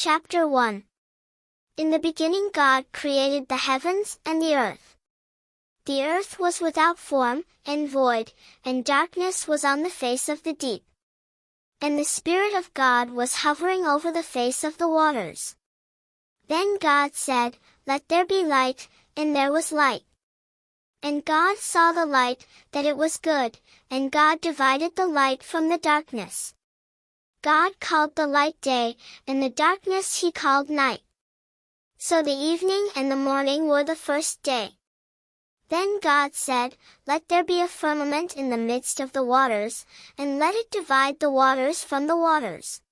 Chapter 1. In the beginning God created the heavens and the earth. The earth was without form, and void, and darkness was on the face of the deep. And the Spirit of God was hovering over the face of the waters. Then God said, "Let there be light," and there was light. And God saw the light, that it was good, and God divided the light from the darkness. God called the light day, and the darkness he called night. So the evening and the morning were the first day. Then God said, "Let there be a firmament in the midst of the waters, and let it divide the waters from the waters."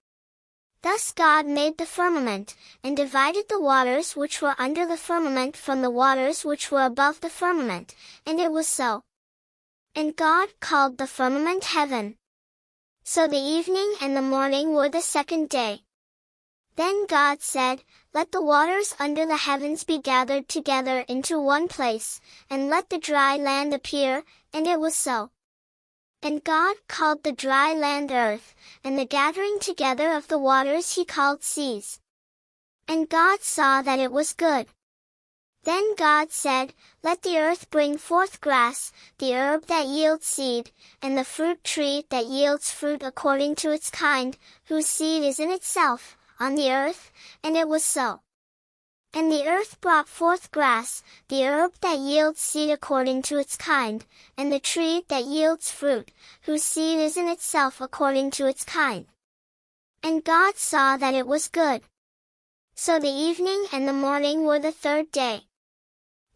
Thus God made the firmament, and divided the waters which were under the firmament from the waters which were above the firmament, and it was so. And God called the firmament heaven. So the evening and the morning were the second day. Then God said, "Let the waters under the heavens be gathered together into one place, and let the dry land appear," and it was so. And God called the dry land earth, and the gathering together of the waters he called seas. And God saw that it was good. Then God said, "Let the earth bring forth grass, the herb that yields seed, and the fruit tree that yields fruit according to its kind, whose seed is in itself, on the earth," and it was so. And the earth brought forth grass, the herb that yields seed according to its kind, and the tree that yields fruit, whose seed is in itself according to its kind. And God saw that it was good. So the evening and the morning were the third day.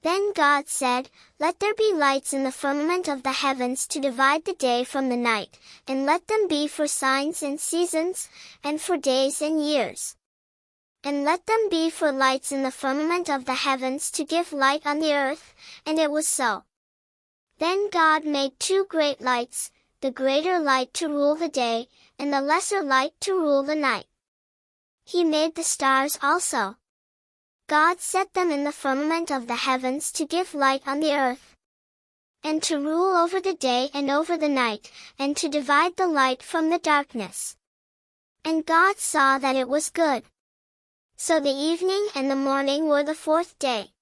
Then God said, "Let there be lights in the firmament of the heavens to divide the day from the night, and let them be for signs and seasons, and for days and years. And let them be for lights in the firmament of the heavens to give light on the earth," and it was so. Then God made two great lights, the greater light to rule the day, and the lesser light to rule the night. He made the stars also. God set them in the firmament of the heavens to give light on the earth, and to rule over the day and over the night, and to divide the light from the darkness. And God saw that it was good. So the evening and the morning were the fourth day.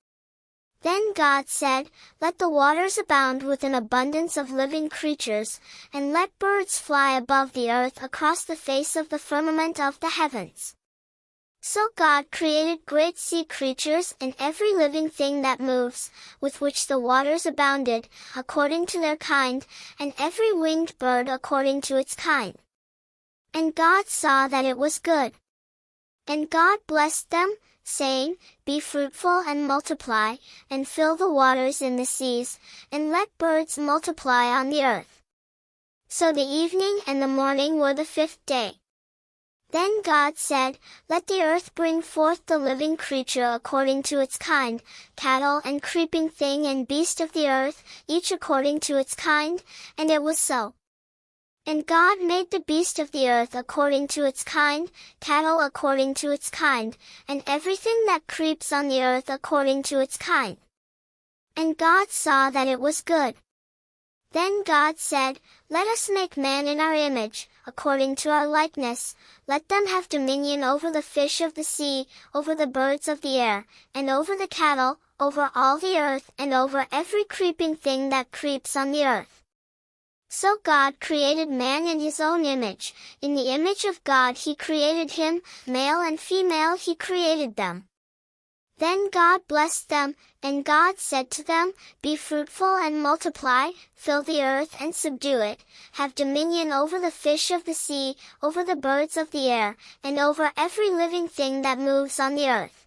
Then God said, "Let the waters abound with an abundance of living creatures, and let birds fly above the earth across the face of the firmament of the heavens." So God created great sea creatures and every living thing that moves, with which the waters abounded, according to their kind, and every winged bird according to its kind. And God saw that it was good. And God blessed them, saying, "Be fruitful and multiply, and fill the waters in the seas, and let birds multiply on the earth." So the evening and the morning were the fifth day. Then God said, "Let the earth bring forth the living creature according to its kind, cattle and creeping thing and beast of the earth, each according to its kind," and it was so. And God made the beast of the earth according to its kind, cattle according to its kind, and everything that creeps on the earth according to its kind. And God saw that it was good. Then God said, "Let us make man in our image, according to our likeness, let them have dominion over the fish of the sea, over the birds of the air, and over the cattle, over all the earth, and over every creeping thing that creeps on the earth." So God created man in his own image, in the image of God he created him, male and female he created them. Then God blessed them, and God said to them, "Be fruitful and multiply, fill the earth and subdue it, have dominion over the fish of the sea, over the birds of the air, and over every living thing that moves on the earth."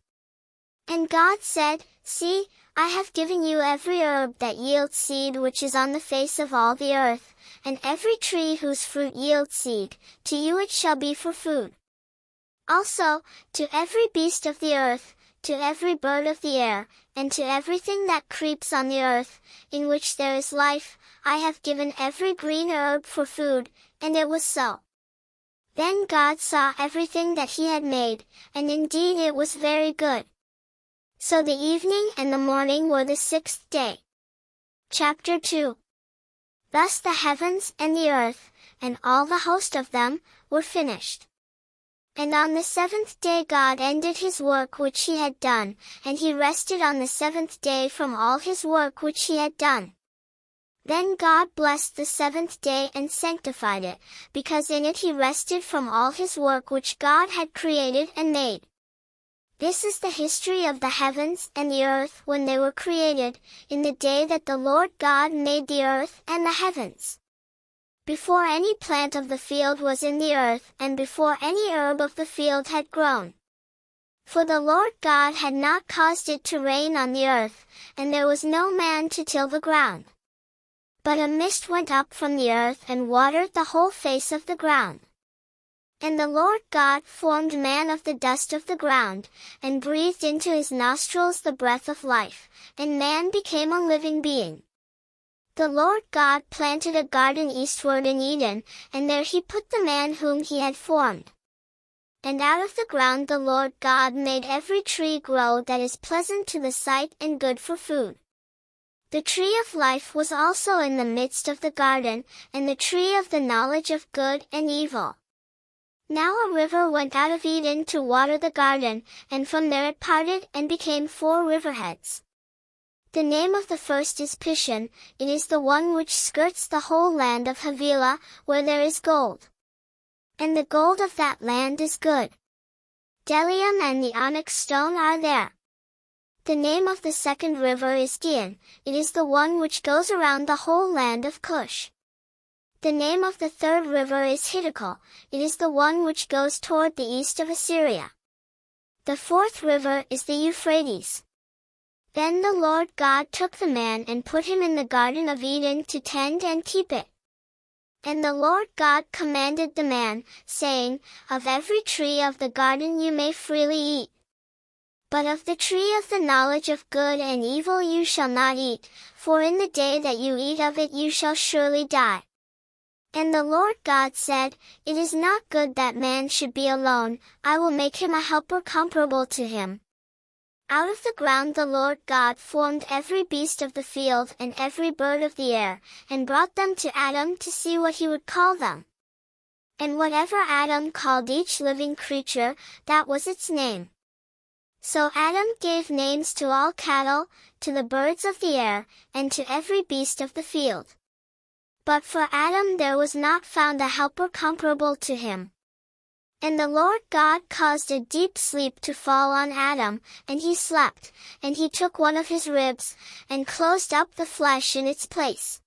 And God said, "See, I have given you every herb that yields seed which is on the face of all the earth, and every tree whose fruit yields seed, to you it shall be for food. Also, to every beast of the earth, to every bird of the air, and to everything that creeps on the earth, in which there is life, I have given every green herb for food," and it was so. Then God saw everything that he had made, and indeed it was very good. So the evening and the morning were the sixth day. Chapter 2. Thus the heavens and the earth, and all the host of them, were finished. And on the seventh day God ended his work which he had done, and he rested on the seventh day from all his work which he had done. Then God blessed the seventh day and sanctified it, because in it he rested from all his work which God had created and made. This is the history of the heavens and the earth when they were created, in the day that the Lord God made the earth and the heavens. Before any plant of the field was in the earth, and before any herb of the field had grown. For the Lord God had not caused it to rain on the earth, and there was no man to till the ground. But a mist went up from the earth and watered the whole face of the ground. And the Lord God formed man of the dust of the ground, and breathed into his nostrils the breath of life, and man became a living being. The Lord God planted a garden eastward in Eden, and there he put the man whom he had formed. And out of the ground the Lord God made every tree grow that is pleasant to the sight and good for food. The tree of life was also in the midst of the garden, and the tree of the knowledge of good and evil. Now a river went out of Eden to water the garden, and from there it parted and became 4 riverheads. The name of the first is Pishon, it is the one which skirts the whole land of Havilah, where there is gold. And the gold of that land is good. Bdellium and the onyx stone are there. The name of the second river is Gihon, it is the one which goes around the whole land of Cush. The name of the third river is Hiddekel, it is the one which goes toward the east of Assyria. The fourth river is the Euphrates. Then the Lord God took the man and put him in the Garden of Eden to tend and keep it. And the Lord God commanded the man, saying, Of every tree of the garden you may freely eat. But of the tree of the knowledge of good and evil you shall not eat, for in the day that you eat of it you shall surely die. And the Lord God said, It is not good that man should be alone, I will make him a helper comparable to him. Out of the ground the Lord God formed every beast of the field and every bird of the air, and brought them to Adam to see what he would call them. And whatever Adam called each living creature, that was its name. So Adam gave names to all cattle, to the birds of the air, and to every beast of the field. But for Adam there was not found a helper comparable to him. And the Lord God caused a deep sleep to fall on Adam, and he slept, and he took one of his ribs, and closed up the flesh in its place.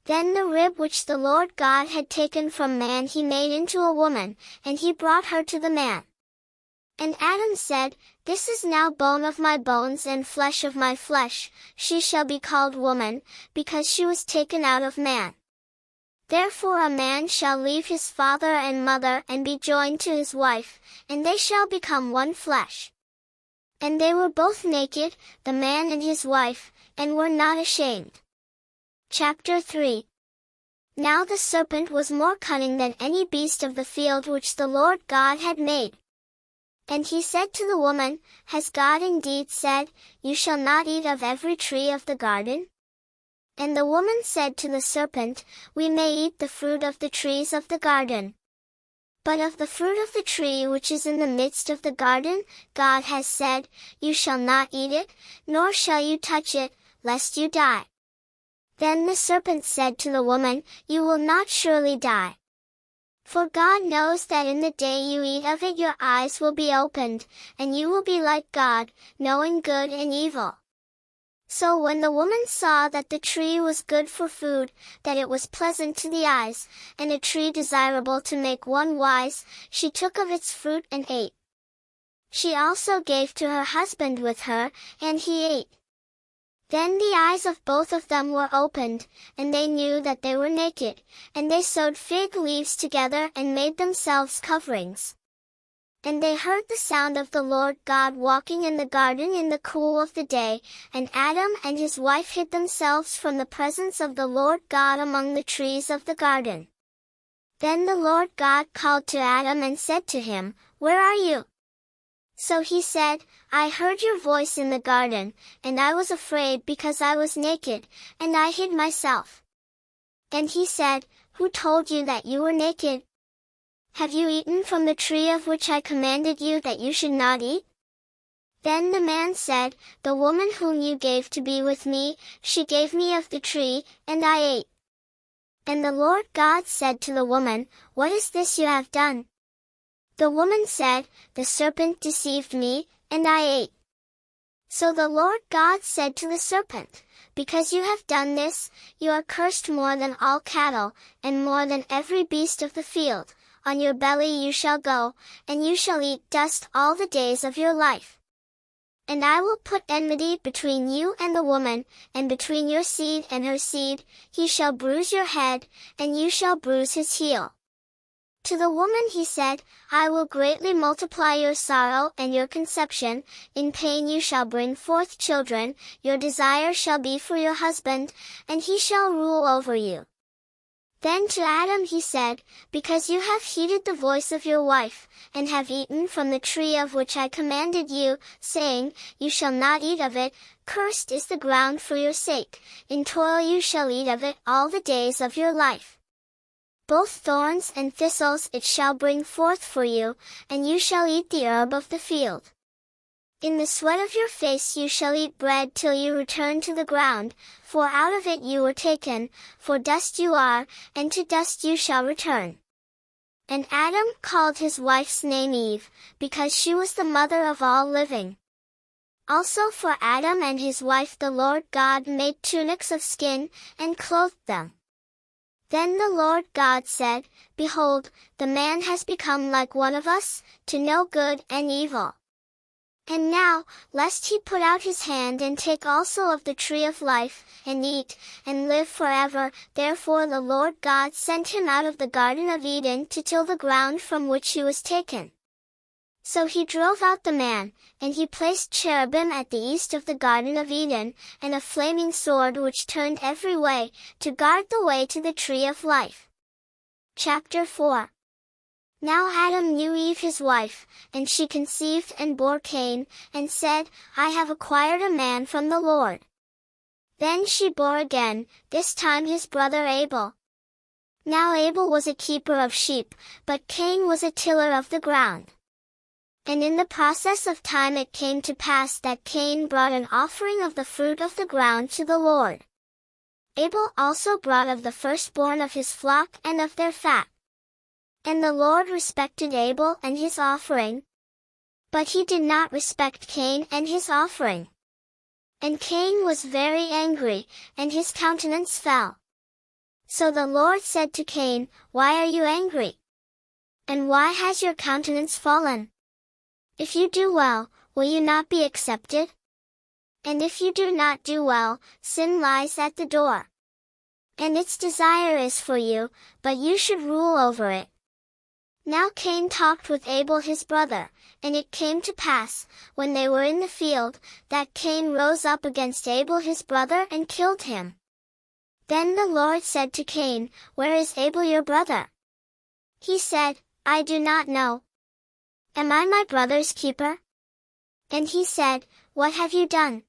Then the rib which the Lord God had taken from man he made into a woman, and he brought her to the man. And Adam said, This is now bone of my bones and flesh of my flesh, she shall be called woman, because she was taken out of man. Therefore a man shall leave his father and mother and be joined to his wife, and they shall become one flesh. And they were both naked, the man and his wife, and were not ashamed. Chapter 3. Now the serpent was more cunning than any beast of the field which the Lord God had made. And he said to the woman, Has God indeed said, You shall not eat of every tree of the garden? And the woman said to the serpent, We may eat the fruit of the trees of the garden. But of the fruit of the tree which is in the midst of the garden, God has said, You shall not eat it, nor shall you touch it, lest you die. Then the serpent said to the woman, You will not surely die. For God knows that in the day you eat of it your eyes will be opened, and you will be like God, knowing good and evil. So when the woman saw that the tree was good for food, that it was pleasant to the eyes, and a tree desirable to make one wise, she took of its fruit and ate. She also gave to her husband with her, and he ate. Then the eyes of both of them were opened, and they knew that they were naked, and they sewed fig leaves together and made themselves coverings. And they heard the sound of the Lord God walking in the garden in the cool of the day, and Adam and his wife hid themselves from the presence of the Lord God among the trees of the garden. Then the Lord God called to Adam and said to him, Where are you? So he said, I heard your voice in the garden, and I was afraid because I was naked, and I hid myself. And he said, Who told you that you were naked? Have you eaten from the tree of which I commanded you that you should not eat? Then the man said, The woman whom you gave to be with me, she gave me of the tree, and I ate. And the Lord God said to the woman, What is this you have done? The woman said, The serpent deceived me, and I ate. So the Lord God said to the serpent, Because you have done this, you are cursed more than all cattle, and more than every beast of the field. On your belly you shall go, and you shall eat dust all the days of your life. And I will put enmity between you and the woman, and between your seed and her seed. He shall bruise your head, and you shall bruise his heel. To the woman he said, I will greatly multiply your sorrow and your conception. In pain you shall bring forth children. Your desire shall be for your husband, and he shall rule over you. Then to Adam he said, Because you have heeded the voice of your wife, and have eaten from the tree of which I commanded you, saying, You shall not eat of it, cursed is the ground for your sake. In toil you shall eat of it all the days of your life. Both thorns and thistles it shall bring forth for you, and you shall eat the herb of the field. In the sweat of your face you shall eat bread till you return to the ground, for out of it you were taken, for dust you are, and to dust you shall return. And Adam called his wife's name Eve, because she was the mother of all living. Also for Adam and his wife the Lord God made tunics of skin, and clothed them. Then the Lord God said, Behold, the man has become like one of us, to know good and evil. And now, lest he put out his hand and take also of the tree of life, and eat, and live forever, therefore the Lord God sent him out of the Garden of Eden to till the ground from which he was taken. So he drove out the man, and he placed cherubim at the east of the Garden of Eden, and a flaming sword which turned every way, to guard the way to the tree of life. Chapter 4. Now Adam knew Eve his wife, and she conceived and bore Cain, and said, I have acquired a man from the Lord. Then she bore again, this time his brother Abel. Now Abel was a keeper of sheep, but Cain was a tiller of the ground. And in the process of time it came to pass that Cain brought an offering of the fruit of the ground to the Lord. Abel also brought of the firstborn of his flock and of their fat. And the Lord respected Abel and his offering, but he did not respect Cain and his offering. And Cain was very angry, and his countenance fell. So the Lord said to Cain, Why are you angry? And why has your countenance fallen? If you do well, will you not be accepted? And if you do not do well, sin lies at the door. And its desire is for you, but you should rule over it. Now Cain talked with Abel his brother, and it came to pass, when they were in the field, that Cain rose up against Abel his brother and killed him. Then the Lord said to Cain, Where is Abel your brother? He said, I do not know. Am I my brother's keeper? And he said, What have you done?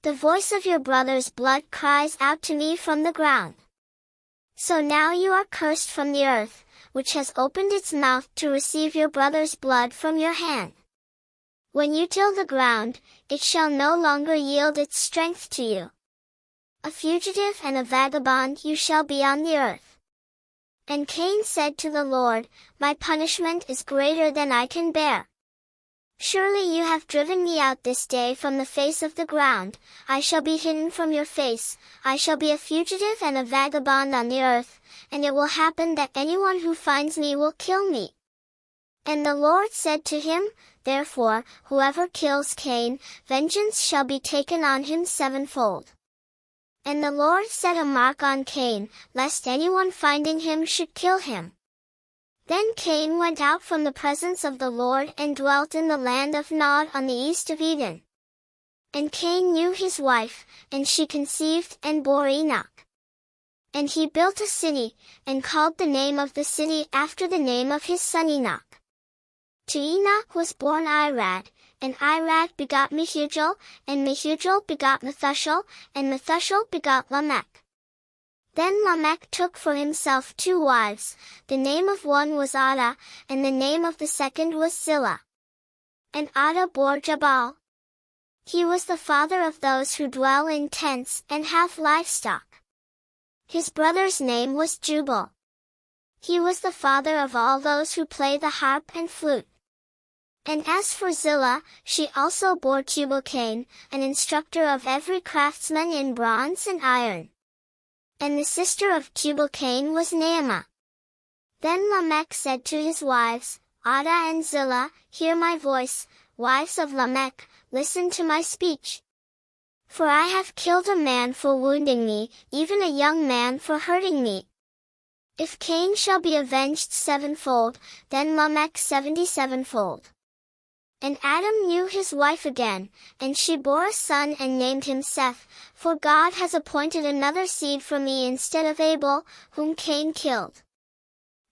The voice of your brother's blood cries out to me from the ground. So now you are cursed from the earth, which has opened its mouth to receive your brother's blood from your hand. When you till the ground, it shall no longer yield its strength to you. A fugitive and a vagabond you shall be on the earth. And Cain said to the Lord, My punishment is greater than I can bear. Surely you have driven me out this day from the face of the ground, I shall be hidden from your face, I shall be a fugitive and a vagabond on the earth, and it will happen that anyone who finds me will kill me. And the Lord said to him, Therefore, whoever kills Cain, vengeance shall be taken on him sevenfold. And the Lord set a mark on Cain, lest anyone finding him should kill him. Then Cain went out from the presence of the Lord and dwelt in the land of Nod on the east of Eden. And Cain knew his wife, and she conceived and bore Enoch. And he built a city, and called the name of the city after the name of his son Enoch. To Enoch was born Irad, and Irad begot Mehujael, and Mehujael begot Methusael, and Methusael begot Lamech. Then Lamech took for himself 2 wives, the name of one was Ada, and the name of the second was Zillah. And Ada bore Jabal. He was the father of those who dwell in tents and have livestock. His brother's name was Jubal. He was the father of all those who play the harp and flute. And as for Zillah, she also bore Tubal-Cain, an instructor of every craftsman in bronze and iron. And the sister of Tubal-Cain was Naamah. Then Lamech said to his wives, Ada and Zillah, hear my voice, wives of Lamech, listen to my speech. For I have killed a man for wounding me, even a young man for hurting me. If Cain shall be avenged 7-fold, then Lamech 77-fold. And Adam knew his wife again, and she bore a son and named him Seth, for God has appointed another seed for me instead of Abel, whom Cain killed.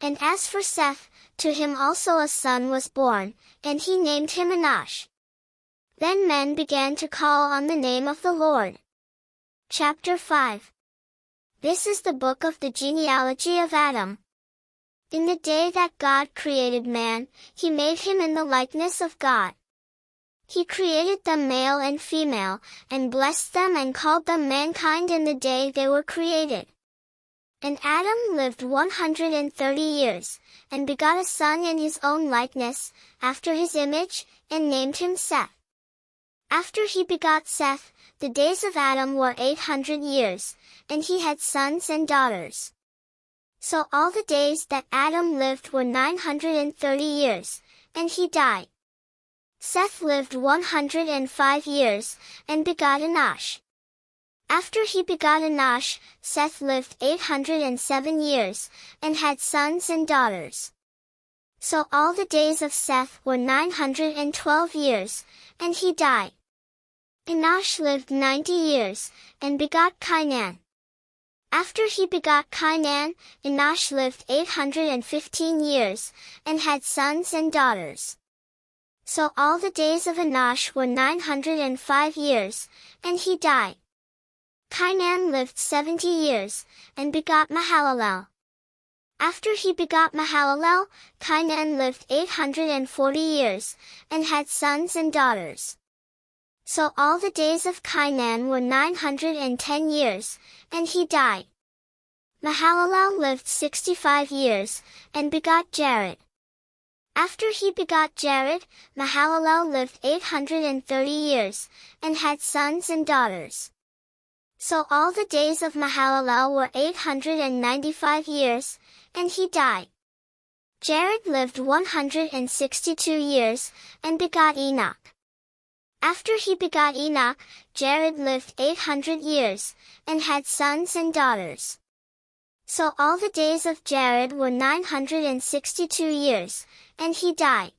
And as for Seth, to him also a son was born, and he named him Enosh. Then men began to call on the name of the Lord. Chapter 5. This is the book of the genealogy of Adam. In the day that God created man, he made him in the likeness of God. He created them male and female, and blessed them and called them mankind in the day they were created. And Adam lived 130 years, and begot a son in his own likeness, after his image, and named him Seth. After he begot Seth, the days of Adam were 800 years, and he had sons and daughters. So all the days that Adam lived were 930 years, and he died. Seth lived 105 years, and begot Enosh. After he begot Enosh, Seth lived 807 years, and had sons and daughters. So all the days of Seth were 912 years, and he died. Enosh lived 90 years, and begot Cainan. After he begot Cainan, Enosh lived 815 years, and had sons and daughters. So all the days of Enosh were 905 years, and he died. Cainan lived 70 years, and begot Mahalalel. After he begot Mahalalel, Cainan lived 840 years, and had sons and daughters. So all the days of Cainan were 910 years, and he died. Mahalalel lived 65 years, and begot Jared. After he begot Jared, Mahalalel lived 830 years, and had sons and daughters. So all the days of Mahalalel were 895 years, and he died. Jared lived 162 years, and begot Enoch. After he begot Enoch, Jared lived 800 years, and had sons and daughters. So all the days of Jared were 962 years, and he died.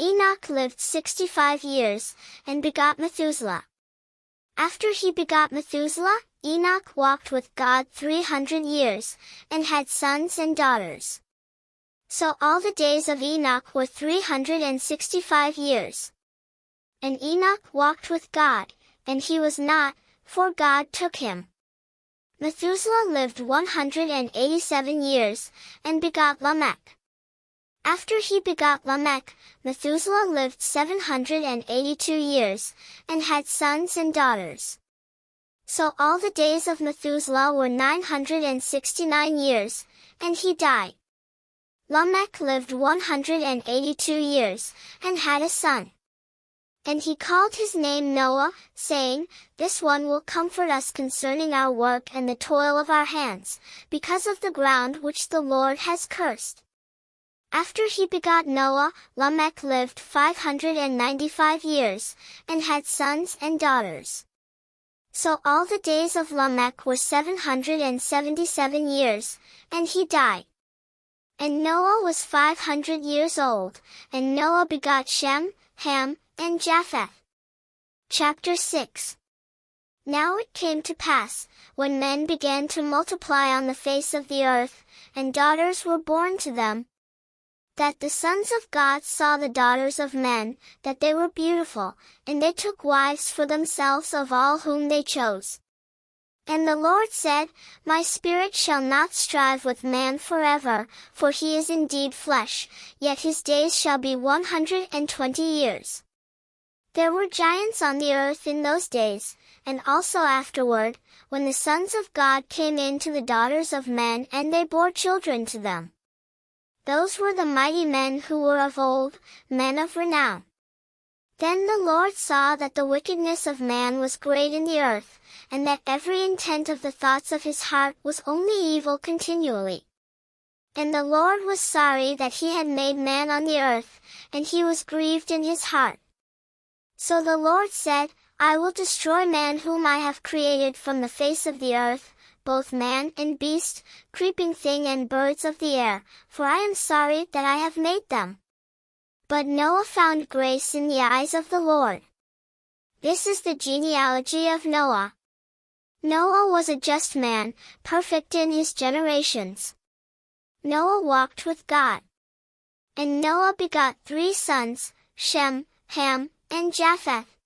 Enoch lived 65 years, and begot Methuselah. After he begot Methuselah, Enoch walked with God 300 years, and had sons and daughters. So all the days of Enoch were 365 years. And Enoch walked with God, and he was not, for God took him. Methuselah lived 187 years, and begot Lamech. After he begot Lamech, Methuselah lived 782 years, and had sons and daughters. So all the days of Methuselah were 969 years, and he died. Lamech lived 182 years, and had a son. And he called his name Noah, saying, This one will comfort us concerning our work and the toil of our hands, because of the ground which the Lord has cursed. After he begot Noah, Lamech lived 595 years, and had sons and daughters. So all the days of Lamech were 777 years, and he died. And Noah was 500 years old, and Noah begot Shem, Ham, and Japheth. Chapter 6. Now it came to pass, when men began to multiply on the face of the earth, and daughters were born to them, that the sons of God saw the daughters of men, that they were beautiful, and they took wives for themselves of all whom they chose. And the Lord said, My spirit shall not strive with man forever, for he is indeed flesh, yet his days shall be 120 years. There were giants on the earth in those days, and also afterward, when the sons of God came in to the daughters of men and they bore children to them. Those were the mighty men who were of old, men of renown. Then the Lord saw that the wickedness of man was great in the earth, and that every intent of the thoughts of his heart was only evil continually. And the Lord was sorry that he had made man on the earth, and he was grieved in his heart. So the Lord said, I will destroy man whom I have created from the face of the earth, both man and beast, creeping thing and birds of the air, for I am sorry that I have made them. But Noah found grace in the eyes of the Lord. This is the genealogy of Noah. Noah was a just man, perfect in his generations. Noah walked with God. And Noah begot 3 sons, Shem, Ham, and Japheth.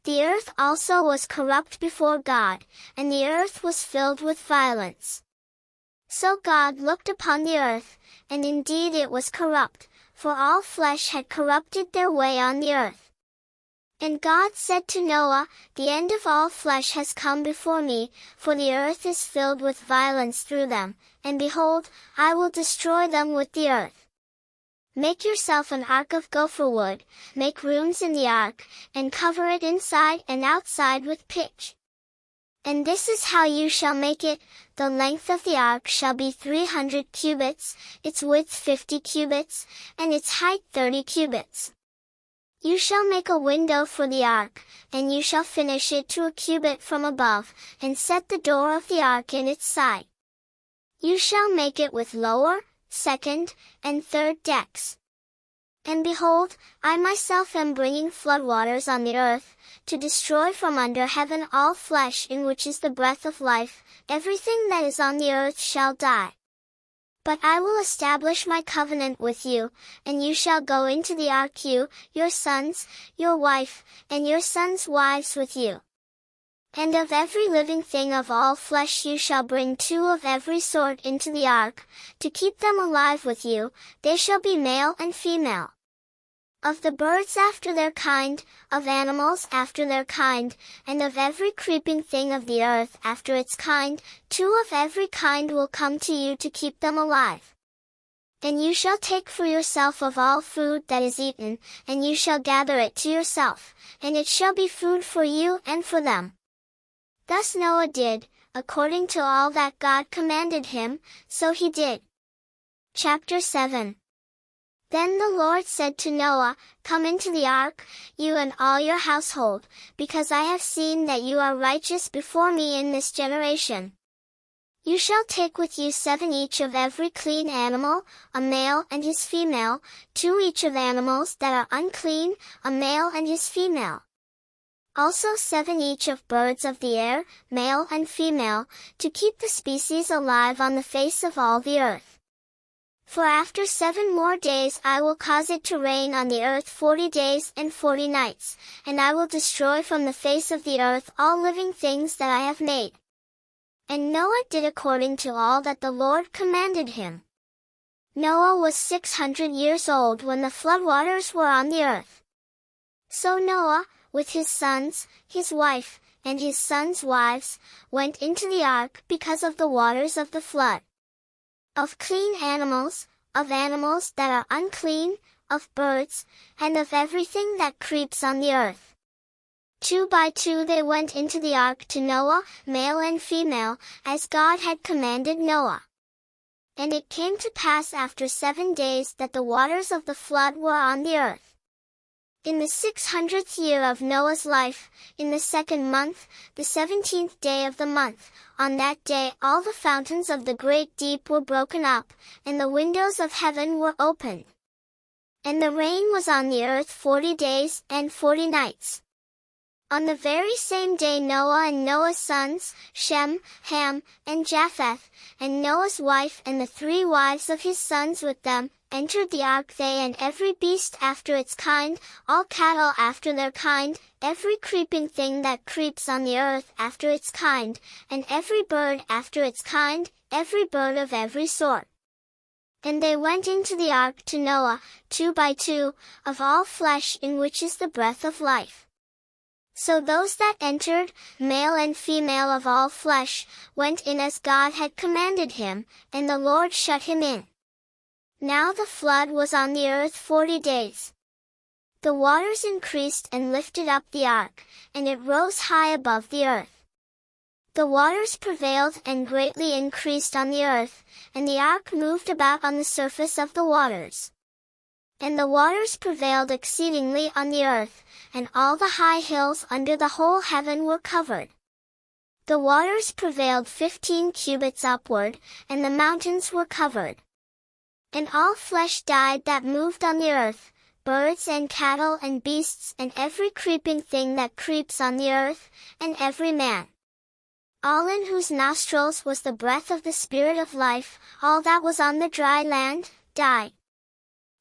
The earth also was corrupt before God, and the earth was filled with violence. So God looked upon the earth, and indeed it was corrupt, for all flesh had corrupted their way on the earth. And God said to Noah, The end of all flesh has come before me, for the earth is filled with violence through them, and behold, I will destroy them with the earth. Make yourself an ark of gopher wood, make rooms in the ark, and cover it inside and outside with pitch. And this is how you shall make it: the length of the ark shall be 300 cubits, its width 50 cubits, and its height 30 cubits. You shall make a window for the ark, and you shall finish it to a cubit from above, and set the door of the ark in its side. You shall make it with lower, second, and third decks. And behold, I myself am bringing floodwaters on the earth, to destroy from under heaven all flesh in which is the breath of life, everything that is on the earth shall die. But I will establish my covenant with you, and you shall go into the ark, you, your sons, your wife, and your sons' wives with you. And of every living thing of all flesh you shall bring 2 of every sort into the ark, to keep them alive with you, they shall be male and female. Of the birds after their kind, of animals after their kind, and of every creeping thing of the earth after its kind, 2 of every kind will come to you to keep them alive. And you shall take for yourself of all food that is eaten, and you shall gather it to yourself, and it shall be food for you and for them. Thus Noah did, according to all that God commanded him, so he did. Chapter 7. Then the Lord said to Noah, Come into the ark, you and all your household, because I have seen that you are righteous before me in this generation. You shall take with you 7 each of every clean animal, a male and his female, 2 each of animals that are unclean, a male and his female. Also 7 each of birds of the air, male and female, to keep the species alive on the face of all the earth. For after 7 more days I will cause it to rain on the earth 40 days and 40 nights, and I will destroy from the face of the earth all living things that I have made. And Noah did according to all that the Lord commanded him. Noah was 600 years old when the floodwaters were on the earth. So Noah, with his sons, his wife, and his sons' wives, went into the ark because of the waters of the flood. Of clean animals, of animals that are unclean, of birds, and of everything that creeps on the earth. 2 by 2 they went into the ark to Noah, male and female, as God had commanded Noah. And it came to pass after 7 days that the waters of the flood were on the earth. In the 600th year of Noah's life, in the 2nd month, the 17th day of the month, on that day all the fountains of the great deep were broken up, and the windows of heaven were opened. And the rain was on the earth 40 days and 40 nights. On the very same day Noah and Noah's sons, Shem, Ham, and Japheth, and Noah's wife and the 3 wives of his sons with them, entered the ark, they and every beast after its kind, all cattle after their kind, every creeping thing that creeps on the earth after its kind, and every bird after its kind, every bird of every sort. And they went into the ark to Noah, 2 by 2, of all flesh in which is the breath of life. So those that entered, male and female of all flesh, went in as God had commanded him, and the Lord shut him in. Now the flood was on the earth 40 days. The waters increased and lifted up the ark, and it rose high above the earth. The waters prevailed and greatly increased on the earth, and the ark moved about on the surface of the waters. And the waters prevailed exceedingly on the earth, and all the high hills under the whole heaven were covered. The waters prevailed 15 cubits upward, and the mountains were covered. And all flesh died that moved on the earth, birds and cattle and beasts and every creeping thing that creeps on the earth, and every man. All in whose nostrils was the breath of the Spirit of life, all that was on the dry land, died.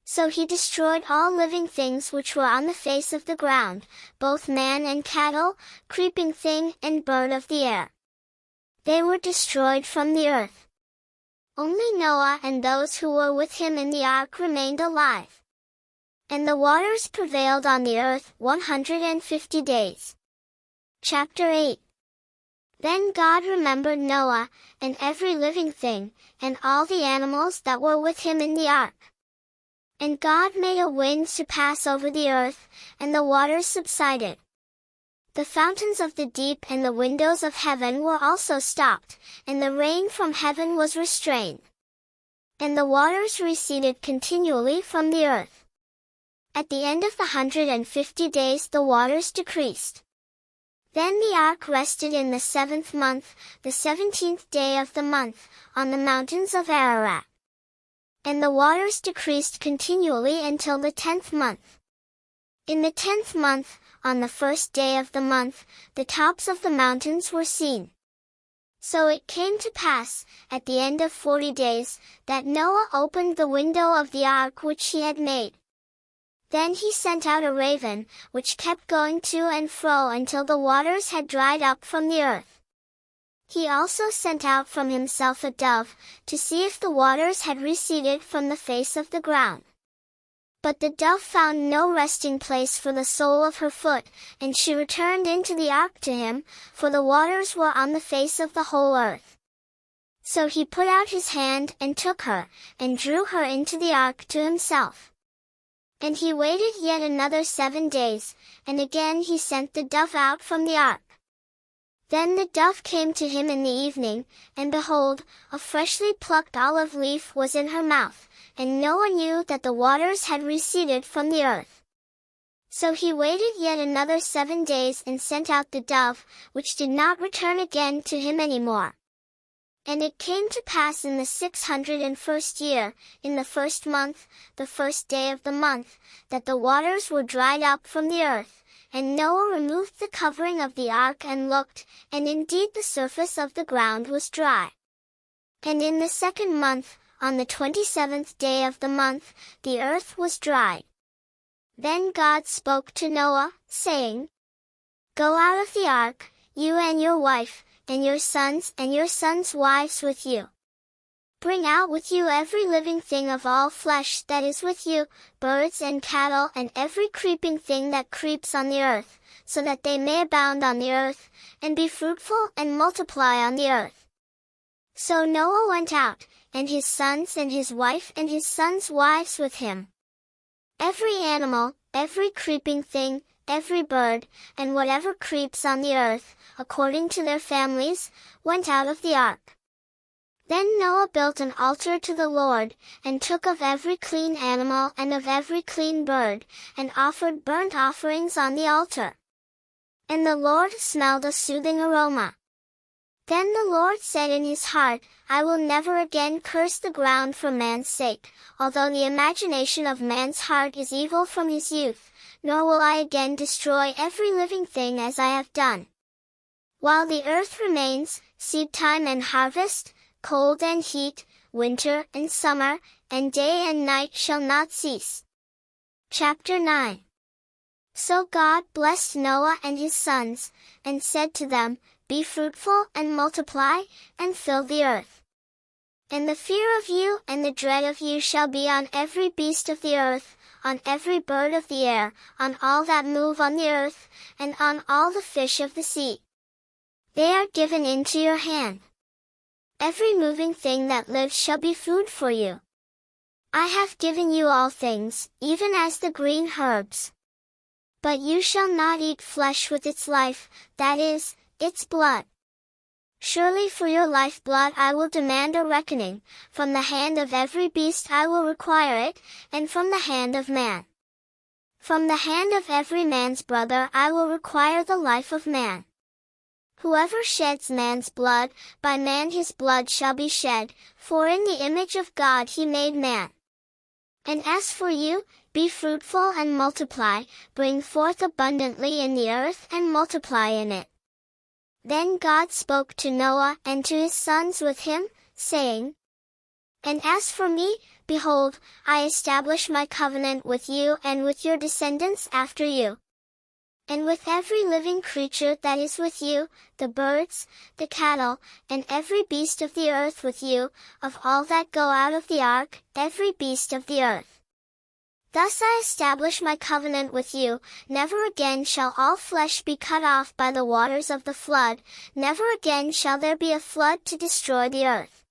So he destroyed all living things which were on the face of the ground, both man and cattle, creeping thing and bird of the air. They were destroyed from the earth. Only Noah and those who were with him in the ark remained alive. And the waters prevailed on the earth 150 days. Chapter 8. Then God remembered Noah, and every living thing, and all the animals that were with him in the ark. And God made a wind to pass over the earth, and the waters subsided. The fountains of the deep and the windows of heaven were also stopped, and the rain from heaven was restrained. And the waters receded continually from the earth. At the end of the 150 days the waters decreased. Then the ark rested in the 7th month, the 17th day of the month, on the mountains of Ararat. And the waters decreased continually until the 10th month. In the 10th month, on the 1st day of the month, the tops of the mountains were seen. So it came to pass, at the end of 40 days, that Noah opened the window of the ark which he had made. Then he sent out a raven, which kept going to and fro until the waters had dried up from the earth. He also sent out from himself a dove, to see if the waters had receded from the face of the ground. But the dove found no resting place for the sole of her foot, and she returned into the ark to him, for the waters were on the face of the whole earth. So he put out his hand and took her, and drew her into the ark to himself. And he waited yet another 7 days, and again he sent the dove out from the ark. Then the dove came to him in the evening, and behold, a freshly plucked olive leaf was in her mouth, and Noah knew that the waters had receded from the earth. So he waited yet another 7 days and sent out the dove, which did not return again to him any more. And it came to pass in the 601st year, in the 1st month, the 1st day of the month, that the waters were dried up from the earth. And Noah removed the covering of the ark and looked, and indeed the surface of the ground was dry. And in the 2nd month, on the 27th day of the month, the earth was dried. Then God spoke to Noah, saying, Go out of the ark, you and your wife, and your sons' wives with you. Bring out with you every living thing of all flesh that is with you, birds and cattle and every creeping thing that creeps on the earth, so that they may abound on the earth, and be fruitful and multiply on the earth. So Noah went out, and his sons and his wife and his sons' wives with him. Every animal, every creeping thing, every bird, and whatever creeps on the earth, according to their families, went out of the ark. Then Noah built an altar to the Lord, and took of every clean animal and of every clean bird, and offered burnt offerings on the altar. And the Lord smelled a soothing aroma. Then the Lord said in his heart, I will never again curse the ground for man's sake, although the imagination of man's heart is evil from his youth, nor will I again destroy every living thing as I have done. While the earth remains, seedtime and harvest, cold and heat, winter and summer, and day and night shall not cease. Chapter 9. So God blessed Noah and his sons, and said to them, Be fruitful and multiply, and fill the earth. And the fear of you and the dread of you shall be on every beast of the earth, on every bird of the air, on all that move on the earth, and on all the fish of the sea. They are given into your hand. Every moving thing that lives shall be food for you. I have given you all things, even as the green herbs. But you shall not eat flesh with its life, that is, its blood. Surely for your lifeblood I will demand a reckoning, from the hand of every beast I will require it, and from the hand of man. From the hand of every man's brother I will require the life of man. Whoever sheds man's blood, by man his blood shall be shed, for in the image of God he made man. And as for you, be fruitful and multiply, bring forth abundantly in the earth and multiply in it. Then God spoke to Noah and to his sons with him, saying, And as for me, behold, I establish my covenant with you and with your descendants after you. And with every living creature that is with you, the birds, the cattle, and every beast of the earth with you, of all that go out of the ark, every beast of the earth. Thus I establish my covenant with you, never again shall all flesh be cut off by the waters of the flood, never again shall there be a flood to destroy the earth.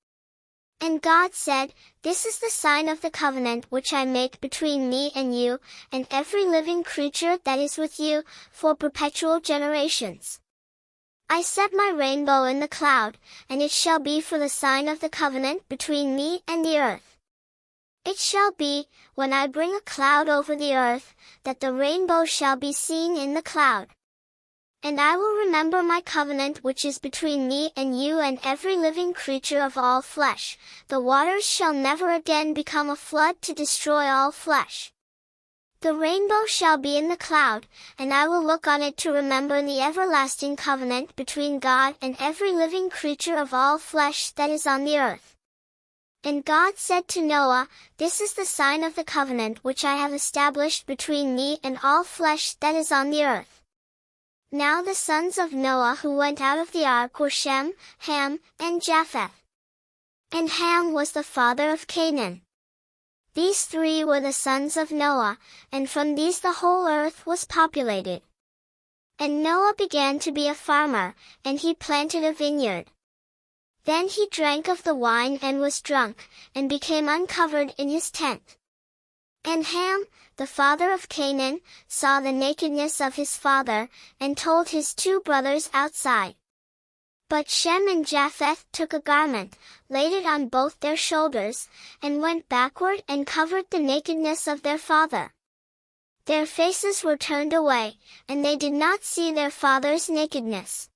And God said, This is the sign of the covenant which I make between me and you, and every living creature that is with you, for perpetual generations. I set my rainbow in the cloud, and it shall be for the sign of the covenant between me and the earth. It shall be, when I bring a cloud over the earth, that the rainbow shall be seen in the cloud. And I will remember my covenant which is between me and you and every living creature of all flesh. The waters shall never again become a flood to destroy all flesh. The rainbow shall be in the cloud, and I will look on it to remember the everlasting covenant between God and every living creature of all flesh that is on the earth. And God said to Noah, This is the sign of the covenant which I have established between me and all flesh that is on the earth. Now the sons of Noah who went out of the ark were Shem, Ham, and Japheth. And Ham was the father of Canaan. These three were the sons of Noah, and from these the whole earth was populated. And Noah began to be a farmer, and he planted a vineyard. Then he drank of the wine and was drunk, and became uncovered in his tent. And Ham, the father of Canaan, saw the nakedness of his father, and told his two brothers outside. But Shem and Japheth took a garment, laid it on both their shoulders, and went backward and covered the nakedness of their father. Their faces were turned away, and they did not see their father's nakedness.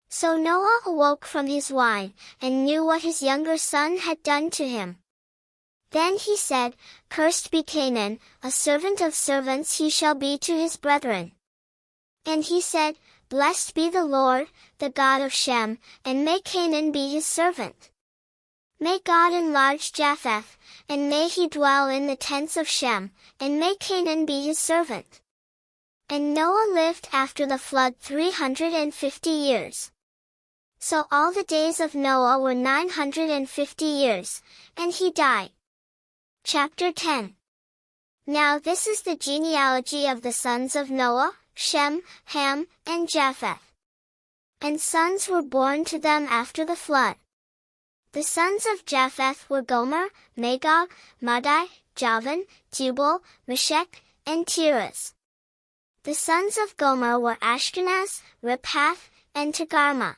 So Noah awoke from his wine, and knew what his younger son had done to him. Then he said, Cursed be Canaan, a servant of servants he shall be to his brethren. And he said, Blessed be the Lord, the God of Shem, and may Canaan be his servant. May God enlarge Japheth, and may he dwell in the tents of Shem, and may Canaan be his servant. And Noah lived after the flood 350 years. So all the days of Noah were 950 years, and he died. Chapter 10. Now this is the genealogy of the sons of Noah, Shem, Ham, and Japheth. And sons were born to them after the flood. The sons of Japheth were Gomer, Magog, Madai, Javan, Tubal, Meshech, and Tiras. The sons of Gomer were Ashkenaz, Riphath, and Togarmah.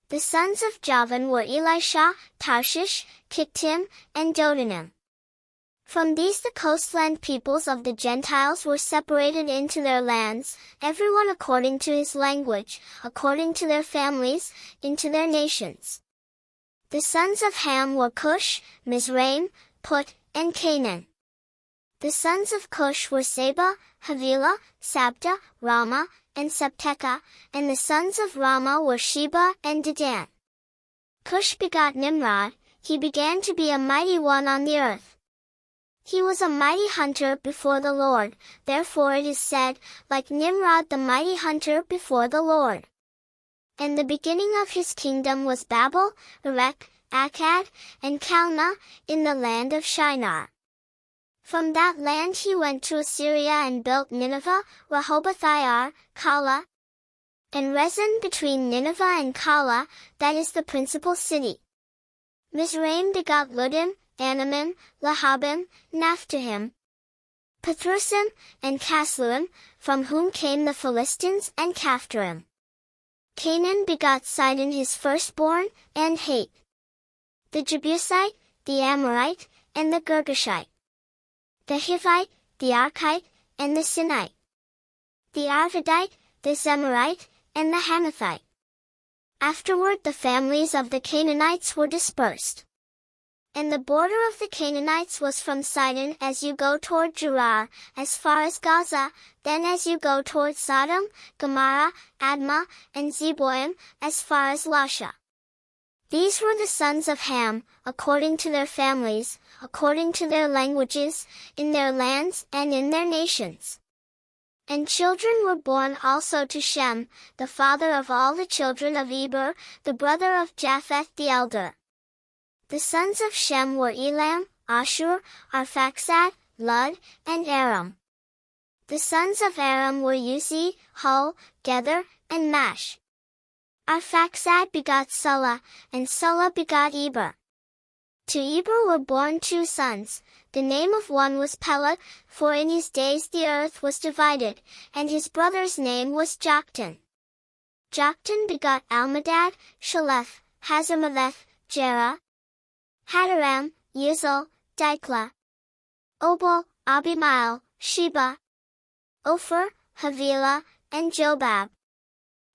The sons of Javan were Elisha, Tarshish, Kittim, and Dodanim. From these the coastland peoples of the Gentiles were separated into their lands, everyone according to his language, according to their families, into their nations. The sons of Ham were Cush, Mizraim, Put, and Canaan. The The sons of Cush were Seba, Havilah, Sabta, Rama, and Sabteka, and the sons of Rama were Sheba and Dedan. Cush begot Nimrod. He began to be a mighty one on the earth. He was a mighty hunter before the Lord, therefore it is said, like Nimrod the mighty hunter before the Lord. And the beginning of his kingdom was Babel, Erech, Akkad, and Calneh, in the land of Shinar. From that land he went to Assyria and built Nineveh, Rehoboth-ir, Calah, and Rezin between Nineveh and Calah, that is the principal city. Mizraim begot Ludim, Anamim, Lahabim, Naphtuhim, Pathrusim, and Casluim, from whom came the Philistines and Caphtorim. Canaan begot Sidon his firstborn, and Heth, the Jebusite, the Amorite, and the Girgashite, the Hivite, the Archite, and the Sinite, the Arvadite, the Zemarite, and the Hamathite. Afterward the families of the Canaanites were dispersed. And the border of the Canaanites was from Sidon as you go toward Gerar, as far as Gaza, then as you go toward Sodom, Gomorrah, Admah, and Zeboim, as far as Lasha. These were the sons of Ham, according to their families, according to their languages, in their lands and in their nations. And children were born also to Shem, the father of all the children of Eber, the brother of Japheth the elder. The sons of Shem were Elam, Ashur, Arphaxad, Lud, and Aram. The sons of Aram were Uzi, Hul, Gether, and Mash. Arphaxad begot Sulah, and Sulah begot Eber. To Eber were born 2 sons. The name of one was Peleg, for in his days the earth was divided, and his brother's name was Joktan. Joktan begot Almodad, Shaleth, Hazarmaveth, Jerah, Hadaram, Uzal, Diklah, Obal, Abimael, Sheba, Ophir, Havilah, and Jobab.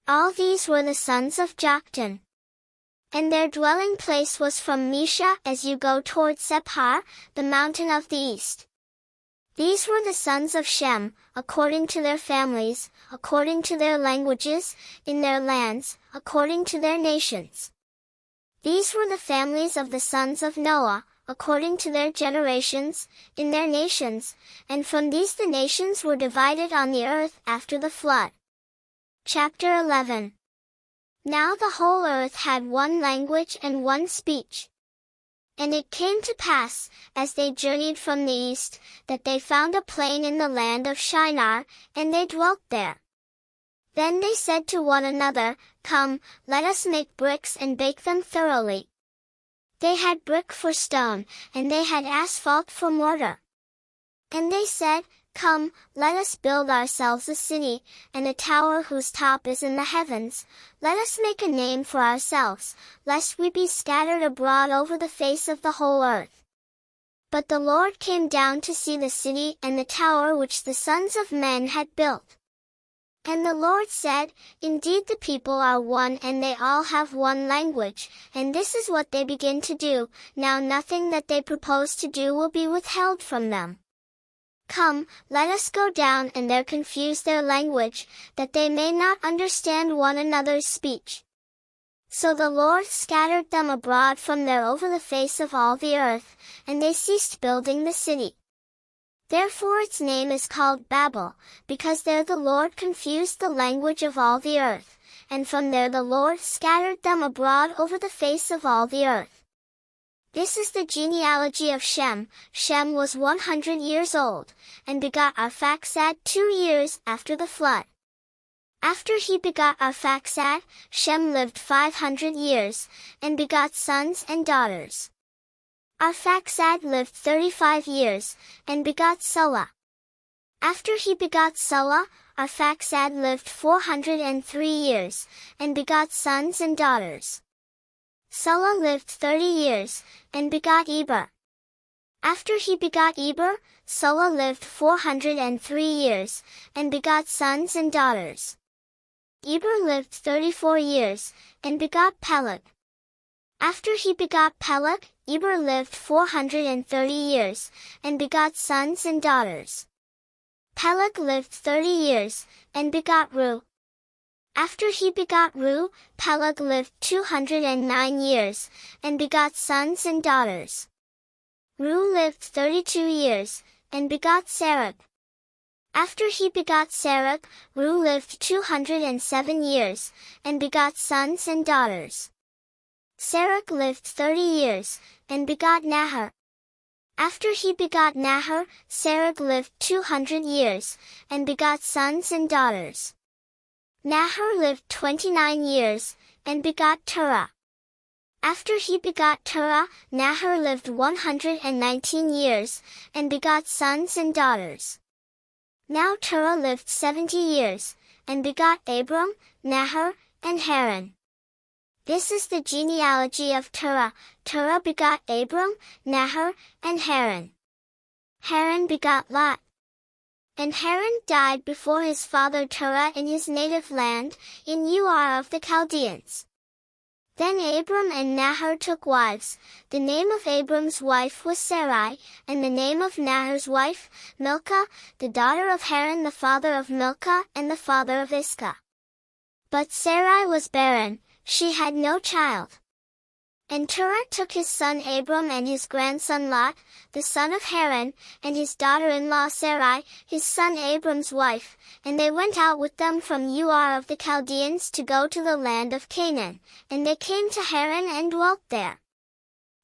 All these were the sons of Joktan. And their dwelling place was from Mesha as you go toward Sephar, the mountain of the east. These were the sons of Shem, according to their families, according to their languages, in their lands, according to their nations. These were the families of the sons of Noah, according to their generations, in their nations, and from these the nations were divided on the earth after the flood. Chapter 11. Now the whole earth had one language and one speech. And it came to pass, as they journeyed from the east, that they found a plain in the land of Shinar, and they dwelt there. Then they said to one another, Come, let us make bricks and bake them thoroughly. They had brick for stone, and they had asphalt for mortar. And they said, Come, let us build ourselves a city, and a tower whose top is in the heavens. Let us make a name for ourselves, lest we be scattered abroad over the face of the whole earth. But the Lord came down to see the city and the tower which the sons of men had built. And the Lord said, Indeed the people are one and they all have one language, and this is what they begin to do. Now nothing that they propose to do will be withheld from them. Come, let us go down and there confuse their language, that they may not understand one another's speech. So the Lord scattered them abroad from there over the face of all the earth, and they ceased building the city. Therefore its name is called Babel, because there the Lord confused the language of all the earth, and from there the Lord scattered them abroad over the face of all the earth. This is the genealogy of Shem. Shem was 100 years old, and begot Arphaxad 2 years after the flood. After he begot Arphaxad, Shem lived 500 years, and begot sons and daughters. Arphaxad lived 35 years, and begot Sulah. After he begot Sulah, Arphaxad lived 403 years, and begot sons and daughters. Sulah lived 30 years, and begot Eber. After he begot Eber, Sulah lived 403 years, and begot sons and daughters. Eber lived 34 years, and begot Peleg. After he begot Peleg, Eber lived 430 years, and begot sons and daughters. Peleg lived 30 years, and begot Reu. After he begot Reu, Peleg lived 209 years, and begot sons and daughters. Reu lived 32 years, and begot Serug. After he begot Serug, Reu lived 207 years, and begot sons and daughters. Serug lived 30 years, and begot Nahor. After he begot Nahor, Serug lived 200 years, and begot sons and daughters. Nahor lived 29 years, and begot Terah. After he begot Terah, Nahor lived 119 years, and begot sons and daughters. Now Terah lived 70 years, and begot Abram, Nahor, and Haran. This is the genealogy of Terah. Terah begot Abram, Nahor, and Haran. Haran begot Lot. And Haran died before his father Terah in his native land, in Ur of the Chaldeans. Then Abram and Nahor took wives. The name of Abram's wife was Sarai, and the name of Nahor's wife, Milcah, the daughter of Haran the father of Milcah and the father of Iscah. But Sarai was barren, she had no child. And Terah took his son Abram and his grandson Lot, the son of Haran, and his daughter-in-law Sarai, his son Abram's wife, and they went out with them from Ur of the Chaldeans to go to the land of Canaan, and they came to Haran and dwelt there.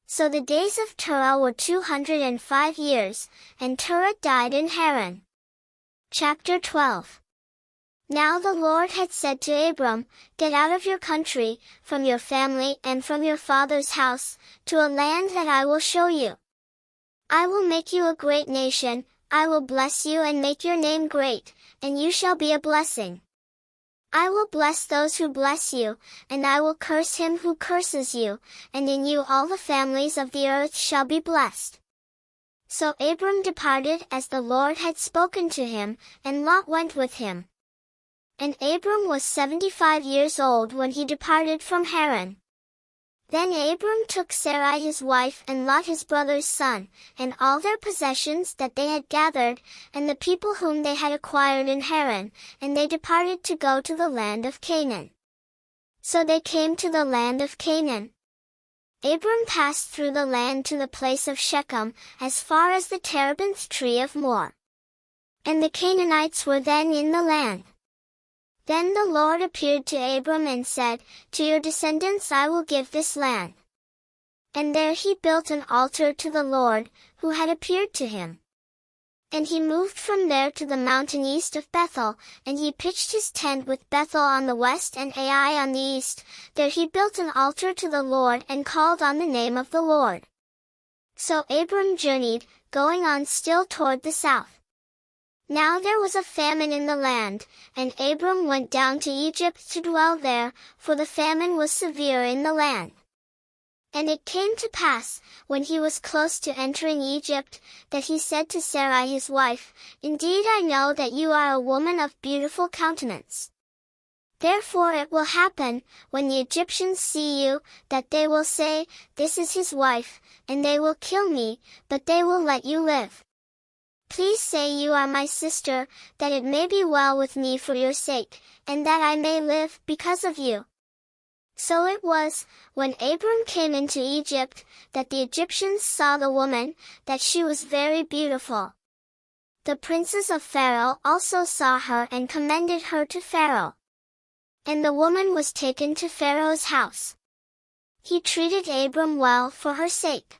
So the days of Terah were 205 years, and Terah died in Haran. Chapter 12. Now the Lord had said to Abram, Get out of your country, from your family and from your father's house, to a land that I will show you. I will make you a great nation, I will bless you and make your name great, and you shall be a blessing. I will bless those who bless you, and I will curse him who curses you, and in you all the families of the earth shall be blessed. So Abram departed as the Lord had spoken to him, and Lot went with him. And Abram was 75 years old when he departed from Haran. Then Abram took Sarai his wife and Lot his brother's son, and all their possessions that they had gathered, and the people whom they had acquired in Haran, and they departed to go to the land of Canaan. So they came to the land of Canaan. Abram passed through the land to the place of Shechem, as far as the terebinth tree of Moreh. And the Canaanites were then in the land. Then the Lord appeared to Abram and said, To your descendants I will give this land. And there he built an altar to the Lord, who had appeared to him. And he moved from there to the mountain east of Bethel, and he pitched his tent with Bethel on the west and Ai on the east. There he built an altar to the Lord and called on the name of the Lord. So Abram journeyed, going on still toward the south. Now there was a famine in the land, and Abram went down to Egypt to dwell there, for the famine was severe in the land. And it came to pass, when he was close to entering Egypt, that he said to Sarai his wife, Indeed I know that you are a woman of beautiful countenance. Therefore it will happen, when the Egyptians see you, that they will say, This is his wife, and they will kill me, but they will let you live. Please say you are my sister, that it may be well with me for your sake, and that I may live because of you. So it was, when Abram came into Egypt, that the Egyptians saw the woman, that she was very beautiful. The princes of Pharaoh also saw her and commended her to Pharaoh. And the woman was taken to Pharaoh's house. He treated Abram well for her sake.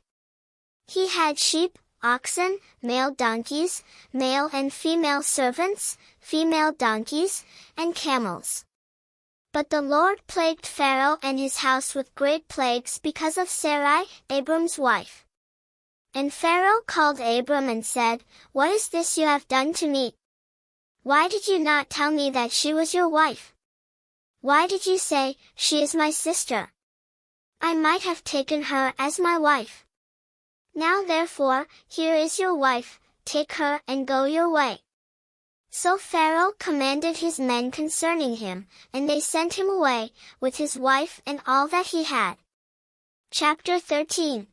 He had sheep, oxen, male donkeys, male and female servants, female donkeys, and camels. But the Lord plagued Pharaoh and his house with great plagues because of Sarai, Abram's wife. And Pharaoh called Abram and said, What is this you have done to me? Why did you not tell me that she was your wife? Why did you say, She is my sister? I might have taken her as my wife. Now therefore, here is your wife, take her and go your way. So Pharaoh commanded his men concerning him, and they sent him away, with his wife and all that he had. Chapter 13.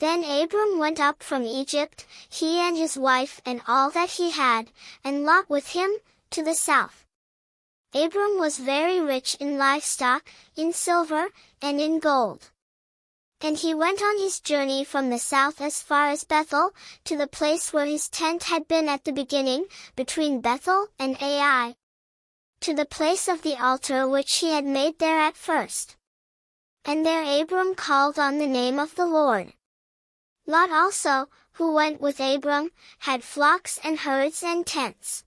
Then Abram went up from Egypt, he and his wife and all that he had, and Lot with him, to the south. Abram was very rich in livestock, in silver, and in gold. And he went on his journey from the south as far as Bethel, to the place where his tent had been at the beginning, between Bethel and Ai, to the place of the altar which he had made there at first. And there Abram called on the name of the Lord. Lot also, who went with Abram, had flocks and herds and tents.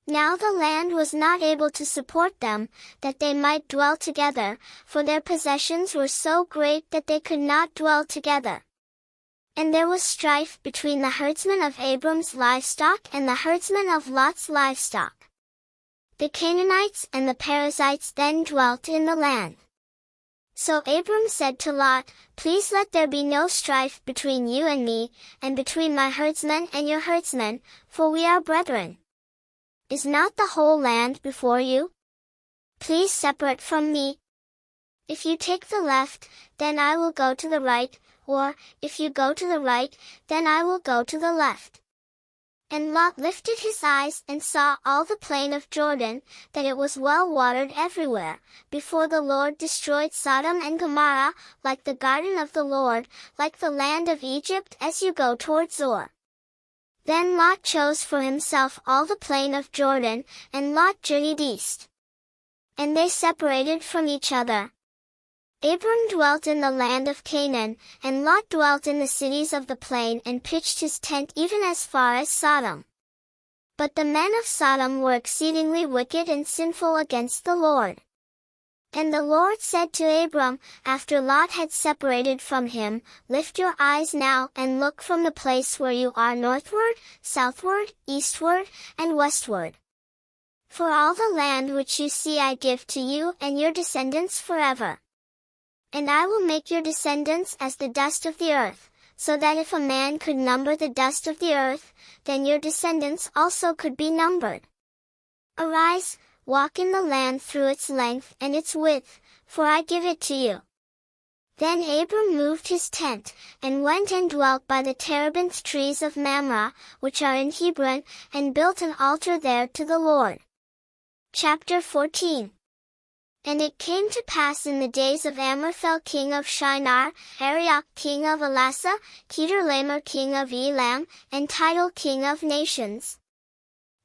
Now the land was not able to support them, that they might dwell together, for their possessions were so great that they could not dwell together. And there was strife between the herdsmen of Abram's livestock and the herdsmen of Lot's livestock. The Canaanites and the Perizzites then dwelt in the land. So Abram said to Lot, Please let there be no strife between you and me, and between my herdsmen and your herdsmen, for we are brethren. Is not the whole land before you? Please separate from me. If you take the left, then I will go to the right, or, if you go to the right, then I will go to the left. And Lot lifted his eyes and saw all the plain of Jordan, that it was well watered everywhere, before the Lord destroyed Sodom and Gomorrah, like the garden of the Lord, like the land of Egypt as you go toward Zoar. Then Lot chose for himself all the plain of Jordan, and Lot journeyed east. And they separated from each other. Abram dwelt in the land of Canaan, and Lot dwelt in the cities of the plain and pitched his tent even as far as Sodom. But the men of Sodom were exceedingly wicked and sinful against the Lord. And the Lord said to Abram, after Lot had separated from him, Lift your eyes now and look from the place where you are northward, southward, eastward, and westward. For all the land which you see I give to you and your descendants forever. And I will make your descendants as the dust of the earth, so that if a man could number the dust of the earth, then your descendants also could be numbered. Arise, walk in the land through its length and its width, for I give it to you. Then Abram moved his tent, and went and dwelt by the terebinth trees of Mamre, which are in Hebron, and built an altar there to the Lord. Chapter 14. And it came to pass in the days of Amraphel king of Shinar, Arioch king of Elasa, Kedorlaomer king of Elam, and Tidal king of nations,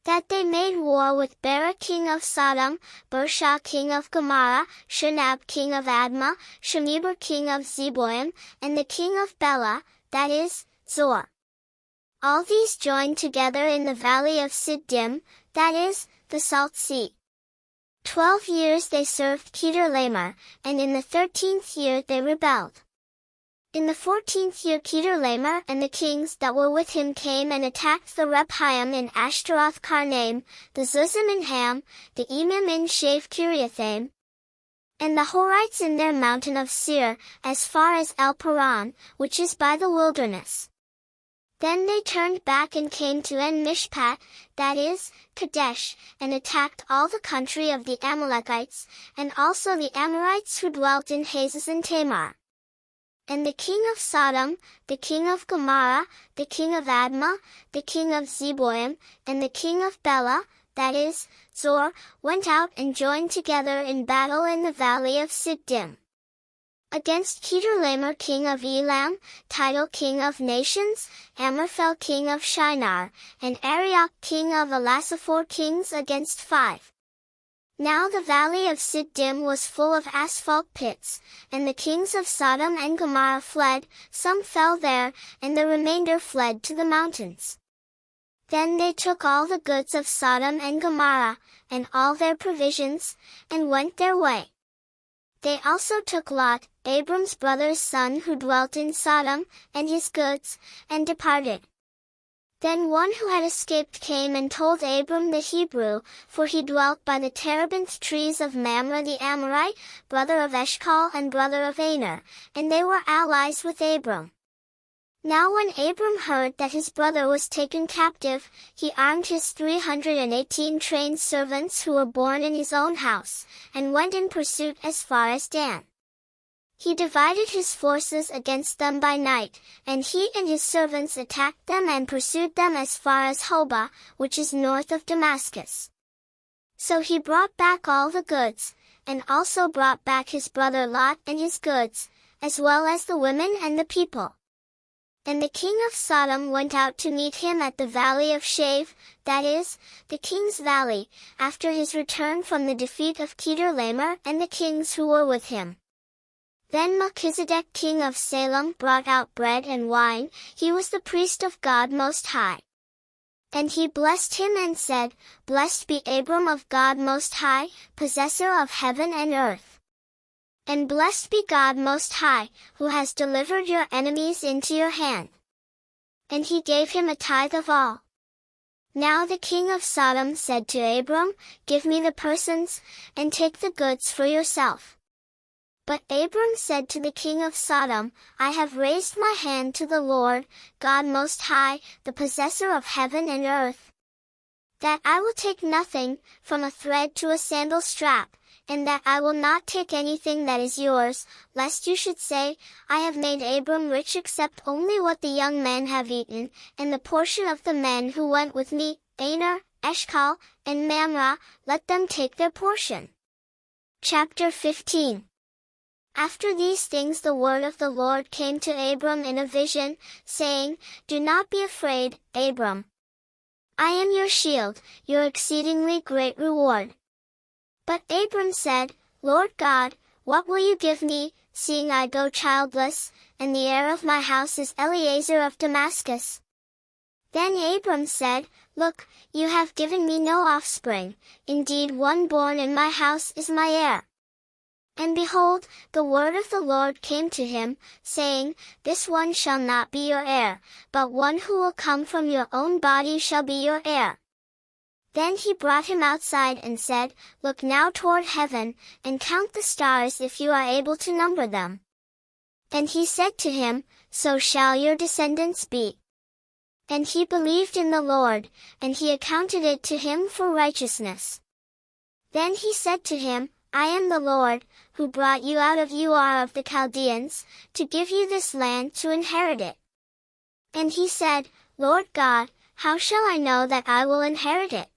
that they made war with Bera king of Sodom, Birsha king of Gomorrah, Shinab king of Admah, Shemeber king of Zeboim, and the king of Bela, that is, Zoar. All these joined together in the valley of Siddim, that is, the Salt Sea. 12 years they served Kedorlaomer, and in the 13th year they rebelled. In the 14th year Kedorlaomer and the kings that were with him came and attacked the Rephaim in Ashtaroth Karnaim, the Zuzim in Ham, the Emim in Shave Kiriathaim, and the Horites in their mountain of Seir, as far as El Paran, which is by the wilderness. Then they turned back and came to En-Mishpat, that is, Kadesh, and attacked all the country of the Amalekites, and also the Amorites who dwelt in Hazez and Tamar. And the king of Sodom, the king of Gomorrah, the king of Admah, the king of Zeboim, and the king of Bela, that is, Zoar, went out and joined together in battle in the valley of Siddim, against Kedorlaomer king of Elam, Tidal king of nations, Amraphel king of Shinar, and Arioch king of Elasa, 4 kings against 5. Now the valley of Siddim was full of asphalt pits, and the kings of Sodom and Gomorrah fled, some fell there, and the remainder fled to the mountains. Then they took all the goods of Sodom and Gomorrah, and all their provisions, and went their way. They also took Lot, Abram's brother's son who dwelt in Sodom, and his goods, and departed. Then one who had escaped came and told Abram the Hebrew, for he dwelt by the terebinth trees of Mamre the Amorite, brother of Eshcol and brother of Aner, and they were allies with Abram. Now when Abram heard that his brother was taken captive, he armed his 318 trained servants who were born in his own house, and went in pursuit as far as Dan. He divided his forces against them by night, and he and his servants attacked them and pursued them as far as Hobah, which is north of Damascus. So he brought back all the goods, and also brought back his brother Lot and his goods, as well as the women and the people. And the king of Sodom went out to meet him at the valley of Shave, that is, the king's valley, after his return from the defeat of Kedorlaomer and the kings who were with him. Then Melchizedek king of Salem brought out bread and wine, he was the priest of God Most High. And he blessed him and said, Blessed be Abram of God Most High, possessor of heaven and earth. And blessed be God Most High, who has delivered your enemies into your hand. And he gave him a tithe of all. Now the king of Sodom said to Abram, Give me the persons, and take the goods for yourself. But Abram said to the king of Sodom, I have raised my hand to the Lord, God Most High, the possessor of heaven and earth, that I will take nothing, from a thread to a sandal strap, and that I will not take anything that is yours, lest you should say, I have made Abram rich except only what the young men have eaten, and the portion of the men who went with me, Aner, Eshcol, and Mamre, let them take their portion. Chapter 15. After these things the word of the Lord came to Abram in a vision, saying, Do not be afraid, Abram. I am your shield, your exceedingly great reward. But Abram said, Lord God, what will you give me, seeing I go childless, and the heir of my house is Eliezer of Damascus? Then Abram said, Look, you have given me no offspring, indeed one born in my house is my heir. And behold, the word of the Lord came to him, saying, This one shall not be your heir, but one who will come from your own body shall be your heir. Then he brought him outside and said, Look now toward heaven, and count the stars if you are able to number them. And he said to him, So shall your descendants be. And he believed in the Lord, and he accounted it to him for righteousness. Then he said to him, I am the Lord, who brought you out of Ur of the Chaldeans, to give you this land to inherit it. And he said, Lord God, how shall I know that I will inherit it?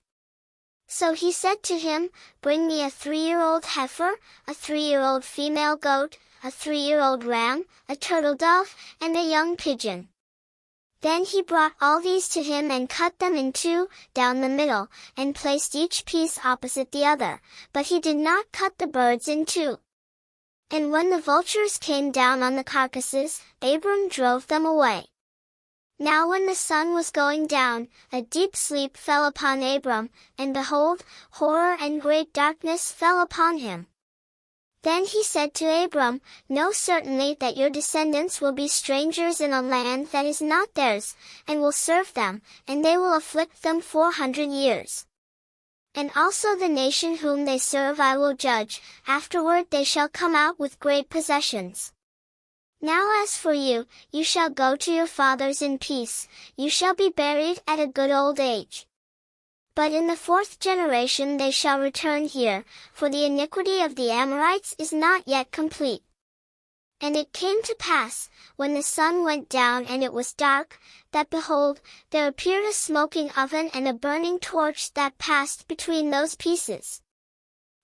So he said to him, Bring me a 3-year-old heifer, a 3-year-old female goat, a 3-year-old ram, a turtle dove, and a young pigeon. Then he brought all these to him and cut them in two, down the middle, and placed each piece opposite the other, but he did not cut the birds in two. And when the vultures came down on the carcasses, Abram drove them away. Now when the sun was going down, a deep sleep fell upon Abram, and behold, horror and great darkness fell upon him. Then he said to Abram, Know certainly that your descendants will be strangers in a land that is not theirs, and will serve them, and they will afflict them 400 years. And also the nation whom they serve I will judge, afterward they shall come out with great possessions. Now as for you, you shall go to your fathers in peace, you shall be buried at a good old age. But in the 4th generation they shall return here, for the iniquity of the Amorites is not yet complete. And it came to pass, when the sun went down and it was dark, that behold, there appeared a smoking oven and a burning torch that passed between those pieces.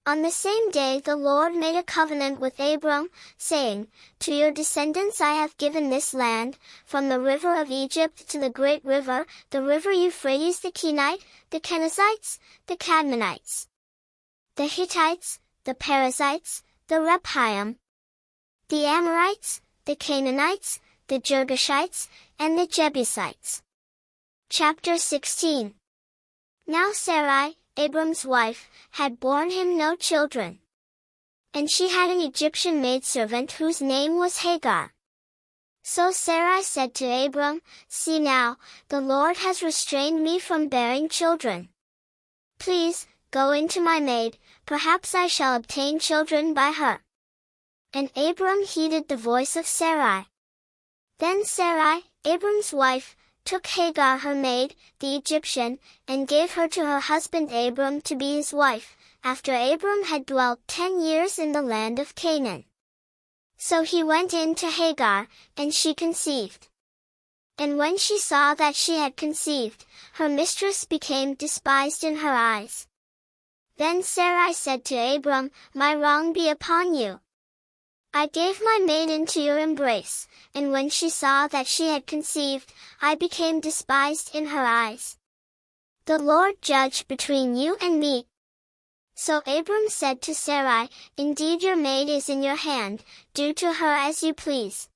On the same day the Lord made a covenant with Abram, saying, To your descendants I have given this land, from the river of Egypt to the great river, the river Euphrates, the Kenite, the Kenizzites, the Cadmonites, the Hittites, the Perizzites, the Rephaim, the Amorites, the Canaanites, the Girgashites, and the Jebusites. Chapter 16. Now Sarai, Abram's wife, had borne him no children. And she had an Egyptian maidservant whose name was Hagar. So Sarai said to Abram, See now, the Lord has restrained me from bearing children. Please, go into my maid, perhaps I shall obtain children by her. And Abram heeded the voice of Sarai. Then Sarai, Abram's wife, took Hagar her maid, the Egyptian, and gave her to her husband Abram to be his wife, after Abram had dwelt 10 years in the land of Canaan. So he went in to Hagar, and she conceived. And when she saw that she had conceived, her mistress became despised in her eyes. Then Sarai said to Abram, My wrong be upon you. I gave my maid into your embrace, and when she saw that she had conceived, I became despised in her eyes. The Lord judge between you and me. So Abram said to Sarai, Indeed your maid is in your hand, do to her as you please.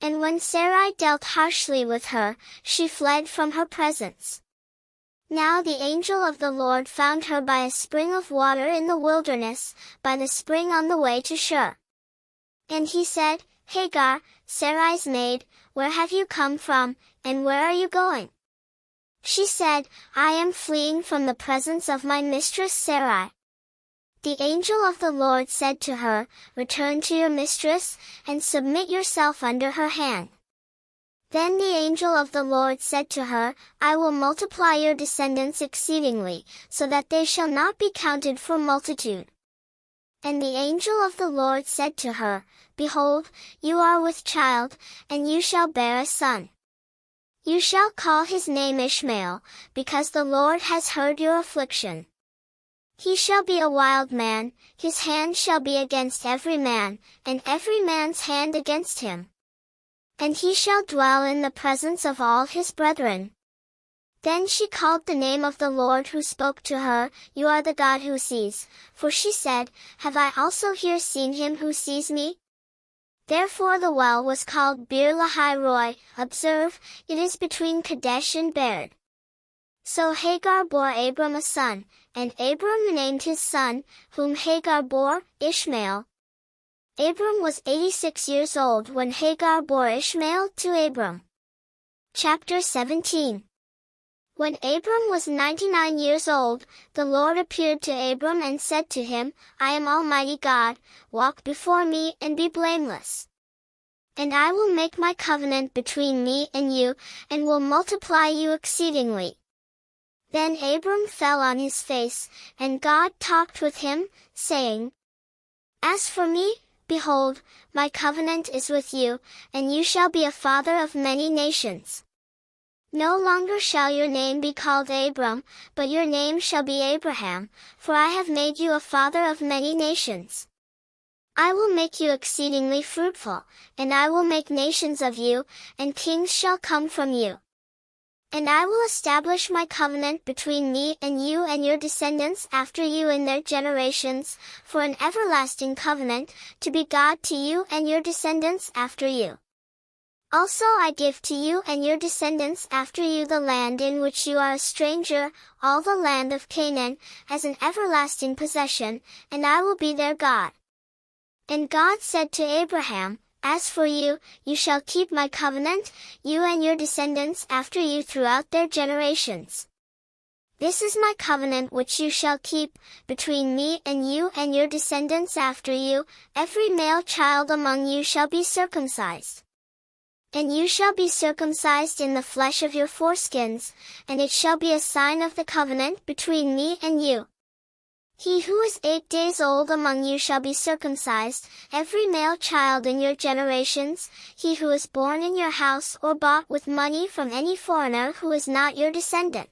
And when Sarai dealt harshly with her, she fled from her presence. Now the angel of the Lord found her by a spring of water in the wilderness, by the spring on the way to Shur. And he said, Hagar, Sarai's maid, where have you come from, and where are you going? She said, I am fleeing from the presence of my mistress Sarai. The angel of the Lord said to her, Return to your mistress, and submit yourself under her hand. Then the angel of the Lord said to her, I will multiply your descendants exceedingly, so that they shall not be counted for multitude. And the angel of the Lord said to her, Behold, you are with child, and you shall bear a son. You shall call his name Ishmael, because the Lord has heard your affliction. He shall be a wild man, his hand shall be against every man, and every man's hand against him. And he shall dwell in the presence of all his brethren. Then she called the name of the Lord who spoke to her, You are the God who sees, for she said, Have I also here seen him who sees me? Therefore the well was called Bir Lahai Roi. Observe, it is between Kadesh and Bered. So Hagar bore Abram a son, and Abram named his son, whom Hagar bore, Ishmael. Abram was 86 years old when Hagar bore Ishmael to Abram. Chapter 17. When Abram was 99 years old, the Lord appeared to Abram and said to him, I am Almighty God, walk before me and be blameless. And I will make my covenant between me and you, and will multiply you exceedingly. Then Abram fell on his face, and God talked with him, saying, As for me, behold, my covenant is with you, and you shall be a father of many nations. No longer shall your name be called Abram, but your name shall be Abraham, for I have made you a father of many nations. I will make you exceedingly fruitful, and I will make nations of you, and kings shall come from you. And I will establish my covenant between me and you and your descendants after you in their generations, for an everlasting covenant, to be God to you and your descendants after you. Also I give to you and your descendants after you the land in which you are a stranger, all the land of Canaan, as an everlasting possession, and I will be their God. And God said to Abraham, As for you, you shall keep my covenant, you and your descendants after you throughout their generations. This is my covenant which you shall keep, between me and you and your descendants after you, every male child among you shall be circumcised. And you shall be circumcised in the flesh of your foreskins, and it shall be a sign of the covenant between me and you. He who is 8 days old among you shall be circumcised, every male child in your generations, he who is born in your house or bought with money from any foreigner who is not your descendant.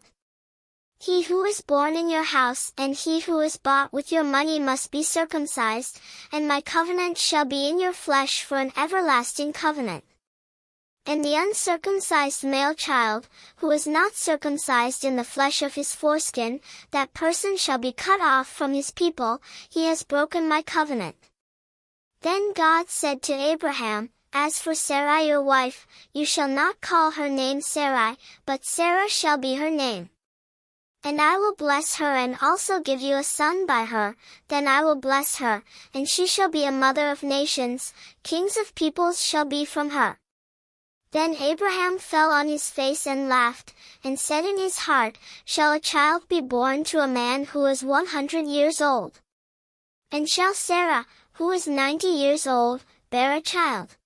He who is born in your house and he who is bought with your money must be circumcised, and my covenant shall be in your flesh for an everlasting covenant. And the uncircumcised male child, who is not circumcised in the flesh of his foreskin, that person shall be cut off from his people, he has broken my covenant. Then God said to Abraham, As for Sarai your wife, you shall not call her name Sarai, but Sarah shall be her name. And I will bless her and also give you a son by her, then I will bless her, and she shall be a mother of nations, kings of peoples shall be from her. Then Abraham fell on his face and laughed, and said in his heart, Shall a child be born to a man who is 100 years old? And shall Sarah, who is 90 years old, bear a child?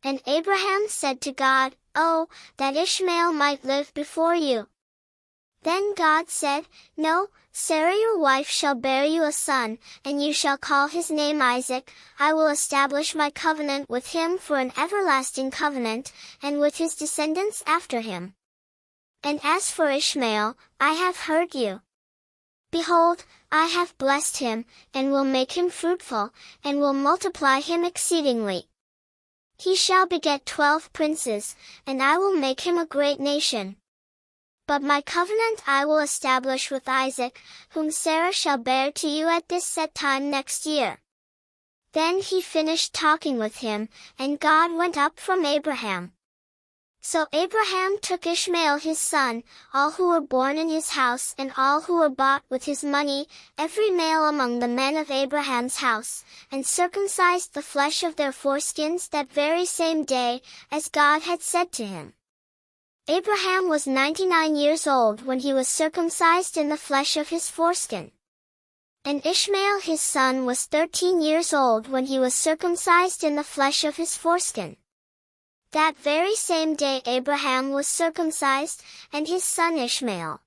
And Abraham said to God, Oh, that Ishmael might live before you. Then God said, No, Sarah your wife shall bear you a son, and you shall call his name Isaac. I will establish my covenant with him for an everlasting covenant, and with his descendants after him. And as for Ishmael, I have heard you. Behold, I have blessed him, and will make him fruitful, and will multiply him exceedingly. He shall beget 12 princes, and I will make him a great nation. But my covenant I will establish with Isaac, whom Sarah shall bear to you at this set time next year. Then he finished talking with him, and God went up from Abraham. So Abraham took Ishmael his son, all who were born in his house and all who were bought with his money, every male among the men of Abraham's house, and circumcised the flesh of their foreskins that very same day, as God had said to him. Abraham was 99 years old when he was circumcised in the flesh of his foreskin. And Ishmael his son was 13 years old when he was circumcised in the flesh of his foreskin. That very same day Abraham was circumcised, and his son Ishmael.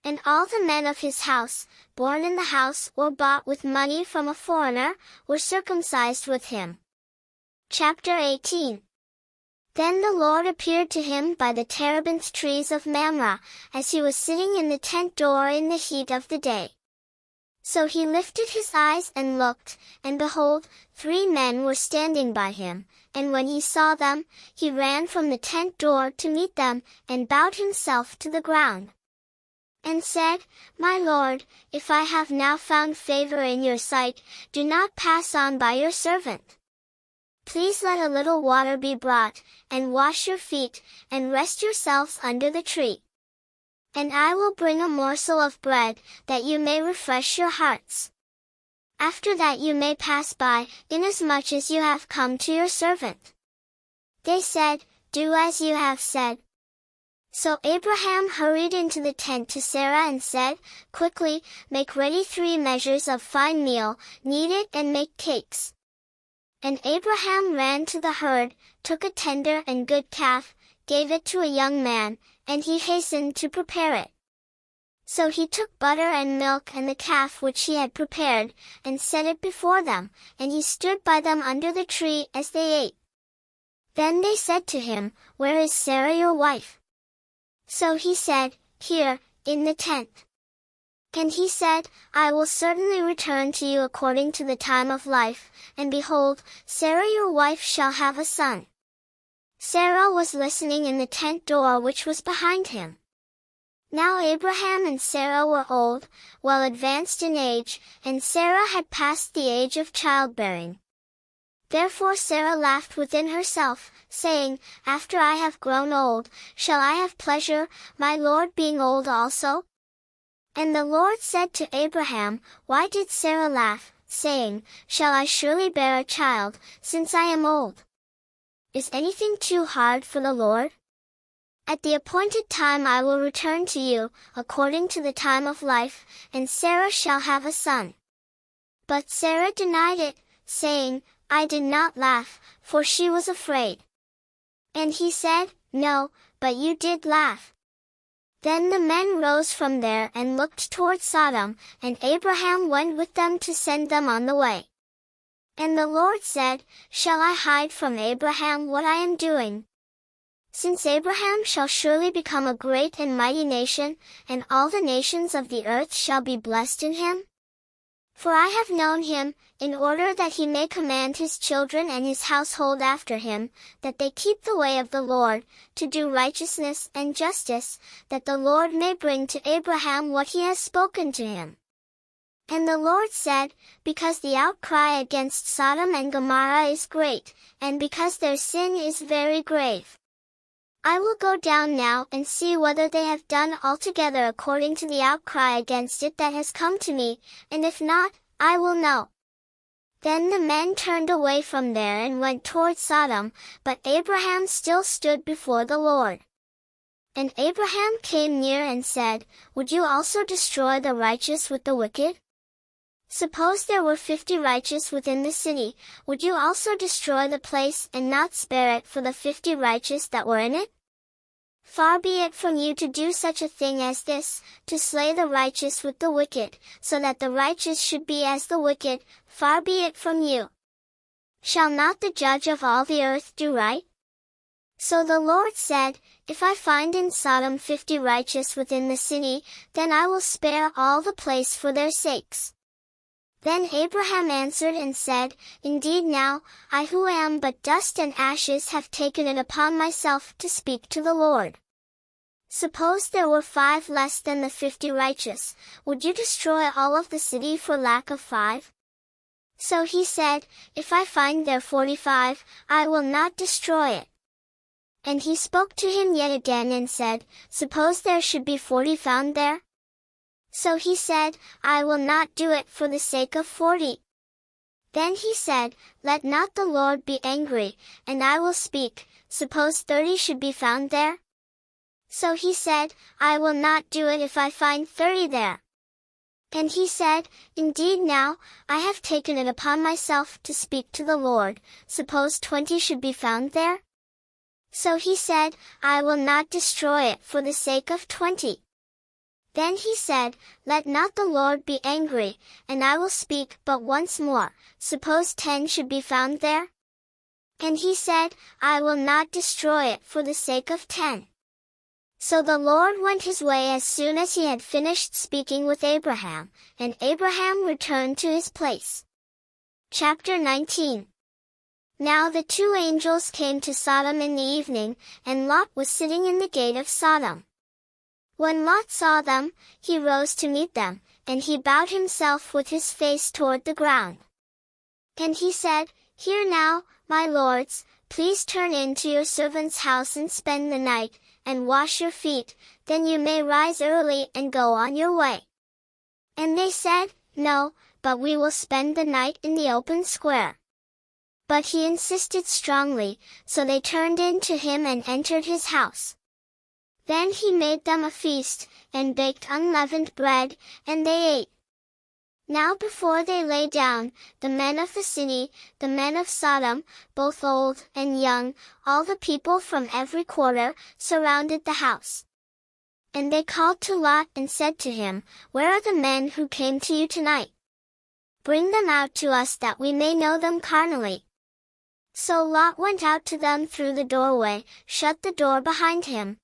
And all the men of his house, born in the house or bought with money from a foreigner, were circumcised with him. Chapter 18. Then the Lord appeared to him by the terebinth trees of Mamre, as he was sitting in the tent door in the heat of the day. So he lifted his eyes and looked, and behold, 3 men were standing by him, and when he saw them, he ran from the tent door to meet them, and bowed himself to the ground. And said, My Lord, if I have now found favor in your sight, do not pass on by your servant. Please let a little water be brought, and wash your feet, and rest yourselves under the tree. And I will bring a morsel of bread, that you may refresh your hearts. After that you may pass by, inasmuch as you have come to your servant. They said, Do as you have said. So Abraham hurried into the tent to Sarah and said, Quickly, make ready 3 measures of fine meal, knead it and make cakes. And Abraham ran to the herd, took a tender and good calf, gave it to a young man, and he hastened to prepare it. So he took butter and milk and the calf which he had prepared, and set it before them, and he stood by them under the tree as they ate. Then they said to him, Where is Sarah your wife? So he said, Here, in the tent. And he said, I will certainly return to you according to the time of life, and behold, Sarah your wife shall have a son. Sarah was listening in the tent door which was behind him. Now Abraham and Sarah were old, well advanced in age, and Sarah had passed the age of childbearing. Therefore Sarah laughed within herself, saying, After I have grown old, shall I have pleasure, my Lord being old also? And the Lord said to Abraham, Why did Sarah laugh, saying, Shall I surely bear a child, since I am old? Is anything too hard for the Lord? At the appointed time I will return to you, according to the time of life, and Sarah shall have a son. But Sarah denied it, saying, I did not laugh, for she was afraid. And he said, No, but you did laugh. Then the men rose from there and looked toward Sodom, and Abraham went with them to send them on the way. And the Lord said, Shall I hide from Abraham what I am doing? Since Abraham shall surely become a great and mighty nation, and all the nations of the earth shall be blessed in him? For I have known him, in order that he may command his children and his household after him, that they keep the way of the Lord, to do righteousness and justice, that the Lord may bring to Abraham what he has spoken to him. And the Lord said, Because the outcry against Sodom and Gomorrah is great, and because their sin is very grave, I will go down now and see whether they have done altogether according to the outcry against it that has come to me, and if not, I will know. Then the men turned away from there and went toward Sodom, but Abraham still stood before the Lord. And Abraham came near and said, Would you also destroy the righteous with the wicked? Suppose there were 50 righteous within the city, would you also destroy the place and not spare it for the 50 righteous that were in it? Far be it from you to do such a thing as this, to slay the righteous with the wicked, so that the righteous should be as the wicked, far be it from you. Shall not the judge of all the earth do right? So the Lord said, If I find in Sodom 50 righteous within the city, then I will spare all the place for their sakes. Then Abraham answered and said, Indeed now, I who am but dust and ashes have taken it upon myself to speak to the Lord. Suppose there were 5 less than the 50 righteous, would you destroy all of the city for lack of 5? So he said, If I find there 45, I will not destroy it. And he spoke to him yet again and said, Suppose there should be 40 found there? So he said, I will not do it for the sake of 40. Then he said, Let not the Lord be angry, and I will speak, suppose 30 should be found there? So he said, I will not do it if I find 30 there. And he said, Indeed now, I have taken it upon myself to speak to the Lord, suppose 20 should be found there? So he said, I will not destroy it for the sake of 20. Then he said, Let not the Lord be angry, and I will speak but once more, suppose 10 should be found there? And he said, I will not destroy it for the sake of 10. So the Lord went his way as soon as he had finished speaking with Abraham, and Abraham returned to his place. Chapter 19. Now the 2 angels came to Sodom in the evening, and Lot was sitting in the gate of Sodom. When Lot saw them, he rose to meet them, and he bowed himself with his face toward the ground. And he said, Hear now, my lords, please turn into your servant's house and spend the night, and wash your feet, then you may rise early and go on your way. And they said, No, but we will spend the night in the open square. But he insisted strongly, so they turned in to him and entered his house. Then he made them a feast, and baked unleavened bread, and they ate. Now before they lay down, the men of the city, the men of Sodom, both old and young, all the people from every quarter, surrounded the house. And they called to Lot and said to him, Where are the men who came to you tonight? Bring them out to us that we may know them carnally. So Lot went out to them through the doorway, shut the door behind him,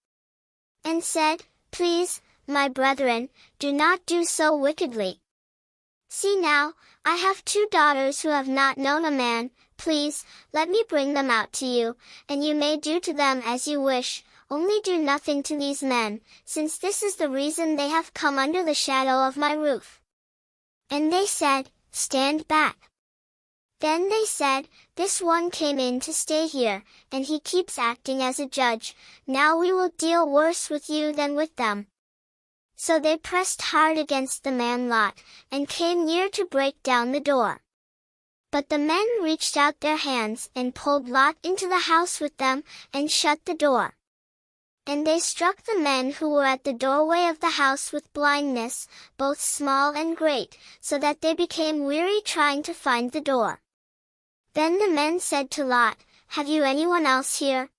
and said, Please, my brethren, do not do so wickedly. See now, I have 2 daughters who have not known a man, please, let me bring them out to you, and you may do to them as you wish, only do nothing to these men, since this is the reason they have come under the shadow of my roof. And they said, Stand back. Then they said, This one came in to stay here, and he keeps acting as a judge, now we will deal worse with you than with them. So they pressed hard against the man Lot, and came near to break down the door. But the men reached out their hands and pulled Lot into the house with them, and shut the door. And they struck the men who were at the doorway of the house with blindness, both small and great, so that they became weary trying to find the door. Then the men said to Lot, Have you anyone else here?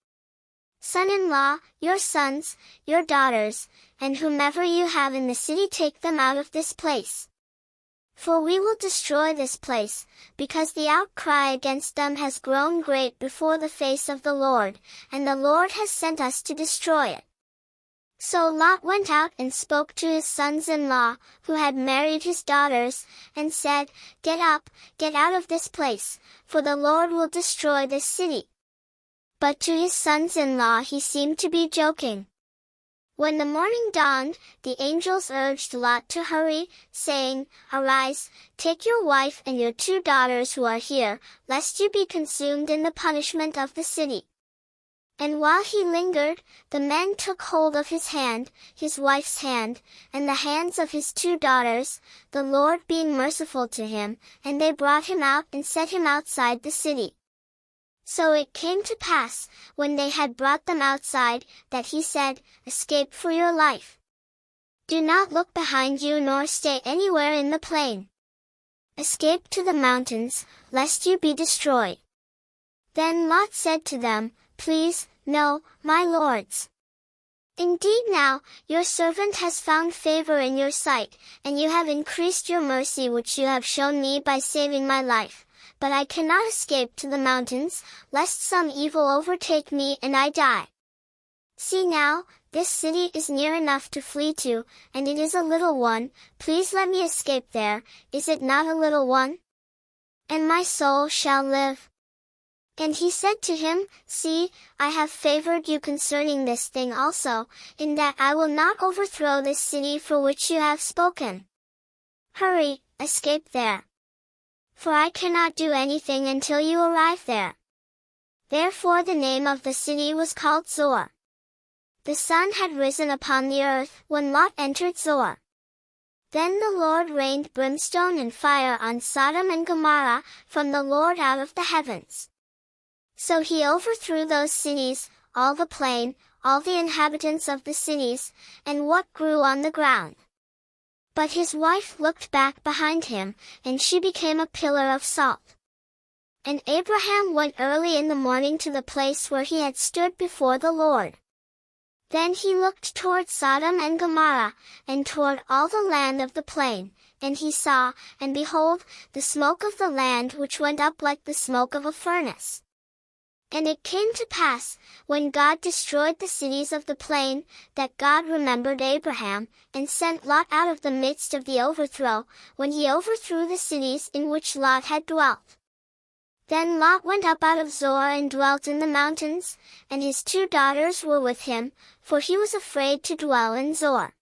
Son-in-law, your sons, your daughters, and whomever you have in the city, take them out of this place. For we will destroy this place, because the outcry against them has grown great before the face of the Lord, and the Lord has sent us to destroy it. So Lot went out and spoke to his sons-in-law, who had married his daughters, and said, Get up, get out of this place, for the Lord will destroy this city. But to his sons-in-law he seemed to be joking. When the morning dawned, the angels urged Lot to hurry, saying, Arise, take your wife and your 2 daughters who are here, lest you be consumed in the punishment of the city. And while he lingered, the men took hold of his hand, his wife's hand, and the hands of his 2 daughters, the Lord being merciful to him, and they brought him out and set him outside the city. So it came to pass, when they had brought them outside, that he said, Escape for your life. Do not look behind you nor stay anywhere in the plain. Escape to the mountains, lest you be destroyed. Then Lot said to them, Please, no, my lords. Indeed now, your servant has found favor in your sight, and you have increased your mercy which you have shown me by saving my life. But I cannot escape to the mountains, lest some evil overtake me and I die. See now, this city is near enough to flee to, and it is a little one. Please let me escape there, is it not a little one? And my soul shall live. And he said to him, See, I have favored you concerning this thing also, in that I will not overthrow this city for which you have spoken. Hurry, escape there. For I cannot do anything until you arrive there. Therefore the name of the city was called Zoar. The sun had risen upon the earth when Lot entered Zoar. Then the Lord rained brimstone and fire on Sodom and Gomorrah from the Lord out of the heavens. So he overthrew those cities, all the plain, all the inhabitants of the cities, and what grew on the ground. But his wife looked back behind him, and she became a pillar of salt. And Abraham went early in the morning to the place where he had stood before the Lord. Then he looked toward Sodom and Gomorrah, and toward all the land of the plain, and he saw, and behold, the smoke of the land which went up like the smoke of a furnace. And it came to pass, when God destroyed the cities of the plain, that God remembered Abraham, and sent Lot out of the midst of the overthrow, when he overthrew the cities in which Lot had dwelt. Then Lot went up out of Zoar and dwelt in the mountains, and his 2 daughters were with him, for he was afraid to dwell in Zoar.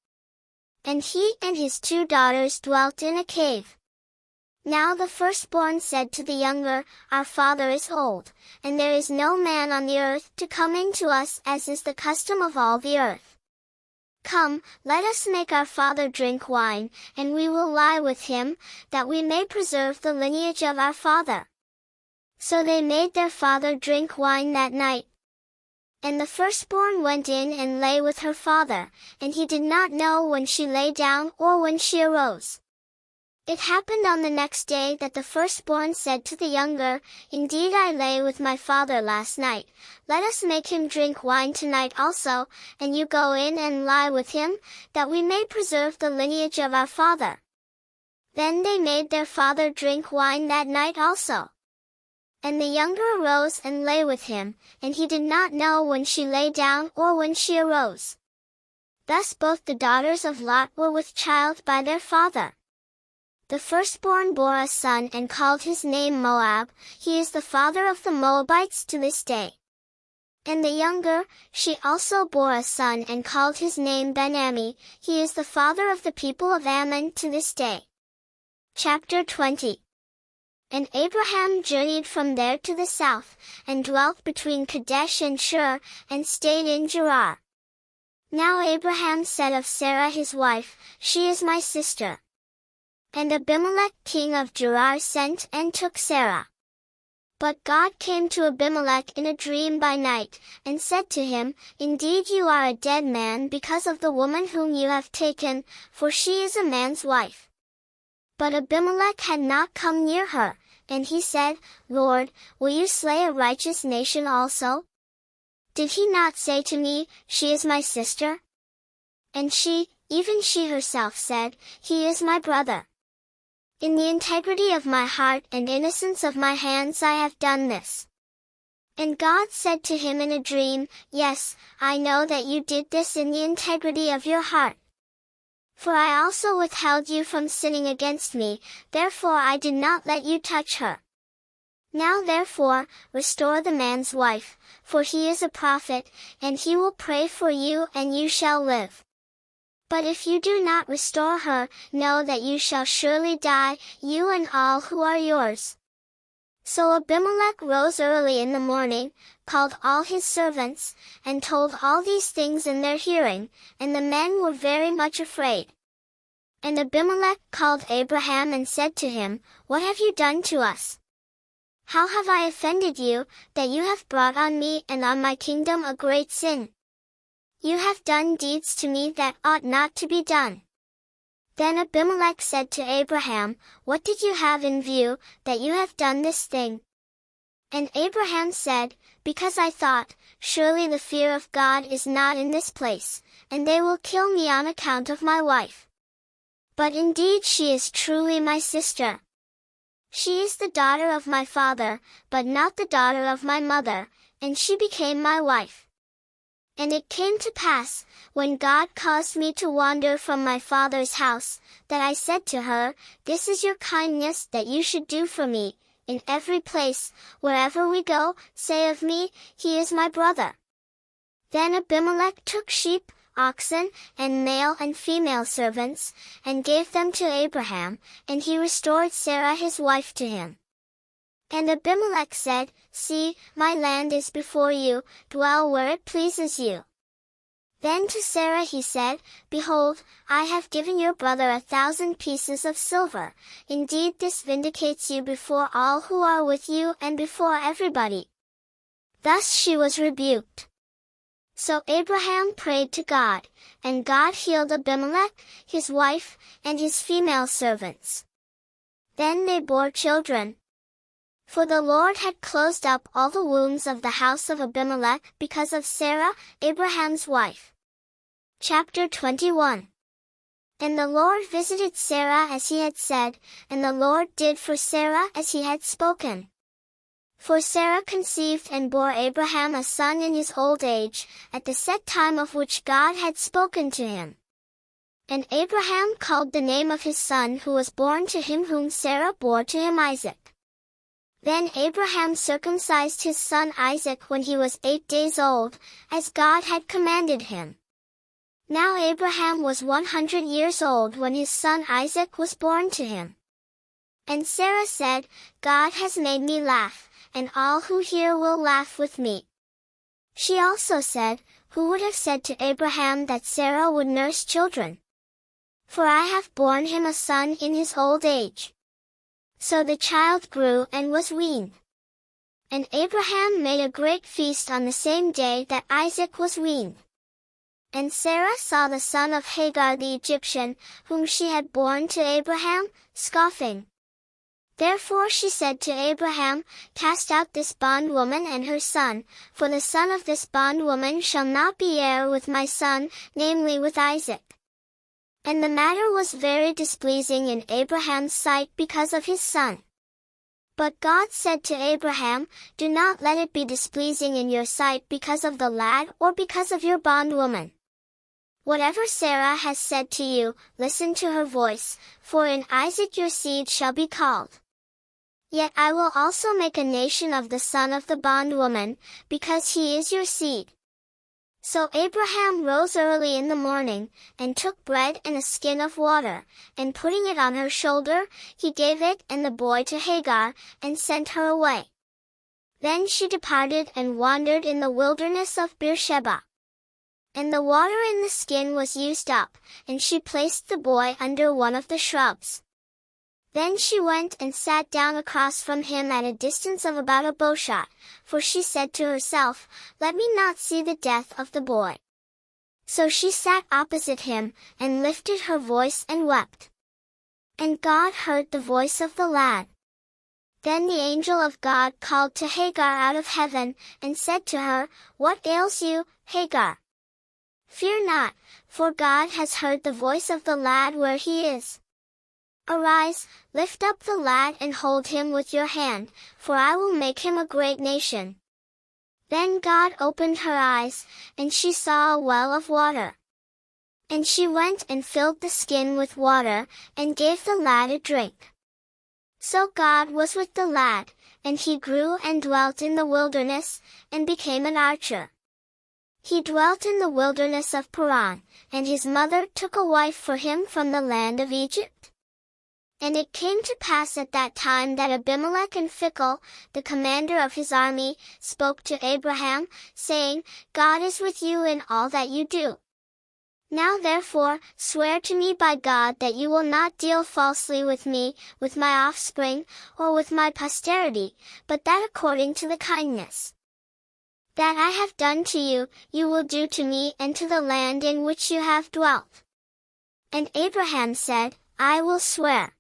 And he and his 2 daughters dwelt in a cave. Now the firstborn said to the younger, Our father is old, and there is no man on the earth to come in to us as is the custom of all the earth. Come, let us make our father drink wine, and we will lie with him, that we may preserve the lineage of our father. So they made their father drink wine that night. And the firstborn went in and lay with her father, and he did not know when she lay down or when she arose. It happened on the next day that the firstborn said to the younger, Indeed I lay with my father last night, let us make him drink wine tonight also, and you go in and lie with him, that we may preserve the lineage of our father. Then they made their father drink wine that night also. And the younger arose and lay with him, and he did not know when she lay down or when she arose. Thus both the daughters of Lot were with child by their father. The firstborn bore a son and called his name Moab, he is the father of the Moabites to this day. And the younger, she also bore a son and called his name Ben-Ammi, he is the father of the people of Ammon to this day. Chapter 20. And Abraham journeyed from there to the south, and dwelt between Kadesh and Shur, and stayed in Gerar. Now Abraham said of Sarah his wife, She is my sister. And Abimelech king of Gerar sent and took Sarah. But God came to Abimelech in a dream by night, and said to him, Indeed you are a dead man because of the woman whom you have taken, for she is a man's wife. But Abimelech had not come near her, and he said, Lord, will you slay a righteous nation also? Did he not say to me, She is my sister? And she, even she herself said, He is my brother. In the integrity of my heart and innocence of my hands I have done this. And God said to him in a dream, Yes, I know that you did this in the integrity of your heart. For I also withheld you from sinning against me, therefore I did not let you touch her. Now therefore, restore the man's wife, for he is a prophet, and he will pray for you and you shall live. But if you do not restore her, know that you shall surely die, you and all who are yours. So Abimelech rose early in the morning, called all his servants, and told all these things in their hearing, and the men were very much afraid. And Abimelech called Abraham and said to him, What have you done to us? How have I offended you, that you have brought on me and on my kingdom a great sin? You have done deeds to me that ought not to be done. Then Abimelech said to Abraham, What did you have in view, that you have done this thing? And Abraham said, Because I thought, surely the fear of God is not in this place, and they will kill me on account of my wife. But indeed she is truly my sister. She is the daughter of my father, but not the daughter of my mother, and she became my wife. And it came to pass, when God caused me to wander from my father's house, that I said to her, This is your kindness that you should do for me. In every place, wherever we go, say of me, He is my brother. Then Abimelech took sheep, oxen, and male and female servants, and gave them to Abraham, and he restored Sarah his wife to him. And Abimelech said, See, my land is before you, dwell where it pleases you. Then to Sarah he said, Behold, I have given your brother 1,000 pieces of silver. Indeed this vindicates you before all who are with you and before everybody. Thus she was rebuked. So Abraham prayed to God, and God healed Abimelech, his wife, and his female servants. Then they bore children. For the Lord had closed up all the wombs of the house of Abimelech because of Sarah, Abraham's wife. Chapter 21. And the Lord visited Sarah as he had said, and the Lord did for Sarah as he had spoken. For Sarah conceived and bore Abraham a son in his old age, at the set time of which God had spoken to him. And Abraham called the name of his son who was born to him whom Sarah bore to him Isaac. Then Abraham circumcised his son Isaac when he was 8 days old, as God had commanded him. Now Abraham was 100 years old when his son Isaac was born to him. And Sarah said, God has made me laugh, and all who hear will laugh with me. She also said, Who would have said to Abraham that Sarah would nurse children? For I have borne him a son in his old age. So the child grew and was weaned. And Abraham made a great feast on the same day that Isaac was weaned. And Sarah saw the son of Hagar the Egyptian, whom she had borne to Abraham, scoffing. Therefore she said to Abraham, Cast out this bondwoman and her son, for the son of this bondwoman shall not be heir with my son, namely with Isaac. And the matter was very displeasing in Abraham's sight because of his son. But God said to Abraham, Do not let it be displeasing in your sight because of the lad or because of your bondwoman. Whatever Sarah has said to you, listen to her voice, for in Isaac your seed shall be called. Yet I will also make a nation of the son of the bondwoman, because he is your seed. So Abraham rose early in the morning, and took bread and a skin of water, and putting it on her shoulder, he gave it and the boy to Hagar, and sent her away. Then she departed and wandered in the wilderness of Beersheba. And the water in the skin was used up, and she placed the boy under one of the shrubs. Then she went and sat down across from him at a distance of about a bowshot, for she said to herself, Let me not see the death of the boy. So she sat opposite him, and lifted her voice and wept. And God heard the voice of the lad. Then the angel of God called to Hagar out of heaven, and said to her, What ails you, Hagar? Fear not, for God has heard the voice of the lad where he is. Arise, lift up the lad and hold him with your hand, for I will make him a great nation. Then God opened her eyes, and she saw a well of water. And she went and filled the skin with water, and gave the lad a drink. So God was with the lad, and he grew and dwelt in the wilderness, and became an archer. He dwelt in the wilderness of Paran, and his mother took a wife for him from the land of Egypt. And it came to pass at that time that Abimelech and Phicol, the commander of his army, spoke to Abraham, saying, God is with you in all that you do. Now therefore, swear to me by God that you will not deal falsely with me, with my offspring, or with my posterity, but that according to the kindness that I have done to you, you will do to me and to the land in which you have dwelt. And Abraham said, I will swear.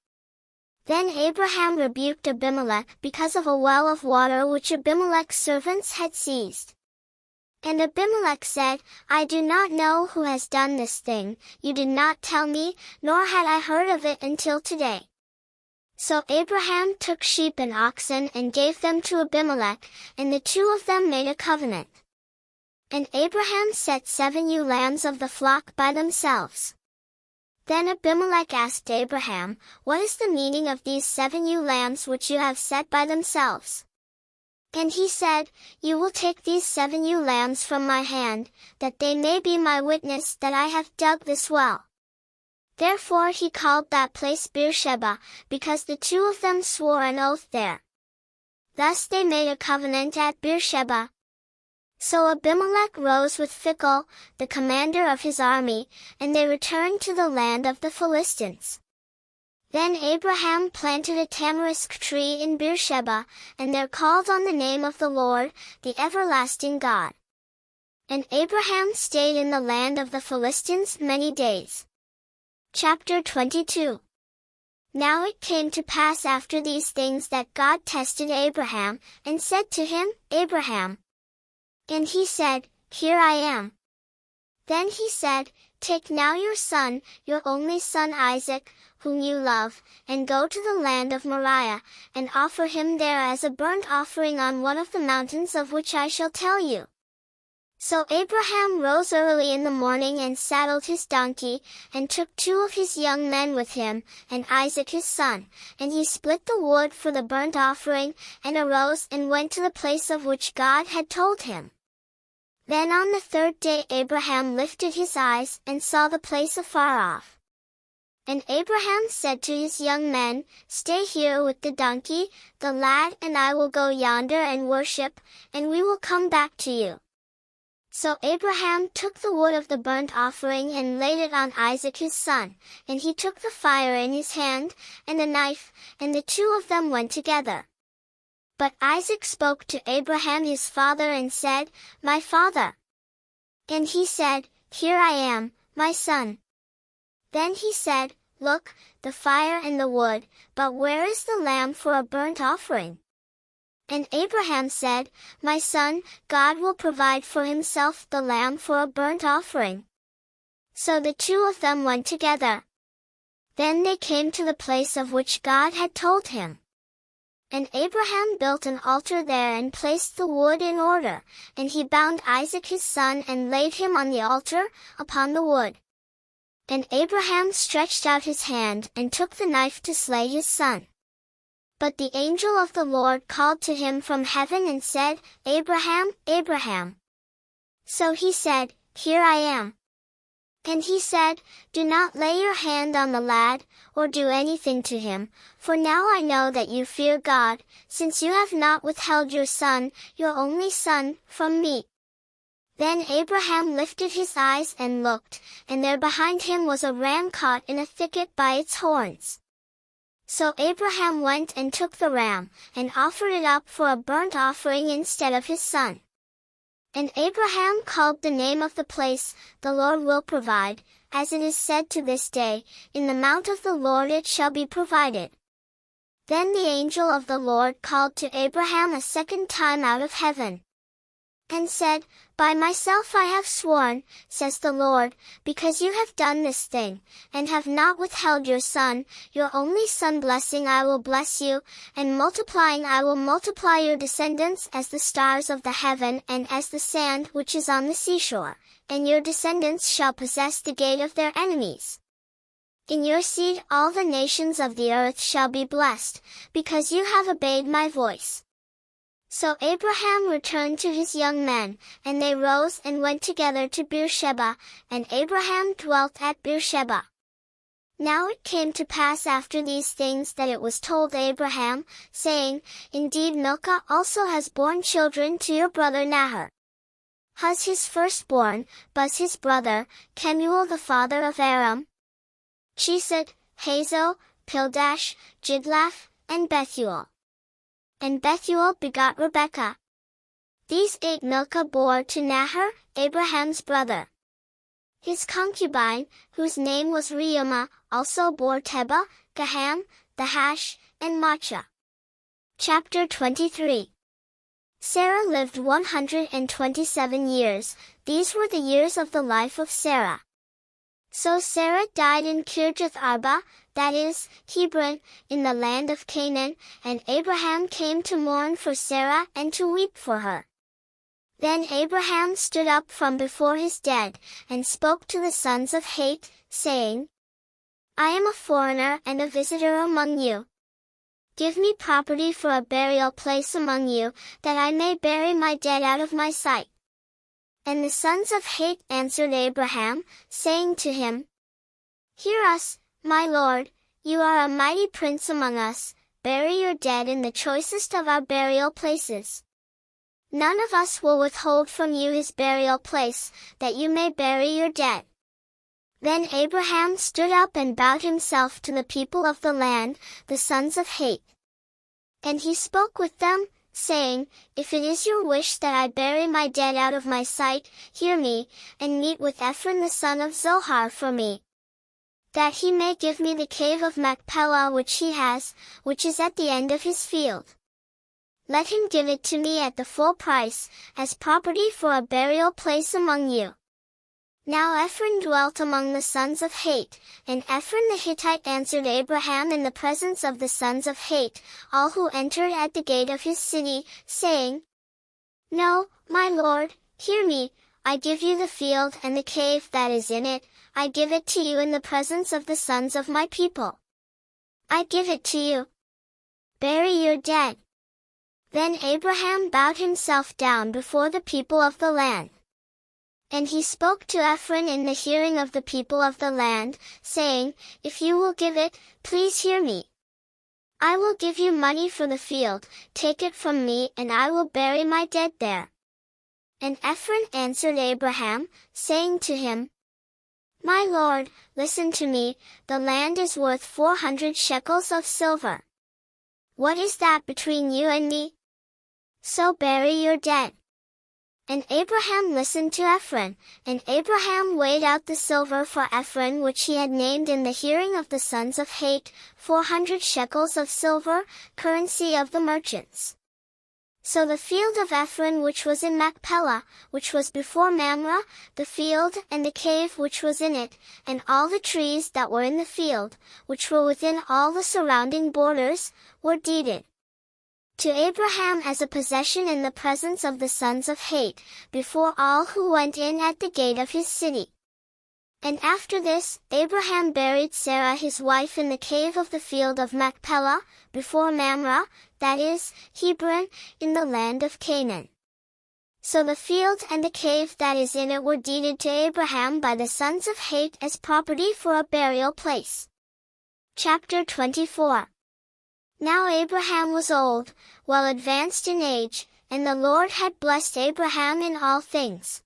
Then Abraham rebuked Abimelech because of a well of water which Abimelech's servants had seized. And Abimelech said, I do not know who has done this thing, you did not tell me, nor had I heard of it until today. So Abraham took sheep and oxen and gave them to Abimelech, and the two of them made a covenant. And Abraham set 7 ewe lambs of the flock by themselves. Then Abimelech asked Abraham, What is the meaning of these 7 ewe lambs which you have set by themselves? And he said, You will take these 7 ewe lambs from my hand, that they may be my witness that I have dug this well. Therefore he called that place Beersheba, because the two of them swore an oath there. Thus they made a covenant at Beersheba. So Abimelech rose with Phicol, the commander of his army, and they returned to the land of the Philistines. Then Abraham planted a tamarisk tree in Beersheba, and there called on the name of the Lord, the everlasting God. And Abraham stayed in the land of the Philistines many days. Chapter 22. Now it came to pass after these things that God tested Abraham, and said to him, Abraham. And he said, Here I am. Then he said, Take now your son, your only son Isaac, whom you love, and go to the land of Moriah, and offer him there as a burnt offering on one of the mountains of which I shall tell you. So Abraham rose early in the morning and saddled his donkey, and took 2 of his young men with him, and Isaac his son, and he split the wood for the burnt offering, and arose and went to the place of which God had told him. Then on the 3rd day Abraham lifted his eyes and saw the place afar off. And Abraham said to his young men, Stay here with the donkey, the lad and I will go yonder and worship, and we will come back to you. So Abraham took the wood of the burnt offering and laid it on Isaac his son, and he took the fire in his hand, and a knife, and the two of them went together. But Isaac spoke to Abraham his father and said, My father. And he said, Here I am, my son. Then he said, Look, the fire and the wood, but where is the lamb for a burnt offering? And Abraham said, My son, God will provide for himself the lamb for a burnt offering. So the two of them went together. Then they came to the place of which God had told him. And Abraham built an altar there and placed the wood in order, and he bound Isaac his son and laid him on the altar, upon the wood. And Abraham stretched out his hand and took the knife to slay his son. But the angel of the Lord called to him from heaven and said, Abraham, Abraham. So he said, Here I am. And he said, Do not lay your hand on the lad, or do anything to him, for now I know that you fear God, since you have not withheld your son, your only son, from me. Then Abraham lifted his eyes and looked, and there behind him was a ram caught in a thicket by its horns. So Abraham went and took the ram, and offered it up for a burnt offering instead of his son. And Abraham called the name of the place, The Lord will provide, as it is said to this day, In the mount of the Lord it shall be provided. Then the angel of the Lord called to Abraham a second time out of heaven, and said, By myself I have sworn, says the Lord, because you have done this thing, and have not withheld your son, your only son. Blessing I will bless you, and multiplying I will multiply your descendants as the stars of the heaven and as the sand which is on the seashore, and your descendants shall possess the gate of their enemies. In your seed all the nations of the earth shall be blessed, because you have obeyed my voice. So Abraham returned to his young men, and they rose and went together to Beersheba, and Abraham dwelt at Beersheba. Now it came to pass after these things that it was told Abraham, saying, Indeed Milcah also has borne children to your brother Nahor. Huz his firstborn, Buz his brother, Kemuel the father of Aram, Chesed, Hazo, Pildash, Jidlaph, and Bethuel. And Bethuel begot Rebekah. These 8 Milcah bore to Nahor, Abraham's brother. His concubine, whose name was Reumah, also bore Tebah, Gaham, the hash, and matcha. Chapter 23. Sarah lived 127 years. These were the years of the life of Sarah. So Sarah died in Kirjath Arba, that is, Hebron, in the land of Canaan, and Abraham came to mourn for Sarah and to weep for her. Then Abraham stood up from before his dead, and spoke to the sons of Het, saying, I am a foreigner and a visitor among you. Give me property for a burial place among you, that I may bury my dead out of my sight. And the sons of Het answered Abraham, saying to him, Hear us, my lord, you are a mighty prince among us, bury your dead in the choicest of our burial places. None of us will withhold from you his burial place, that you may bury your dead. Then Abraham stood up and bowed himself to the people of the land, the sons of Het. And he spoke with them, saying, If it is your wish that I bury my dead out of my sight, hear me, and meet with Ephron the son of Zohar for me, that he may give me the cave of Machpelah which he has, which is at the end of his field. Let him give it to me at the full price, as property for a burial place among you. Now Ephron dwelt among the sons of Het, and Ephron the Hittite answered Abraham in the presence of the sons of Het, all who entered at the gate of his city, saying, No, my lord, hear me, I give you the field and the cave that is in it, I give it to you in the presence of the sons of my people. I give it to you. Bury your dead. Then Abraham bowed himself down before the people of the land. And he spoke to Ephron in the hearing of the people of the land, saying, If you will give it, please hear me. I will give you money for the field, take it from me and I will bury my dead there. And Ephron answered Abraham, saying to him, My lord, listen to me, the land is worth 400 shekels of silver. What is that between you and me? So bury your dead. And Abraham listened to Ephron, and Abraham weighed out the silver for Ephron which he had named in the hearing of the sons of Het, 400 shekels of silver, currency of the merchants. So the field of Ephron which was in Machpelah, which was before Mamre, the field and the cave which was in it, and all the trees that were in the field, which were within all the surrounding borders, were deeded to Abraham as a possession in the presence of the sons of Het, before all who went in at the gate of his city. And after this, Abraham buried Sarah his wife in the cave of the field of Machpelah, before Mamre, that is, Hebron, in the land of Canaan. So the field and the cave that is in it were deeded to Abraham by the sons of Het as property for a burial place. Chapter 24. Now Abraham was old, well advanced in age, and the Lord had blessed Abraham in all things.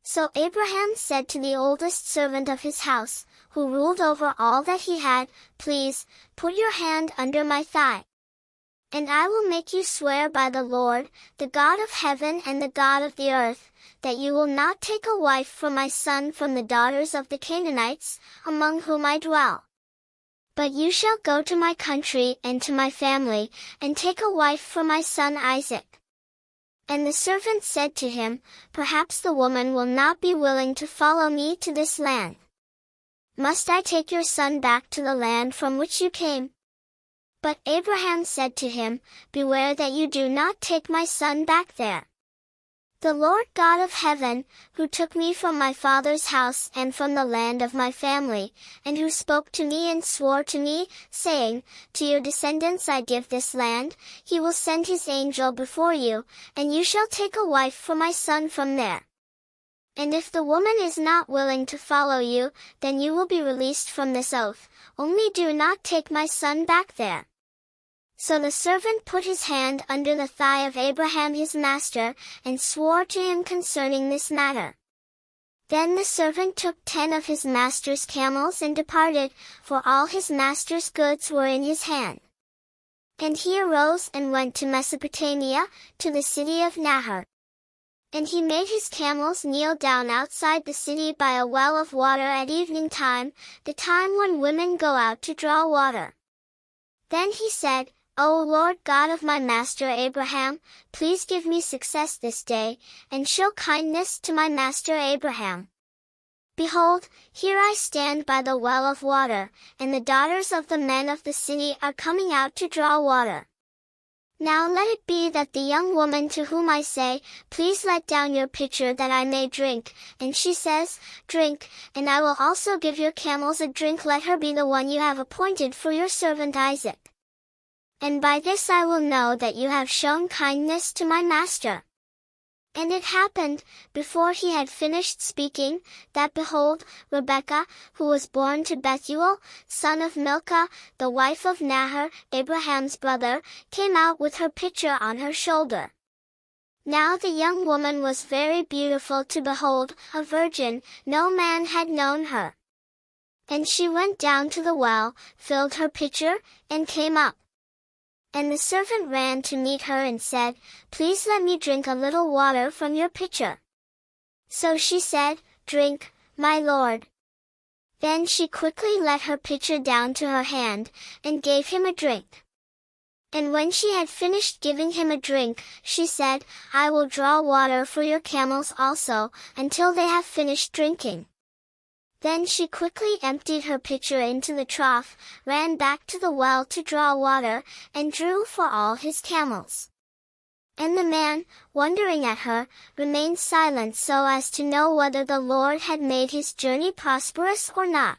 So Abraham said to the oldest servant of his house, who ruled over all that he had, Please, put your hand under my thigh. And I will make you swear by the Lord, the God of heaven and the God of the earth, that you will not take a wife for my son from the daughters of the Canaanites, among whom I dwell. But you shall go to my country and to my family, and take a wife for my son Isaac. And the servant said to him, Perhaps the woman will not be willing to follow me to this land. Must I take your son back to the land from which you came? But Abraham said to him, Beware that you do not take my son back there. The Lord God of heaven, who took me from my father's house and from the land of my family, and who spoke to me and swore to me, saying, To your descendants I give this land, he will send his angel before you, and you shall take a wife for my son from there. And if the woman is not willing to follow you, then you will be released from this oath, only do not take my son back there. So the servant put his hand under the thigh of Abraham his master, and swore to him concerning this matter. Then the servant took 10 of his master's camels and departed, for all his master's goods were in his hand. And he arose and went to Mesopotamia, to the city of Nahor. And he made his camels kneel down outside the city by a well of water at evening time, the time when women go out to draw water. Then he said, O Lord God of my master Abraham, please give me success this day, and show kindness to my master Abraham. Behold, here I stand by the well of water, and the daughters of the men of the city are coming out to draw water. Now let it be that the young woman to whom I say, Please let down your pitcher that I may drink, and she says, Drink, and I will also give your camels a drink, let her be the one you have appointed for your servant Isaac. And by this I will know that you have shown kindness to my master. And it happened, before he had finished speaking, that behold, Rebekah, who was born to Bethuel, son of Milcah, the wife of Nahor, Abraham's brother, came out with her pitcher on her shoulder. Now the young woman was very beautiful to behold, a virgin, no man had known her. And she went down to the well, filled her pitcher, and came up. And the servant ran to meet her and said, Please let me drink a little water from your pitcher. So she said, Drink, my lord. Then she quickly let her pitcher down to her hand, and gave him a drink. And when she had finished giving him a drink, she said, I will draw water for your camels also, until they have finished drinking. Then she quickly emptied her pitcher into the trough, ran back to the well to draw water, and drew for all his camels. And the man, wondering at her, remained silent so as to know whether the Lord had made his journey prosperous or not.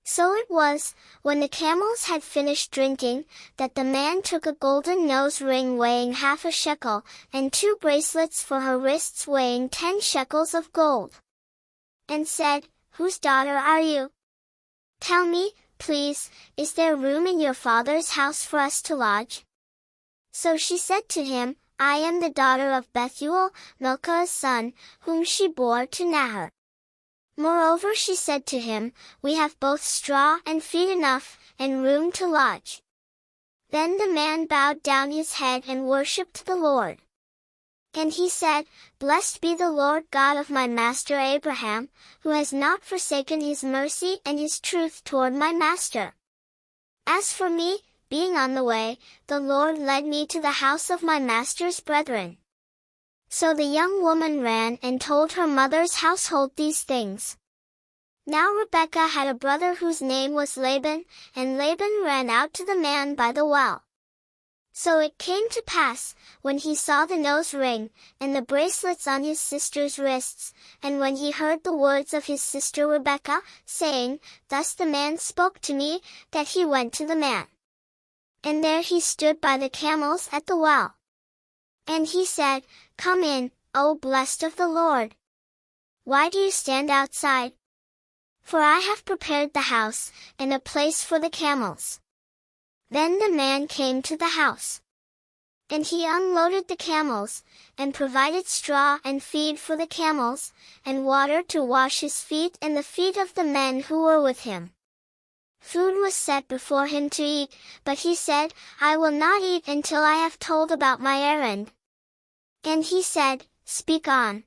So it was, when the camels had finished drinking, that the man took a golden nose ring weighing 1/2 shekel, and 2 bracelets for her wrists weighing 10 shekels of gold. And said, Whose daughter are you? Tell me, please, is there room in your father's house for us to lodge? So she said to him, I am the daughter of Bethuel, Milcah's son, whom she bore to Nahor. Moreover she said to him, We have both straw and feed enough, and room to lodge. Then the man bowed down his head and worshipped the Lord. And he said, Blessed be the Lord God of my master Abraham, who has not forsaken his mercy and his truth toward my master. As for me, being on the way, the Lord led me to the house of my master's brethren. So the young woman ran and told her mother's household these things. Now Rebekah had a brother whose name was Laban, and Laban ran out to the man by the well. So it came to pass, when he saw the nose ring, and the bracelets on his sister's wrists, and when he heard the words of his sister Rebekah, saying, Thus the man spoke to me, that he went to the man. And there he stood by the camels at the well. And he said, Come in, O blessed of the Lord. Why do you stand outside? For I have prepared the house, and a place for the camels. Then the man came to the house. And he unloaded the camels, and provided straw and feed for the camels, and water to wash his feet and the feet of the men who were with him. Food was set before him to eat, but he said, I will not eat until I have told about my errand. And he said, Speak on.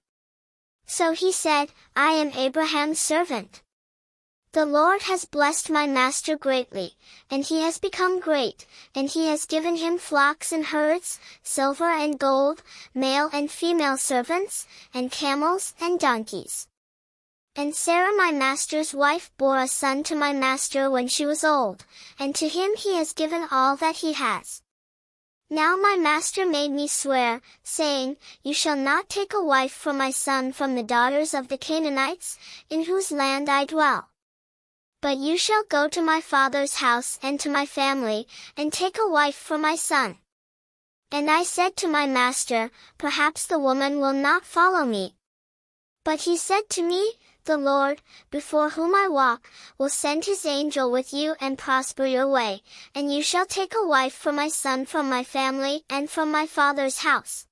So he said, I am Abraham's servant. The Lord has blessed my master greatly, and he has become great, and he has given him flocks and herds, silver and gold, male and female servants, and camels and donkeys. And Sarah my master's wife bore a son to my master when she was old, and to him he has given all that he has. Now my master made me swear, saying, You shall not take a wife for my son from the daughters of the Canaanites, in whose land I dwell. But you shall go to my father's house and to my family, and take a wife for my son. And I said to my master, Perhaps the woman will not follow me. But he said to me, The Lord, before whom I walk, will send his angel with you and prosper your way, and you shall take a wife for my son from my family and from my father's house.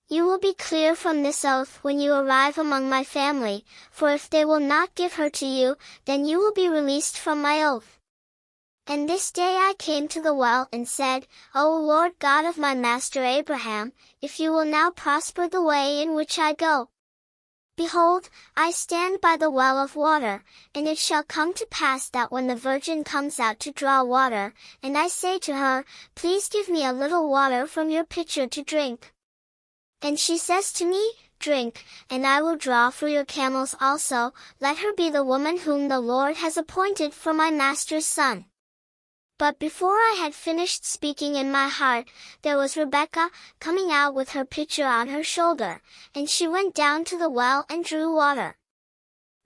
You will be clear from this oath when you arrive among my family, for if they will not give her to you, then you will be released from my oath. And this day I came to the well and said, O Lord God of my master Abraham, if you will now prosper the way in which I go. Behold, I stand by the well of water, and it shall come to pass that when the virgin comes out to draw water, and I say to her, Please give me a little water from your pitcher to drink. And she says to me, Drink, and I will draw for your camels also, let her be the woman whom the Lord has appointed for my master's son. But before I had finished speaking in my heart, there was Rebekah, coming out with her pitcher on her shoulder, and she went down to the well and drew water.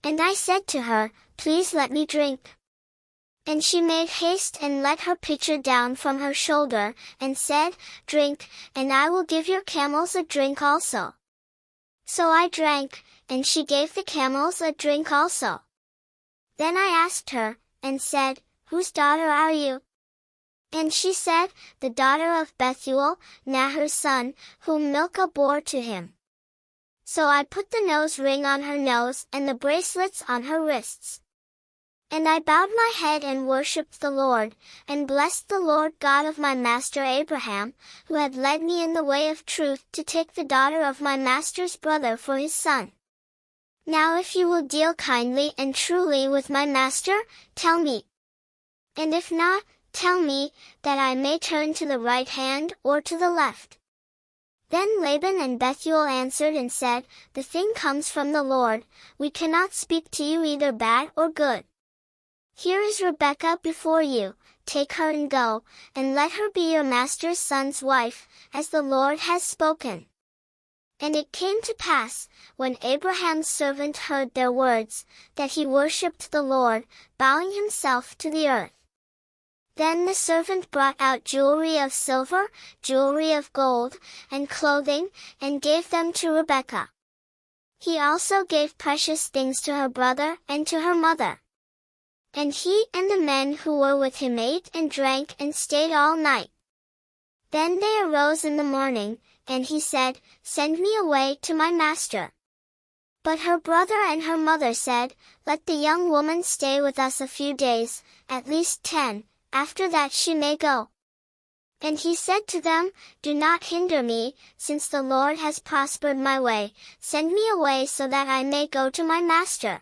And I said to her, Please let me drink. And she made haste and let her pitcher down from her shoulder, and said, Drink, and I will give your camels a drink also. So I drank, and she gave the camels a drink also. Then I asked her, and said, Whose daughter are you? And she said, The daughter of Bethuel, Nahor's son, whom Milcah bore to him. So I put the nose ring on her nose and the bracelets on her wrists. And I bowed my head and worshipped the Lord, and blessed the Lord God of my master Abraham, who had led me in the way of truth to take the daughter of my master's brother for his son. Now if you will deal kindly and truly with my master, tell me. And if not, tell me, that I may turn to the right hand or to the left. Then Laban and Bethuel answered and said, The thing comes from the Lord, we cannot speak to you either bad or good. Here is Rebekah before you, take her and go, and let her be your master's son's wife, as the Lord has spoken. And it came to pass, when Abraham's servant heard their words, that he worshipped the Lord, bowing himself to the earth. Then the servant brought out jewelry of silver, jewelry of gold, and clothing, and gave them to Rebekah. He also gave precious things to her brother and to her mother. And he and the men who were with him ate and drank and stayed all night. Then they arose in the morning, and he said, Send me away to my master. But her brother and her mother said, Let the young woman stay with us a few days, at least 10, after that she may go. And he said to them, Do not hinder me, since the Lord has prospered my way, send me away so that I may go to my master.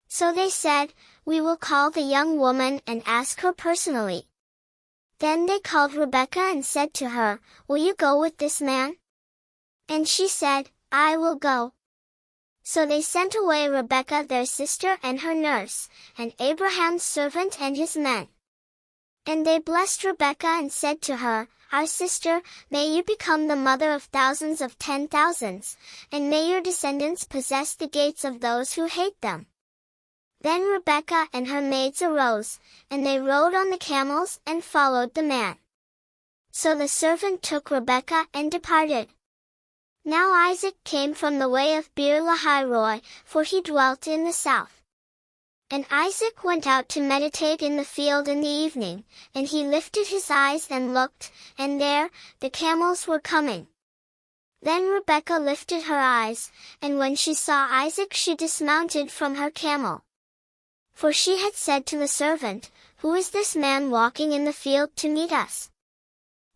So they said, We will call the young woman and ask her personally. Then they called Rebekah and said to her, Will you go with this man? And she said, I will go. So they sent away Rebekah their sister and her nurse, and Abraham's servant and his men. And they blessed Rebekah and said to her, Our sister, may you become the mother of thousands of 10,000s, and may your descendants possess the gates of those who hate them. Then Rebekah and her maids arose, and they rode on the camels and followed the man. So the servant took Rebekah and departed. Now Isaac came from the way of Beer-lahai-roi, for he dwelt in the south. And Isaac went out to meditate in the field in the evening, and he lifted his eyes and looked, and there, the camels were coming. Then Rebekah lifted her eyes, and when she saw Isaac she dismounted from her camel. For she had said to the servant, Who is this man walking in the field to meet us?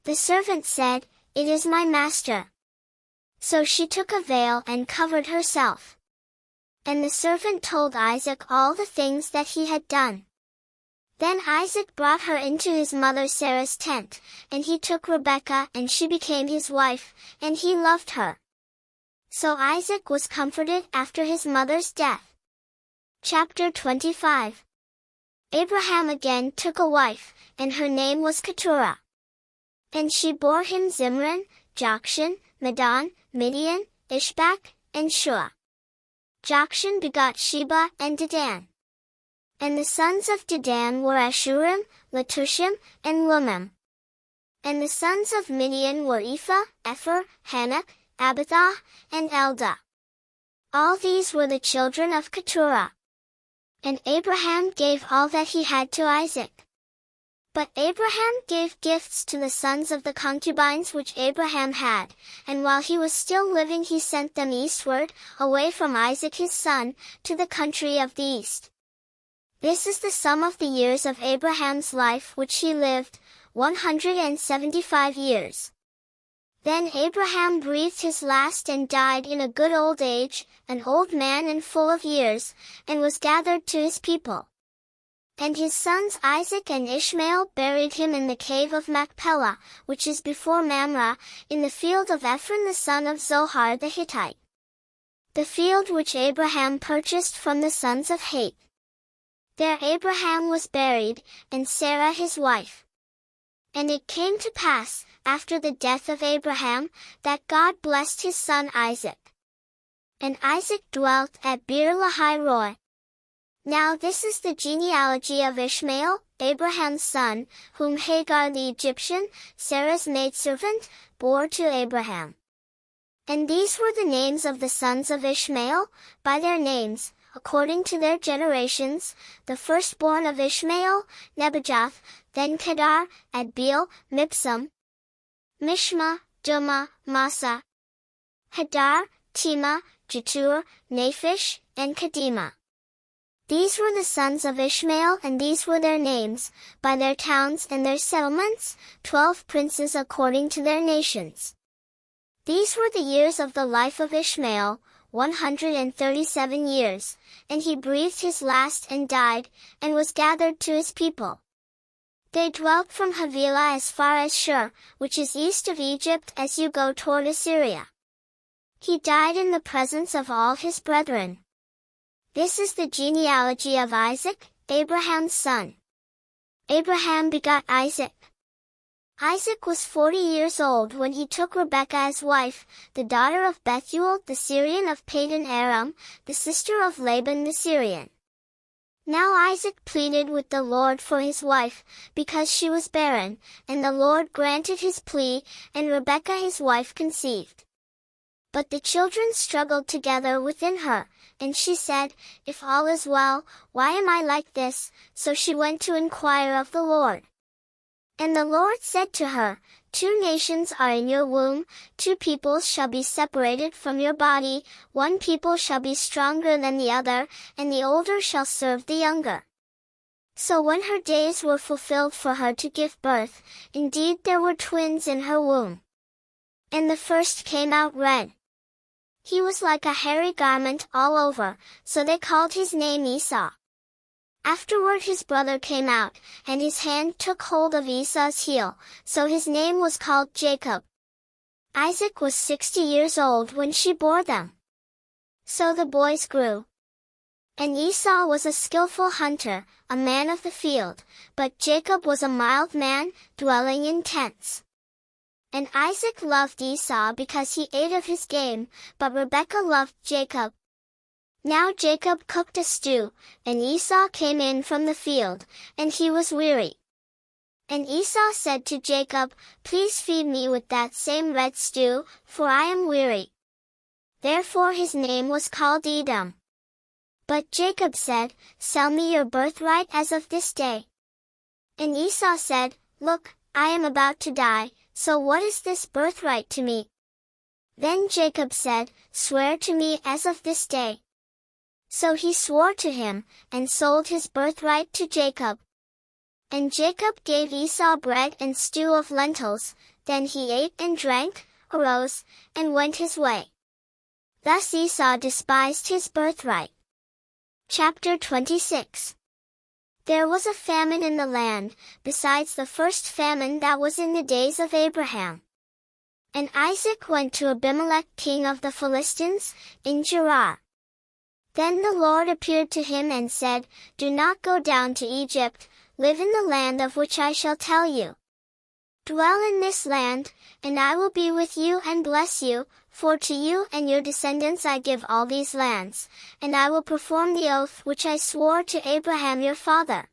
The servant said, It is my master. So she took a veil and covered herself. And the servant told Isaac all the things that he had done. Then Isaac brought her into his mother Sarah's tent, and he took Rebekah and she became his wife, and he loved her. So Isaac was comforted after his mother's death. Chapter 25. Abraham again took a wife, and her name was Keturah. And she bore him Zimran, Jokshan, Medan, Midian, Ishbak, and Shua. Jokshan begot Sheba and Dedan. And the sons of Dedan were Ashurim, Letushim, and Lumim. And the sons of Midian were Ephah, Epher, Hanok, Abitha, and Eldah. All these were the children of Keturah. And Abraham gave all that he had to Isaac. But Abraham gave gifts to the sons of the concubines which Abraham had, and while he was still living he sent them eastward, away from Isaac his son, to the country of the east. This is the sum of the years of Abraham's life which he lived, 175 years. Then Abraham breathed his last and died in a good old age, an old man and full of years, and was gathered to his people. And his sons Isaac and Ishmael buried him in the cave of Machpelah, which is before Mamre, in the field of Ephron the son of Zohar the Hittite. The field which Abraham purchased from the sons of Heth. There Abraham was buried, and Sarah his wife. And it came to pass, after the death of Abraham, that God blessed his son Isaac. And Isaac dwelt at Beer-lahai-roi. Now this is the genealogy of Ishmael, Abraham's son, whom Hagar the Egyptian, Sarah's maidservant, bore to Abraham. And these were the names of the sons of Ishmael, by their names, according to their generations: the firstborn of Ishmael, Nebajoth, then Kedar, Adbeel, Mibsam, Mishma, Dumah, Massa, Hadar, Tema, Jetur, Naphish, and Kedemah. These were the sons of Ishmael, and these were their names, by their towns and their settlements, 12 princes according to their nations. These were the years of the life of Ishmael, 137 years, and he breathed his last and died, and was gathered to his people. They dwelt from Havilah as far as Shur, which is east of Egypt as you go toward Assyria. He died in the presence of all his brethren. This is the genealogy of Isaac, Abraham's son. Abraham begot Isaac. Isaac was 40 years old when he took Rebekah as wife, the daughter of Bethuel the Syrian of Padan Aram, the sister of Laban the Syrian. Now Isaac pleaded with the Lord for his wife, because she was barren, and the Lord granted his plea, and Rebekah his wife conceived. But the children struggled together within her, and she said, "If all is well, why am I like this?" So she went to inquire of the Lord. And the Lord said to her, "Two nations are in your womb, two peoples shall be separated from your body, one people shall be stronger than the other, and the older shall serve the younger." So when her days were fulfilled for her to give birth, indeed there were twins in her womb. And the first came out red. He was like a hairy garment all over, so they called his name Esau. Afterward his brother came out, and his hand took hold of Esau's heel, so his name was called Jacob. Isaac was 60 years old when she bore them. So the boys grew. And Esau was a skillful hunter, a man of the field, but Jacob was a mild man, dwelling in tents. And Isaac loved Esau because he ate of his game, but Rebekah loved Jacob. Now Jacob cooked a stew, and Esau came in from the field, and he was weary. And Esau said to Jacob, "Please feed me with that same red stew, for I am weary." Therefore his name was called Edom. But Jacob said, "Sell me your birthright as of this day." And Esau said, "Look, I am about to die, so what is this birthright to me?" Then Jacob said, "Swear to me as of this day." So he swore to him, and sold his birthright to Jacob. And Jacob gave Esau bread and stew of lentils, then he ate and drank, arose, and went his way. Thus Esau despised his birthright. Chapter 26. There was a famine in the land, besides the first famine that was in the days of Abraham. And Isaac went to Abimelech king of the Philistines, in Gerar. Then the Lord appeared to him and said, "Do not go down to Egypt, live in the land of which I shall tell you. Dwell in this land, and I will be with you and bless you, for to you and your descendants I give all these lands, and I will perform the oath which I swore to Abraham your father.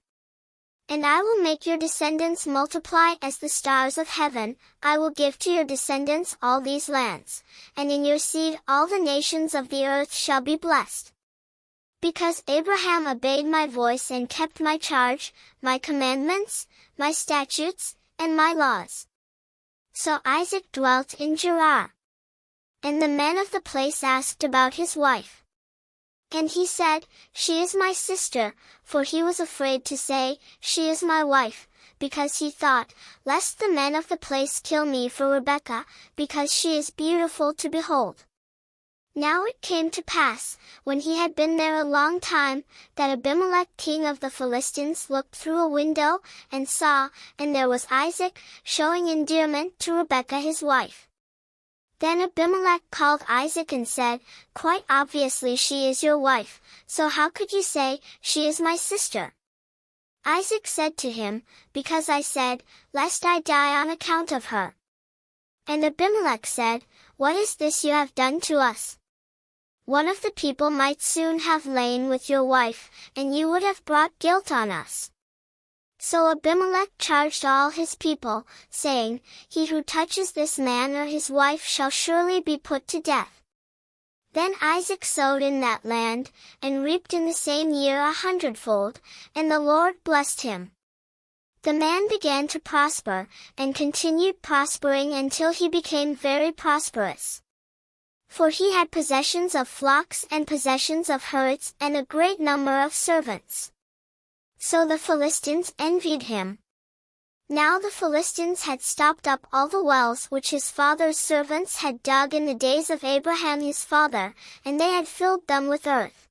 And I will make your descendants multiply as the stars of heaven. I will give to your descendants all these lands, and in your seed all the nations of the earth shall be blessed. Because Abraham obeyed my voice and kept my charge, my commandments, my statutes, and my laws." So Isaac dwelt in Gerar. And the men of the place asked about his wife. And he said, "She is my sister," for he was afraid to say, "She is my wife," because he thought, "Lest the men of the place kill me for Rebekah, because she is beautiful to behold." Now it came to pass, when he had been there a long time, that Abimelech king of the Philistines looked through a window, and saw, and there was Isaac, showing endearment to Rebekah his wife. Then Abimelech called Isaac and said, "Quite obviously she is your wife, so how could you say, 'She is my sister'?" Isaac said to him, "Because I said, 'Lest I die on account of her.'" And Abimelech said, "What is this you have done to us? One of the people might soon have lain with your wife, and you would have brought guilt on us." So Abimelech charged all his people, saying, "He who touches this man or his wife shall surely be put to death." Then Isaac sowed in that land, and reaped in the same year 100-fold, and the Lord blessed him. The man began to prosper, and continued prospering until he became very prosperous. For he had possessions of flocks and possessions of herds and a great number of servants. So the Philistines envied him. Now the Philistines had stopped up all the wells which his father's servants had dug in the days of Abraham his father, and they had filled them with earth.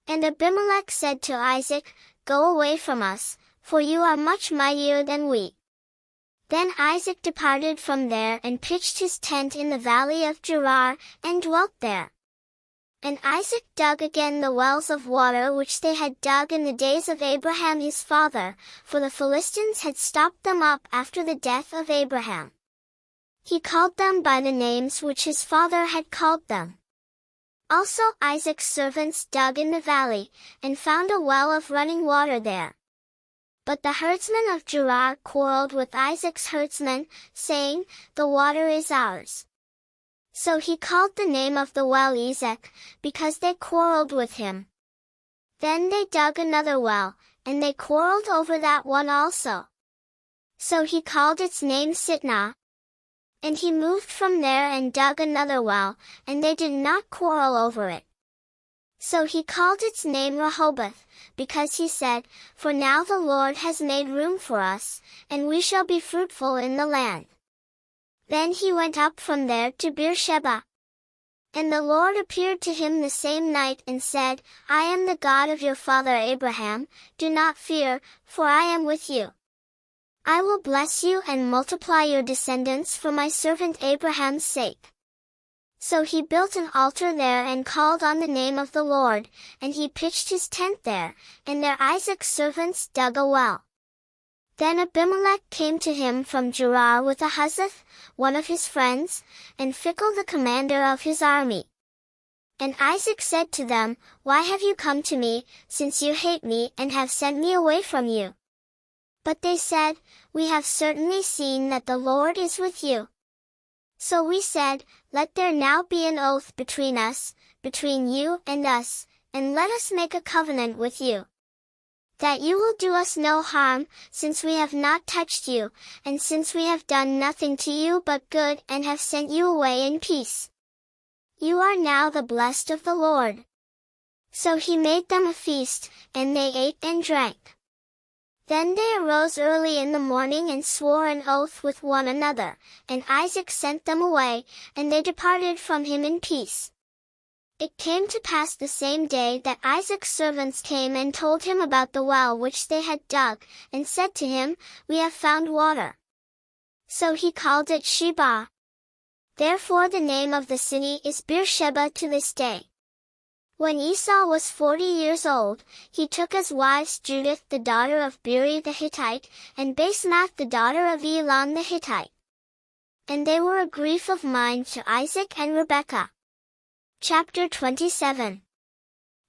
And Abimelech said to Isaac, "Go away from us, for you are much mightier than we." Then Isaac departed from there and pitched his tent in the valley of Gerar, and dwelt there. And Isaac dug again the wells of water which they had dug in the days of Abraham his father, for the Philistines had stopped them up after the death of Abraham. He called them by the names which his father had called them. Also Isaac's servants dug in the valley, and found a well of running water there. But the herdsmen of Gerar quarreled with Isaac's herdsmen, saying, "The water is ours." So he called the name of the well Esek, because they quarreled with him. Then they dug another well, and they quarreled over that one also. So he called its name Sitnah. And he moved from there and dug another well, and they did not quarrel over it. So he called its name Rehoboth, because he said, "For now the Lord has made room for us, and we shall be fruitful in the land." Then he went up from there to Beersheba. And the Lord appeared to him the same night and said, "I am the God of your father Abraham, do not fear, for I am with you. I will bless you and multiply your descendants for my servant Abraham's sake." So he built an altar there and called on the name of the Lord, and he pitched his tent there, and there Isaac's servants dug a well. Then Abimelech came to him from Gerar with Ahuzzath, one of his friends, and Phicol the commander of his army. And Isaac said to them, "Why have you come to me, since you hate me and have sent me away from you?" But they said, "We have certainly seen that the Lord is with you." So we said, "Let there now be an oath between us, between you and us, and let us make a covenant with you, that you will do us no harm, since we have not touched you, and since we have done nothing to you but good and have sent you away in peace. You are now the blessed of the Lord." So he made them a feast, and they ate and drank. Then they arose early in the morning and swore an oath with one another, and Isaac sent them away, and they departed from him in peace. It came to pass the same day that Isaac's servants came and told him about the well which they had dug, and said to him, "We have found water." So he called it Sheba. Therefore the name of the city is Beersheba to this day. When Esau was 40 years old, he took as wives Judith the daughter of Beeri the Hittite, and Basemath the daughter of Elon the Hittite. And they were a grief of mind to Isaac and Rebekah. Chapter 27.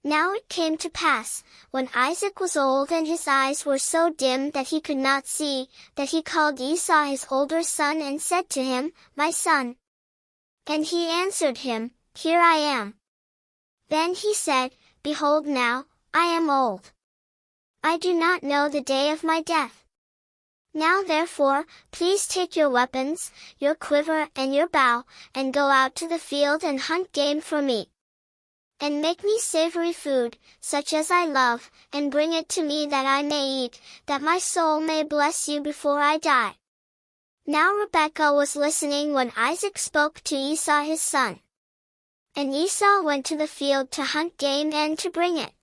Now it came to pass, when Isaac was old and his eyes were so dim that he could not see, that he called Esau his older son and said to him, "My son." And he answered him, "Here I am." Then he said, "Behold now, I am old. I do not know the day of my death. Now therefore, please take your weapons, your quiver and your bow, and go out to the field and hunt game for me. And make me savory food, such as I love, and bring it to me that I may eat, that my soul may bless you before I die." Now Rebekah was listening when Isaac spoke to Esau his son. And Esau went to the field to hunt game and to bring it.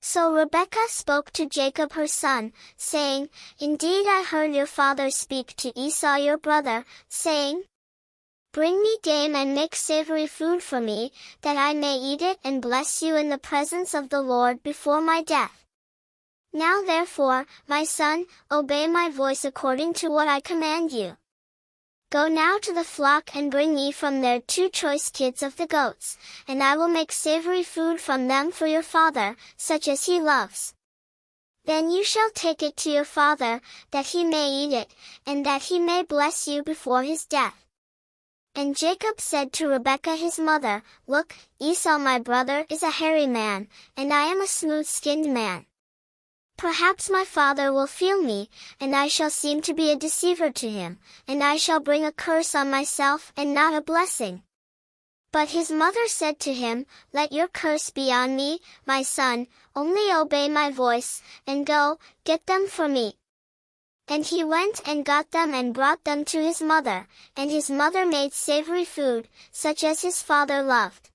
So Rebekah spoke to Jacob her son, saying, "Indeed I heard your father speak to Esau your brother, saying, 'Bring me game and make savory food for me, that I may eat it and bless you in the presence of the Lord before my death.' Now therefore, my son, obey my voice according to what I command you. Go now to the flock and bring me from there 2 choice kids of the goats, and I will make savory food from them for your father, such as he loves. Then you shall take it to your father, that he may eat it, and that he may bless you before his death." And Jacob said to Rebekah his mother, "Look, Esau my brother is a hairy man, and I am a smooth-skinned man. Perhaps my father will feel me, and I shall seem to be a deceiver to him, and I shall bring a curse on myself and not a blessing." But his mother said to him, "Let your curse be on me, my son, only obey my voice, and go, get them for me." And he went and got them and brought them to his mother, and his mother made savory food, such as his father loved.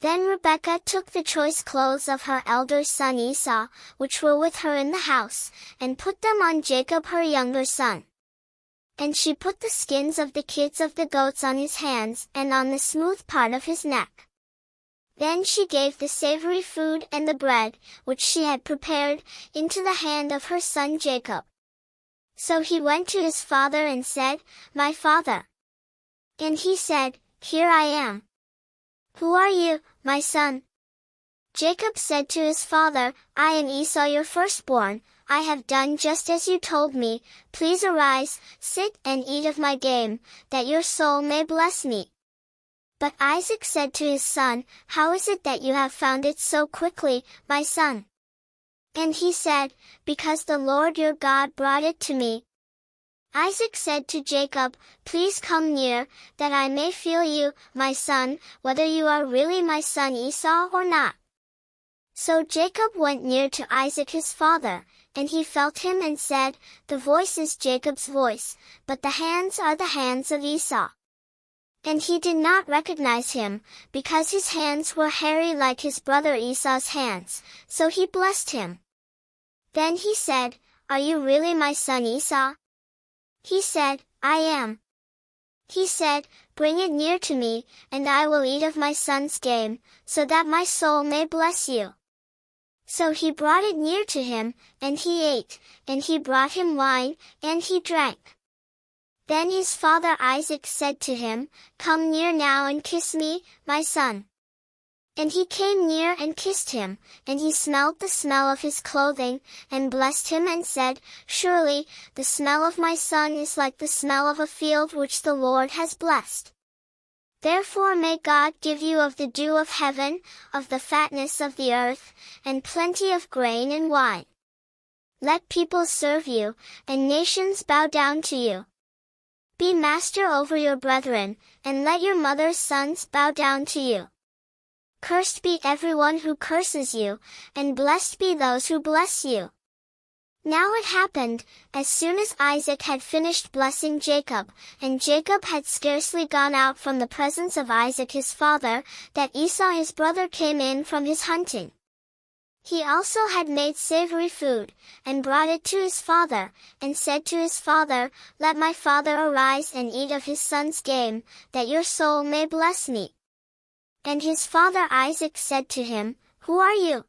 Then Rebekah took the choice clothes of her elder son Esau, which were with her in the house, and put them on Jacob her younger son. And she put the skins of the kids of the goats on his hands and on the smooth part of his neck. Then she gave the savory food and the bread, which she had prepared, into the hand of her son Jacob. So he went to his father and said, "My father." And he said, "Here I am." "Who are you, my son?" Jacob said to his father, "I am Esau your firstborn. I have done just as you told me. Please arise, sit and eat of my game, that your soul may bless me." But Isaac said to his son, "How is it that you have found it so quickly, my son?" And he said, "Because the Lord your God brought it to me." Isaac said to Jacob, "Please come near, that I may feel you, my son, whether you are really my son Esau or not." So Jacob went near to Isaac his father, and he felt him and said, "The voice is Jacob's voice, but the hands are the hands of Esau." And he did not recognize him, because his hands were hairy like his brother Esau's hands, so he blessed him. Then he said, "Are you really my son Esau?" He said, "I am." He said, "Bring it near to me, and I will eat of my son's game, so that my soul may bless you." So he brought it near to him, and he ate, and he brought him wine, and he drank. Then his father Isaac said to him, "Come near now and kiss me, my son." And he came near and kissed him, and he smelled the smell of his clothing, and blessed him and said, "Surely, the smell of my son is like the smell of a field which the Lord has blessed. Therefore may God give you of the dew of heaven, of the fatness of the earth, and plenty of grain and wine. Let peoples serve you, and nations bow down to you. Be master over your brethren, and let your mother's sons bow down to you. Cursed be everyone who curses you, and blessed be those who bless you." Now it happened, as soon as Isaac had finished blessing Jacob, and Jacob had scarcely gone out from the presence of Isaac his father, that Esau his brother came in from his hunting. He also had made savory food, and brought it to his father, and said to his father, "Let my father arise and eat of his son's game, that your soul may bless me." And his father Isaac said to him, "Who are you?"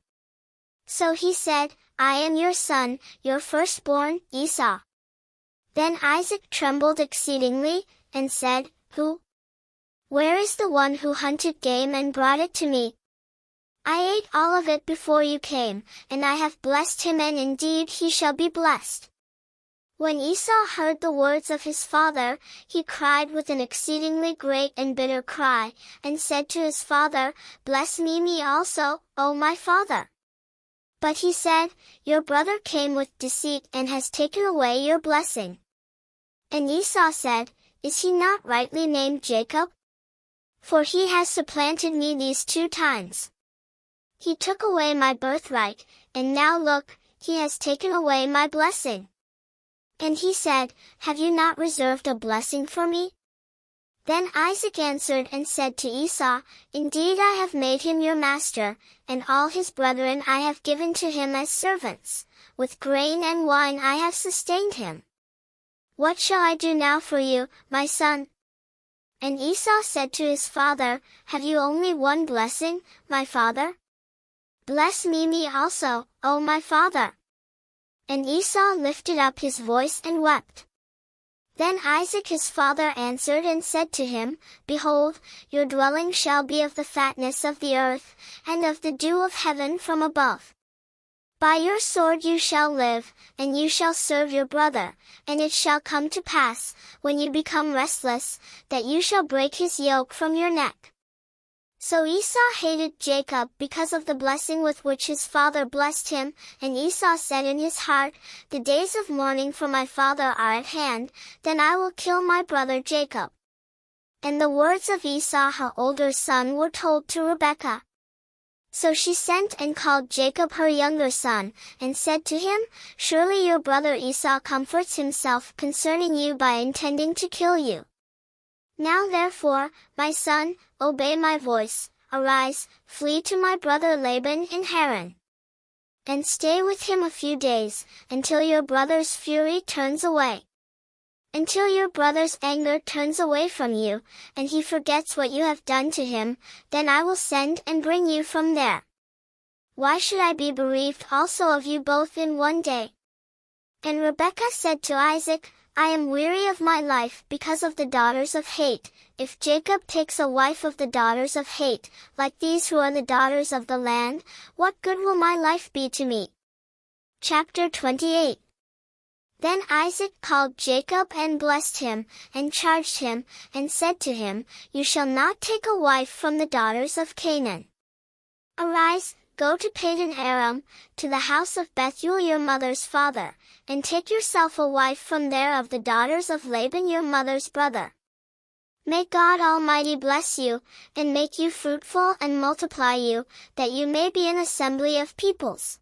So he said, "I am your son, your firstborn, Esau." Then Isaac trembled exceedingly, and said, "Who? Where is the one who hunted game and brought it to me? I ate all of it before you came, and I have blessed him, and indeed he shall be blessed." When Esau heard the words of his father, he cried with an exceedingly great and bitter cry, and said to his father, "Bless me also, O my father." But he said, "Your brother came with deceit and has taken away your blessing." And Esau said, "Is he not rightly named Jacob? For he has supplanted me these 2 times. He took away my birthright, and now look, he has taken away my blessing. And he said, Have you not reserved a blessing for me? Then Isaac answered and said to Esau, Indeed I have made him your master, and all his brethren I have given to him as servants. With grain and wine I have sustained him. What shall I do now for you, my son? And Esau said to his father, Have you only one blessing, my father? Bless me also, O my father. And Esau lifted up his voice and wept. Then Isaac his father answered and said to him, Behold, your dwelling shall be of the fatness of the earth, and of the dew of heaven from above. By your sword you shall live, and you shall serve your brother, and it shall come to pass, when you become restless, that you shall break his yoke from your neck. So Esau hated Jacob because of the blessing with which his father blessed him, and Esau said in his heart, The days of mourning for my father are at hand, then I will kill my brother Jacob. And the words of Esau her older son were told to Rebekah. So she sent and called Jacob her younger son, and said to him, Surely your brother Esau comforts himself concerning you by intending to kill you. Now therefore, my son, obey my voice, arise, flee to my brother Laban in Haran. And stay with him a few days, until your brother's fury turns away. Until your brother's anger turns away from you, and he forgets what you have done to him, then I will send and bring you from there. Why should I be bereaved also of you both in one day? And Rebekah said to Isaac, I am weary of my life because of the daughters of hate. If Jacob takes a wife of the daughters of hate, like these who are the daughters of the land, what good will my life be to me? Chapter 28. Then Isaac called Jacob and blessed him, and charged him, and said to him, You shall not take a wife from the daughters of Canaan. Arise, go to Padan Aram, to the house of Bethuel your mother's father, and take yourself a wife from there of the daughters of Laban your mother's brother. May God Almighty bless you, and make you fruitful and multiply you, that you may be an assembly of peoples.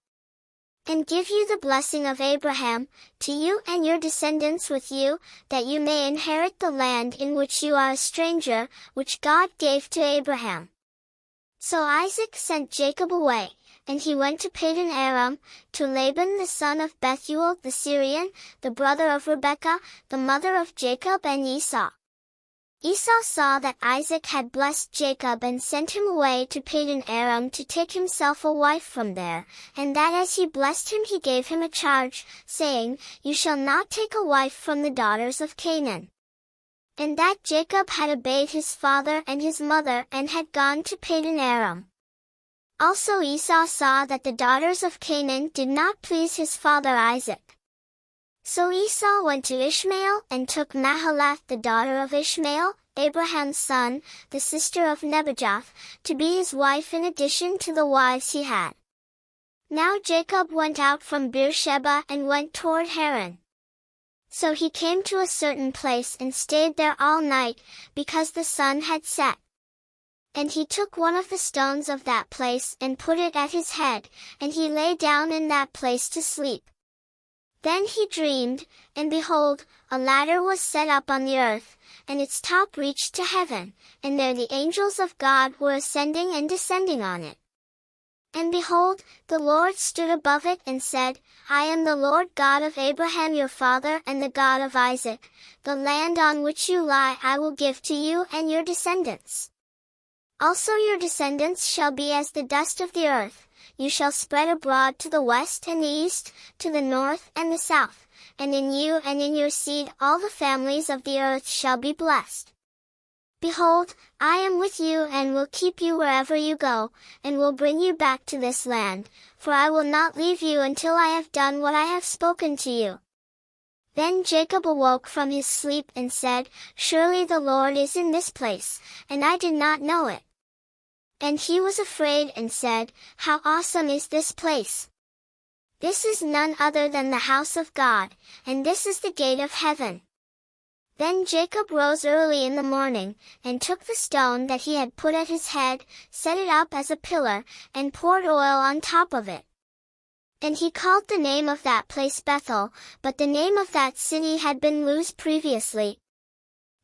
And give you the blessing of Abraham, to you and your descendants with you, that you may inherit the land in which you are a stranger, which God gave to Abraham. So Isaac sent Jacob away, and he went to Padan Aram, to Laban the son of Bethuel the Syrian, the brother of Rebekah, the mother of Jacob and Esau. Esau saw that Isaac had blessed Jacob and sent him away to Padan Aram to take himself a wife from there, and that as he blessed him he gave him a charge, saying, You shall not take a wife from the daughters of Canaan. And that Jacob had obeyed his father and his mother and had gone to Padan Aram. Also Esau saw that the daughters of Canaan did not please his father Isaac. So Esau went to Ishmael and took Mahalath the daughter of Ishmael, Abraham's son, the sister of Nebajoth, to be his wife in addition to the wives he had. Now Jacob went out from Beersheba and went toward Haran. So he came to a certain place and stayed there all night, because the sun had set. And he took one of the stones of that place and put it at his head, and he lay down in that place to sleep. Then he dreamed, and behold, a ladder was set up on the earth, and its top reached to heaven, and there the angels of God were ascending and descending on it. And behold, the Lord stood above it and said, I am the Lord God of Abraham your father and the God of Isaac. The land on which you lie I will give to you and your descendants. Also your descendants shall be as the dust of the earth. You shall spread abroad to the west and the east, to the north and the south, and in you and in your seed all the families of the earth shall be blessed. Behold, I am with you and will keep you wherever you go, and will bring you back to this land, for I will not leave you until I have done what I have spoken to you. Then Jacob awoke from his sleep and said, Surely the Lord is in this place, and I did not know it. And he was afraid and said, How awesome is this place! This is none other than the house of God, and this is the gate of heaven. Then Jacob rose early in the morning, and took the stone that he had put at his head, set it up as a pillar, and poured oil on top of it. And he called the name of that place Bethel, but the name of that city had been Luz previously.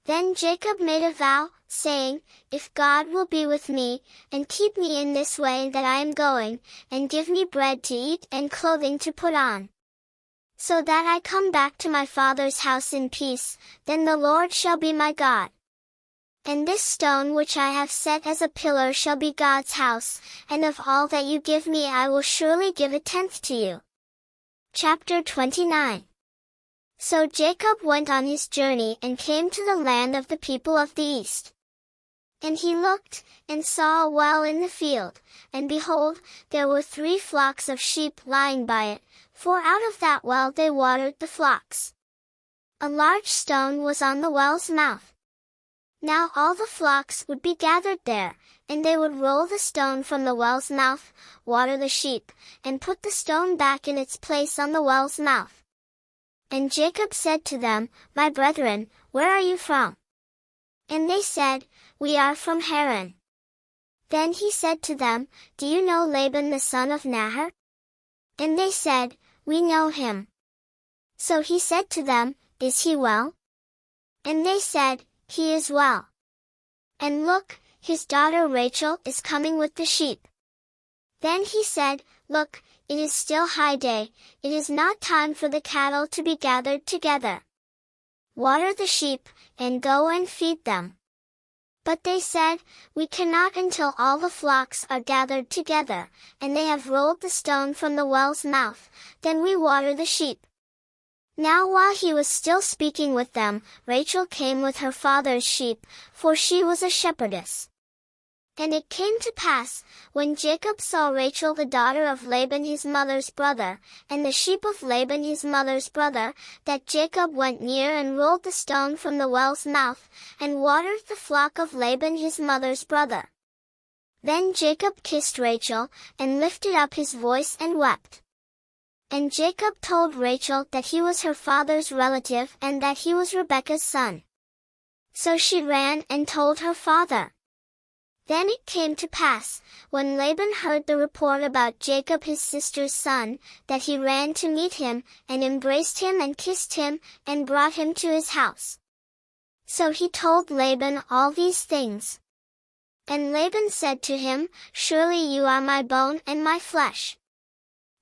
Then Jacob made a vow, saying, If God will be with me, and keep me in this way that I am going, and give me bread to eat and clothing to put on, so that I come back to my father's house in peace, then the Lord shall be my God. And this stone which I have set as a pillar shall be God's house, and of all that you give me I will surely give a tenth to you. Chapter 29. So Jacob went on his journey and came to the land of the people of the east. And he looked, and saw a well in the field, and behold, there were 3 flocks of sheep lying by it, for out of that well they watered the flocks. A large stone was on the well's mouth. Now all the flocks would be gathered there, and they would roll the stone from the well's mouth, water the sheep, and put the stone back in its place on the well's mouth. And Jacob said to them, My brethren, where are you from? And they said, We are from Haran. Then he said to them, Do you know Laban the son of Nahor? And they said, We know him. So he said to them, Is he well? And they said, He is well. And look, his daughter Rachel is coming with the sheep. Then he said, Look, it is still high day, it is not time for the cattle to be gathered together. Water the sheep, and go and feed them. But they said, We cannot until all the flocks are gathered together, and they have rolled the stone from the well's mouth, then we water the sheep. Now while he was still speaking with them, Rachel came with her father's sheep, for she was a shepherdess. And it came to pass, when Jacob saw Rachel the daughter of Laban his mother's brother, and the sheep of Laban his mother's brother, that Jacob went near and rolled the stone from the well's mouth, and watered the flock of Laban his mother's brother. Then Jacob kissed Rachel, and lifted up his voice and wept. And Jacob told Rachel that he was her father's relative and that he was Rebekah's son. So she ran and told her father. Then it came to pass, when Laban heard the report about Jacob his sister's son, that he ran to meet him, and embraced him and kissed him, and brought him to his house. So he told Laban all these things. And Laban said to him, Surely you are my bone and my flesh.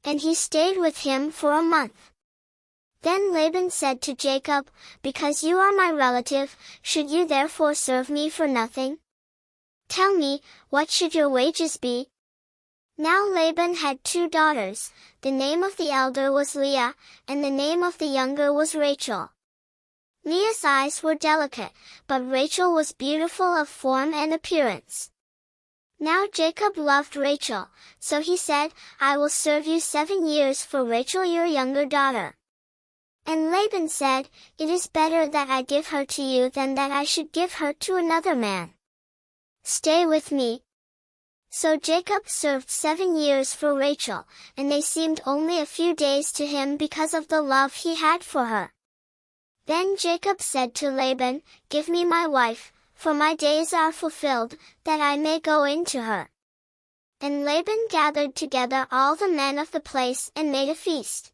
And he stayed with him for a month. Then Laban said to Jacob, Because you are my relative, should you therefore serve me for nothing? Tell me, what should your wages be? Now Laban had 2 daughters, the name of the elder was Leah, and the name of the younger was Rachel. Leah's eyes were delicate, but Rachel was beautiful of form and appearance. Now Jacob loved Rachel, so he said, I will serve you 7 years for Rachel your younger daughter. And Laban said, It is better that I give her to you than that I should give her to another man. Stay with me. So Jacob served 7 years for Rachel, and they seemed only a few days to him because of the love he had for her. Then Jacob said to Laban, Give me my wife, for my days are fulfilled, that I may go in to her. And Laban gathered together all the men of the place and made a feast.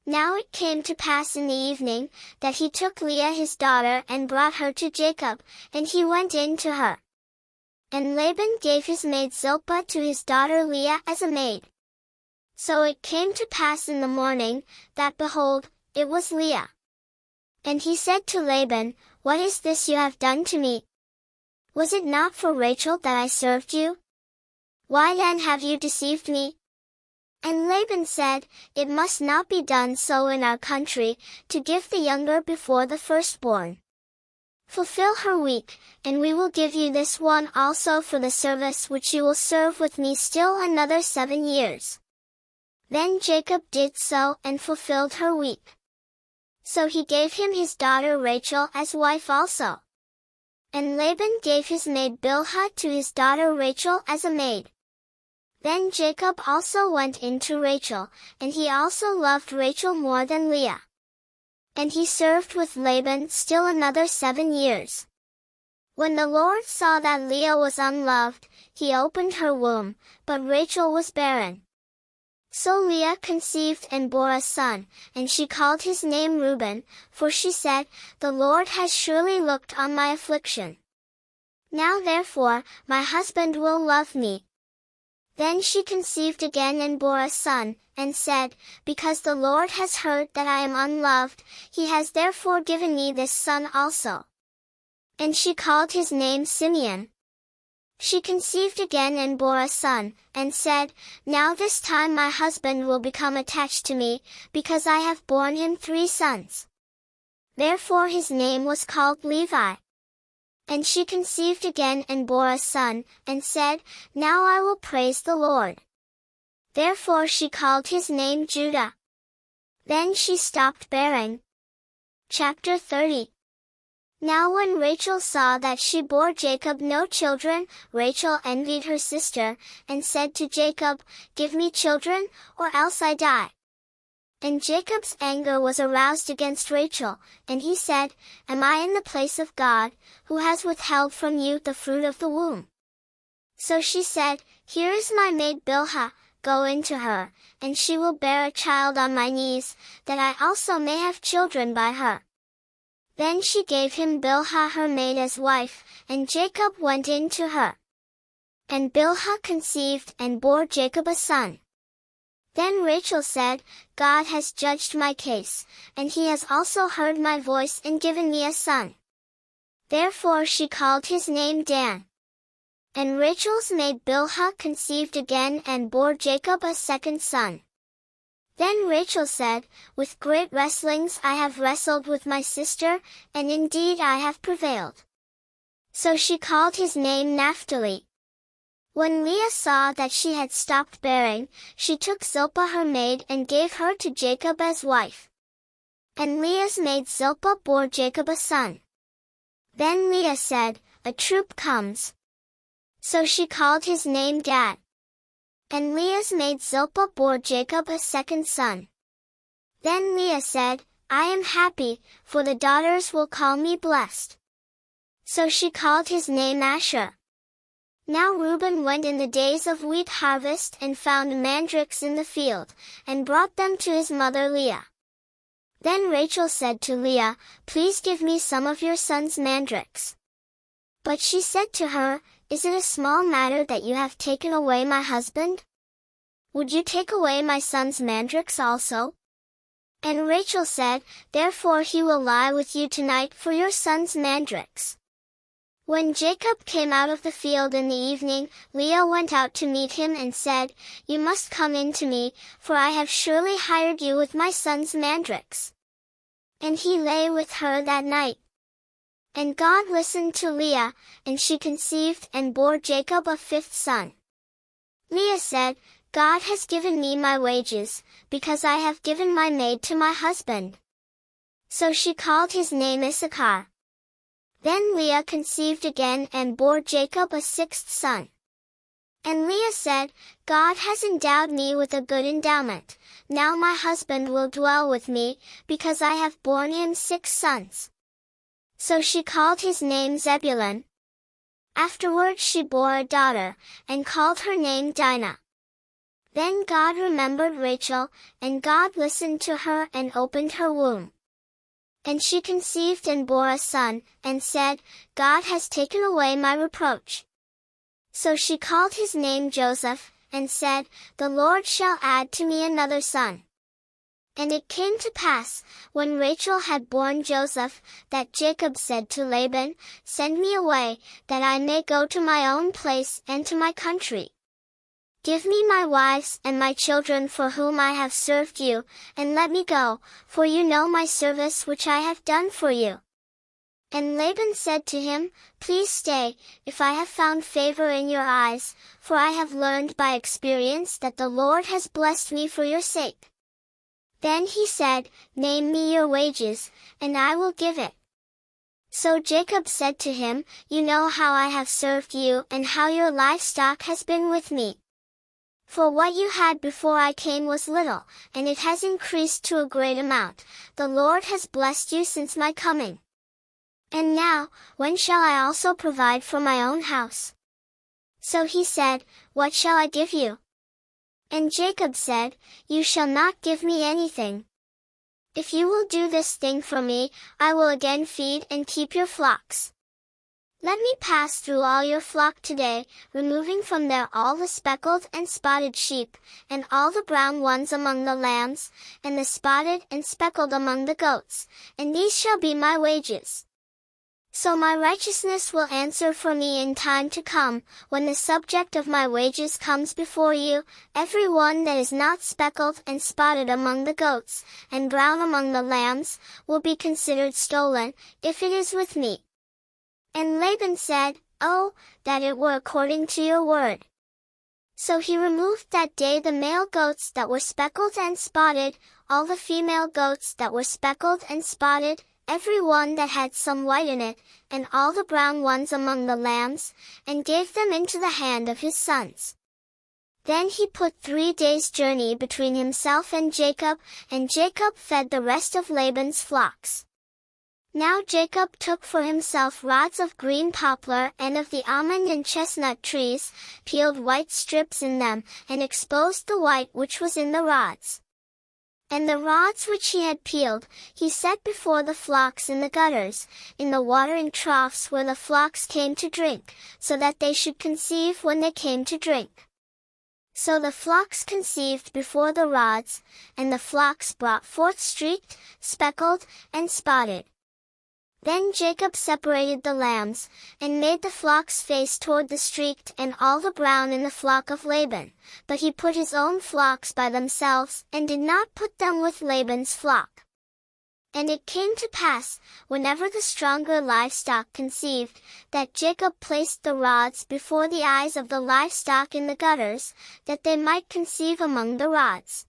Now it came to pass in the evening, that he took Leah his daughter and brought her to Jacob, and he went in to her. And Laban gave his maid Zilpah to his daughter Leah as a maid. So it came to pass in the morning, that behold, it was Leah. And he said to Laban, What is this you have done to me? Was it not for Rachel that I served you? Why then have you deceived me? And Laban said, It must not be done so in our country, to give the younger before the firstborn. Fulfill her week, and we will give you this one also for the service which you will serve with me still another 7 years. Then Jacob did so and fulfilled her week. So he gave him his daughter Rachel as wife also. And Laban gave his maid Bilhah to his daughter Rachel as a maid. Then Jacob also went in to Rachel, and he also loved Rachel more than Leah. And he served with Laban still another 7 years. When the Lord saw that Leah was unloved, he opened her womb, but Rachel was barren. So Leah conceived and bore a son, and she called his name Reuben, for she said, "The Lord has surely looked on my affliction. Now therefore, my husband will love me." Then she conceived again and bore a son, and said, "Because the Lord has heard that I am unloved, he has therefore given me this son also." And she called his name Simeon. She conceived again and bore a son, and said, "Now this time my husband will become attached to me, because I have borne him 3 sons." Therefore his name was called Levi. And she conceived again and bore a son, and said, "Now I will praise the Lord." Therefore she called his name Judah. Then she stopped bearing. Chapter 30. Now when Rachel saw that she bore Jacob no children, Rachel envied her sister, and said to Jacob, "Give me children, or else I die." And Jacob's anger was aroused against Rachel, and he said, "Am I in the place of God, who has withheld from you the fruit of the womb?" So she said, "Here is my maid Bilhah, go into her, and she will bear a child on my knees, that I also may have children by her." Then she gave him Bilhah her maid as wife, and Jacob went in to her. And Bilhah conceived and bore Jacob a son. Then Rachel said, "God has judged my case, and he has also heard my voice and given me a son." Therefore she called his name Dan. And Rachel's maid Bilhah conceived again and bore Jacob a second son. Then Rachel said, "With great wrestlings I have wrestled with my sister, and indeed I have prevailed." So she called his name Naphtali. When Leah saw that she had stopped bearing, she took Zilpah her maid and gave her to Jacob as wife. And Leah's maid Zilpah bore Jacob a son. Then Leah said, "A troop comes." So she called his name Gad. And Leah's maid Zilpah bore Jacob a second son. Then Leah said, "I am happy, for the daughters will call me blessed." So she called his name Asher. Now Reuben went in the days of wheat harvest and found mandrakes in the field, and brought them to his mother Leah. Then Rachel said to Leah, "Please give me some of your son's mandrakes." But she said to her, "Is it a small matter that you have taken away my husband? Would you take away my son's mandrakes also?" And Rachel said, "Therefore he will lie with you tonight for your son's mandrakes." When Jacob came out of the field in the evening, Leah went out to meet him and said, "You must come in to me, for I have surely hired you with my son's mandrakes." And he lay with her that night. And God listened to Leah, and she conceived and bore Jacob a 5th son. Leah said, "God has given me my wages, because I have given my maid to my husband." So she called his name Issachar. Then Leah conceived again and bore Jacob a 6th son. And Leah said, "God has endowed me with a good endowment. Now my husband will dwell with me, because I have borne him 6 sons. So she called his name Zebulun. Afterward she bore a daughter, and called her name Dinah. Then God remembered Rachel, and God listened to her and opened her womb. And she conceived and bore a son, and said, "God has taken away my reproach." So she called his name Joseph, and said, "The Lord shall add to me another son." And it came to pass, when Rachel had borne Joseph, that Jacob said to Laban, "Send me away, that I may go to my own place and to my country. Give me my wives and my children for whom I have served you, and let me go, for you know my service which I have done for you." And Laban said to him, "Please stay, if I have found favor in your eyes, for I have learned by experience that the Lord has blessed me for your sake." Then he said, "Name me your wages, and I will give it." So Jacob said to him, "You know how I have served you and how your livestock has been with me. For what you had before I came was little, and it has increased to a great amount. The Lord has blessed you since my coming. And now, when shall I also provide for my own house?" So he said, "What shall I give you?" And Jacob said, "You shall not give me anything. If you will do this thing for me, I will again feed and keep your flocks. Let me pass through all your flock today, removing from there all the speckled and spotted sheep, and all the brown ones among the lambs, and the spotted and speckled among the goats, and these shall be my wages. So my righteousness will answer for me in time to come, when the subject of my wages comes before you. Every one that is not speckled and spotted among the goats, and brown among the lambs, will be considered stolen, if it is with me." And Laban said, "Oh, that it were according to your word." So he removed that day the male goats that were speckled and spotted, all the female goats that were speckled and spotted, every one that had some white in it, and all the brown ones among the lambs, and gave them into the hand of his sons. Then he put 3 days' journey between himself and Jacob fed the rest of Laban's flocks. Now Jacob took for himself rods of green poplar and of the almond and chestnut trees, peeled white strips in them, and exposed the white which was in the rods. And the rods which he had peeled, he set before the flocks in the gutters, in the watering troughs where the flocks came to drink, so that they should conceive when they came to drink. So the flocks conceived before the rods, and the flocks brought forth streaked, speckled, and spotted. Then Jacob separated the lambs, and made the flocks face toward the streaked and all the brown in the flock of Laban, but he put his own flocks by themselves, and did not put them with Laban's flock. And it came to pass, whenever the stronger livestock conceived, that Jacob placed the rods before the eyes of the livestock in the gutters, that they might conceive among the rods.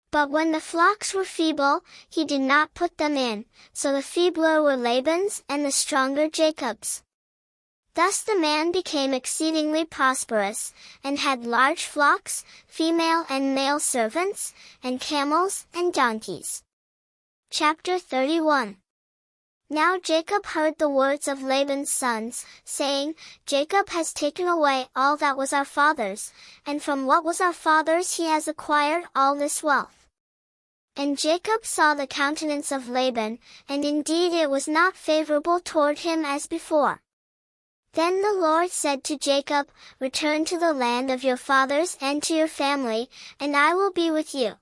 But when the flocks were feeble, he did not put them in, so the feebler were Laban's and the stronger Jacob's. Thus the man became exceedingly prosperous, and had large flocks, female and male servants, and camels and donkeys. Chapter 31. Now Jacob heard the words of Laban's sons, saying, "Jacob has taken away all that was our father's, and from what was our father's he has acquired all this wealth." And Jacob saw the countenance of Laban, and indeed it was not favorable toward him as before. Then the Lord said to Jacob, "Return to the land of your fathers and to your family, and I will be with you."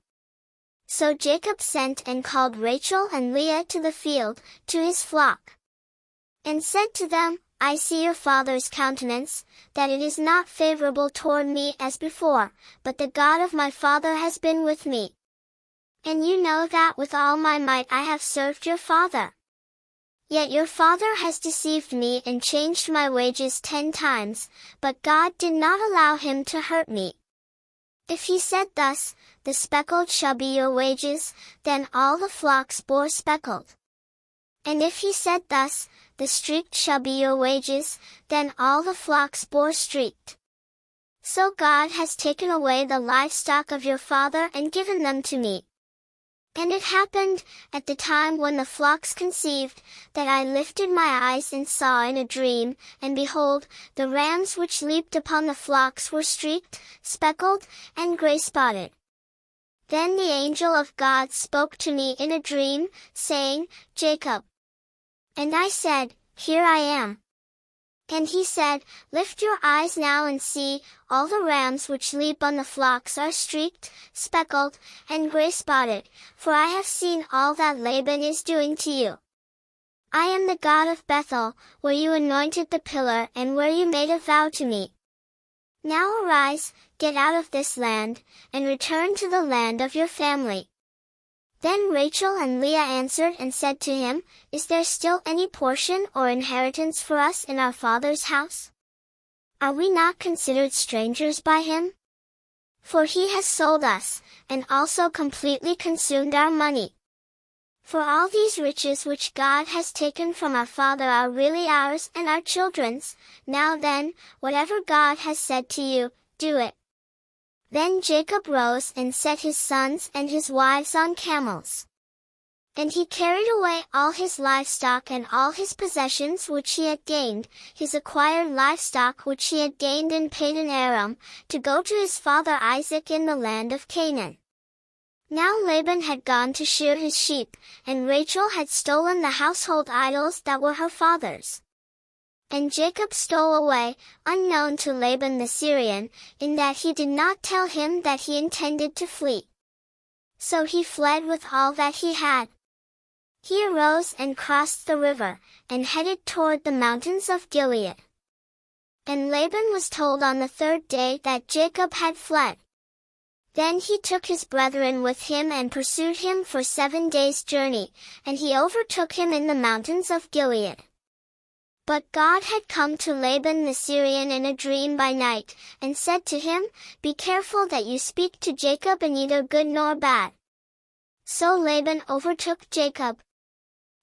So Jacob sent and called Rachel and Leah to the field, to his flock, and said to them, "I see your father's countenance, that it is not favorable toward me as before, but the God of my father has been with me. And you know that with all my might I have served your father. Yet your father has deceived me and changed my wages 10 times, but God did not allow him to hurt me. If he said thus, 'The speckled shall be your wages,' then all the flocks bore speckled. And if he said thus, 'The streaked shall be your wages,' then all the flocks bore streaked. So God has taken away the livestock of your father and given them to me. And it happened, at the time when the flocks conceived, that I lifted my eyes and saw in a dream, and behold, the rams which leaped upon the flocks were streaked, speckled, and gray-spotted. Then the angel of God spoke to me in a dream, saying, 'Jacob.' And I said, 'Here I am.' And he said, 'Lift your eyes now and see, all the rams which leap on the flocks are streaked, speckled, and gray-spotted, for I have seen all that Laban is doing to you. I am the God of Bethel, where you anointed the pillar and where you made a vow to me. Now arise, get out of this land, and return to the land of your family.' Then Rachel and Leah answered and said to him, 'Is there still any portion or inheritance for us in our father's house? Are we not considered strangers by him? For he has sold us, and also completely consumed our money. For all these riches which God has taken from our father are really ours and our children's. Now then, whatever God has said to you, do it.' Then Jacob rose and set his sons and his wives on camels. And he carried away all his livestock and all his possessions which he had gained, his acquired livestock which he had gained in Padan Aram, to go to his father Isaac in the land of Canaan. Now Laban had gone to shear his sheep, and Rachel had stolen the household idols that were her father's. And Jacob stole away, unknown to Laban the Syrian, in that he did not tell him that he intended to flee. So he fled with all that he had. He arose and crossed the river, and headed toward the mountains of Gilead. And Laban was told on the third day that Jacob had fled. Then he took his brethren with him and pursued him for 7 days' journey, and he overtook him in the mountains of Gilead. But God had come to Laban the Syrian in a dream by night, and said to him, "Be careful that you speak to Jacob neither good nor bad." So Laban overtook Jacob.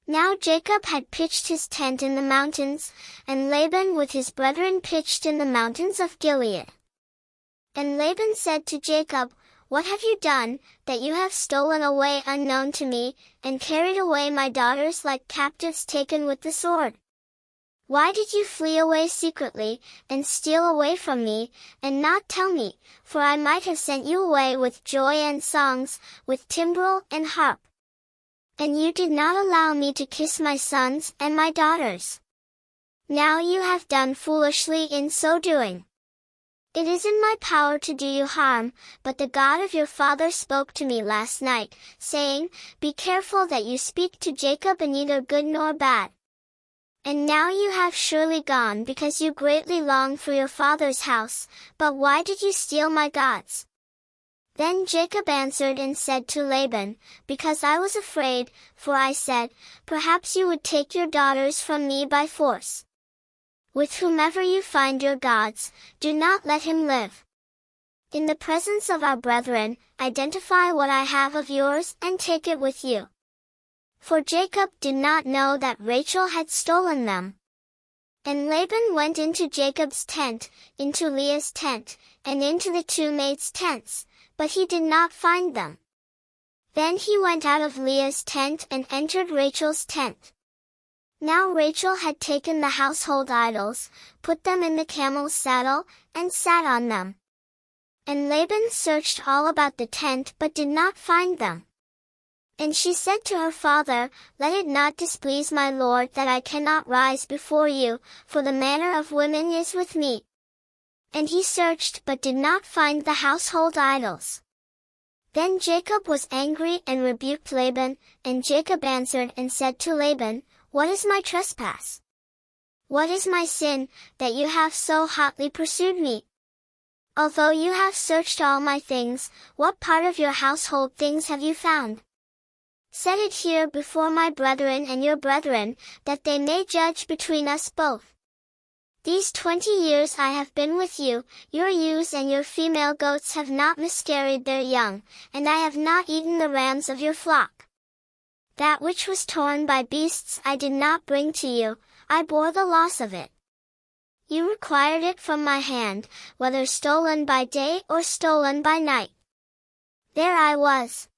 Now Jacob had pitched his tent in the mountains, and Laban with his brethren pitched in the mountains of Gilead. And Laban said to Jacob, "What have you done, that you have stolen away unknown to me, and carried away my daughters like captives taken with the sword? Why did you flee away secretly, and steal away from me, and not tell me, for I might have sent you away with joy and songs, with timbrel and harp? And you did not allow me to kiss my sons and my daughters. Now you have done foolishly in so doing. It is in my power to do you harm, but the God of your father spoke to me last night, saying, 'Be careful that you speak to Jacob neither good nor bad.' And now you have surely gone because you greatly long for your father's house, but why did you steal my gods?" Then Jacob answered and said to Laban, "Because I was afraid, for I said, 'Perhaps you would take your daughters from me by force.' With whomever you find your gods, do not let him live. In the presence of our brethren, identify what I have of yours and take it with you." For Jacob did not know that Rachel had stolen them. And Laban went into Jacob's tent, into Leah's tent, and into the two maids' tents, but he did not find them. Then he went out of Leah's tent and entered Rachel's tent. Now Rachel had taken the household idols, put them in the camel's saddle, and sat on them. And Laban searched all about the tent but did not find them. And she said to her father, "Let it not displease my lord that I cannot rise before you, for the manner of women is with me." And he searched but did not find the household idols. Then Jacob was angry and rebuked Laban, and Jacob answered and said to Laban, "What is my trespass? What is my sin, that you have so hotly pursued me? Although you have searched all my things, what part of your household things have you found? Set it here before my brethren and your brethren, that they may judge between us both. These 20 years I have been with you, your ewes and your female goats have not miscarried their young, and I have not eaten the rams of your flock. That which was torn by beasts I did not bring to you, I bore the loss of it. You required it from my hand, whether stolen by day or stolen by night. There I was.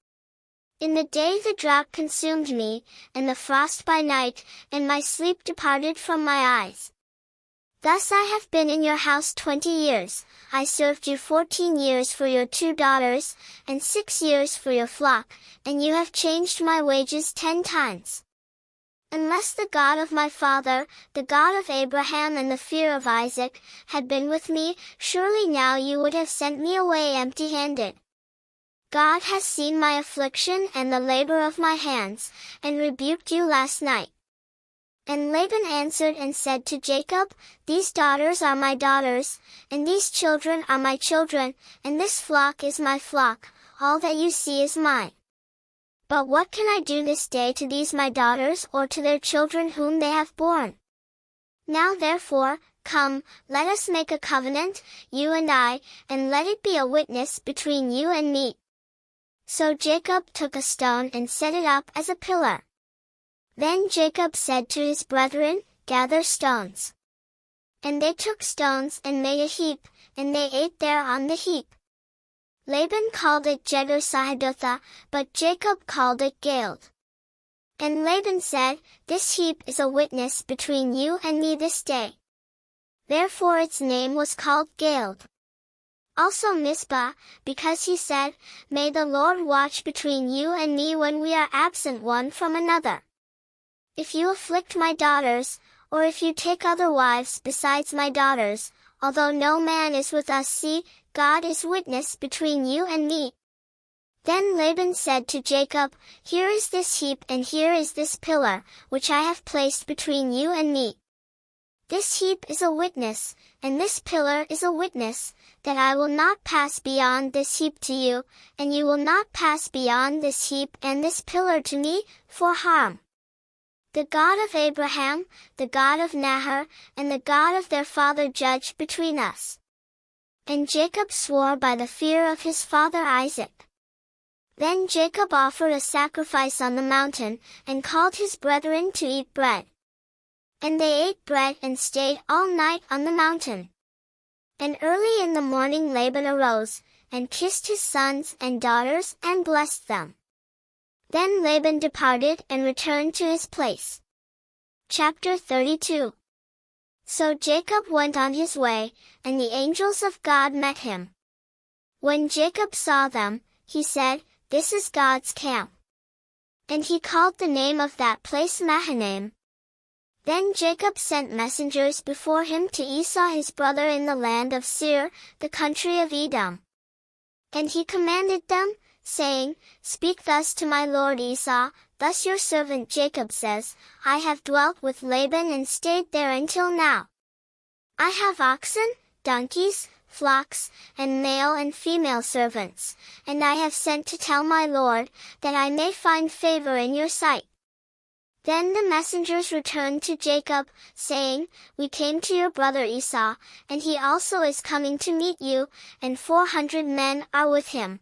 In the day the drought consumed me, and the frost by night, and my sleep departed from my eyes. Thus I have been in your house 20 years, I served you 14 years for your 2 daughters, and 6 years for your flock, and you have changed my wages 10 times. Unless the God of my father, the God of Abraham and the fear of Isaac, had been with me, surely now you would have sent me away empty-handed. God has seen my affliction and the labor of my hands, and rebuked you last night." And Laban answered and said to Jacob, "These daughters are my daughters, and these children are my children, and this flock is my flock, all that you see is mine. But what can I do this day to these my daughters or to their children whom they have borne? Now therefore, come, let us make a covenant, you and I, and let it be a witness between you and me." So Jacob took a stone and set it up as a pillar. Then Jacob said to his brethren, "Gather stones." And they took stones and made a heap, and they ate there on the heap. Laban called it Jegar-sahadutha, but Jacob called it Galeed. And Laban said, This heap is a witness between you and me this day. Therefore its name was called Galeed. Also Mizpah, because he said, May the Lord watch between you and me when we are absent one from another. If you afflict my daughters, or if you take other wives besides my daughters, although no man is with us, see, God is witness between you and me. Then Laban said to Jacob, Here is this heap and here is this pillar, which I have placed between you and me. This heap is a witness, and this pillar is a witness, that I will not pass beyond this heap to you, and you will not pass beyond this heap and this pillar to me, for harm. The God of Abraham, the God of Nahor, and the God of their father judge between us. And Jacob swore by the fear of his father Isaac. Then Jacob offered a sacrifice on the mountain, and called his brethren to eat bread. And they ate bread and stayed all night on the mountain. And early in the morning Laban arose, and kissed his sons and daughters, and blessed them. Then Laban departed and returned to his place. Chapter 32. So Jacob went on his way, and the angels of God met him. When Jacob saw them, he said, This is God's camp. And he called the name of that place Mahanaim. Then Jacob sent messengers before him to Esau his brother in the land of Seir, the country of Edom. And he commanded them, saying, Speak thus to my lord Esau, Thus your servant Jacob says, I have dwelt with Laban and stayed there until now. I have oxen, donkeys, flocks, and male and female servants, and I have sent to tell my lord, that I may find favor in your sight. Then the messengers returned to Jacob, saying, We came to your brother Esau, and he also is coming to meet you, and 400 men are with him.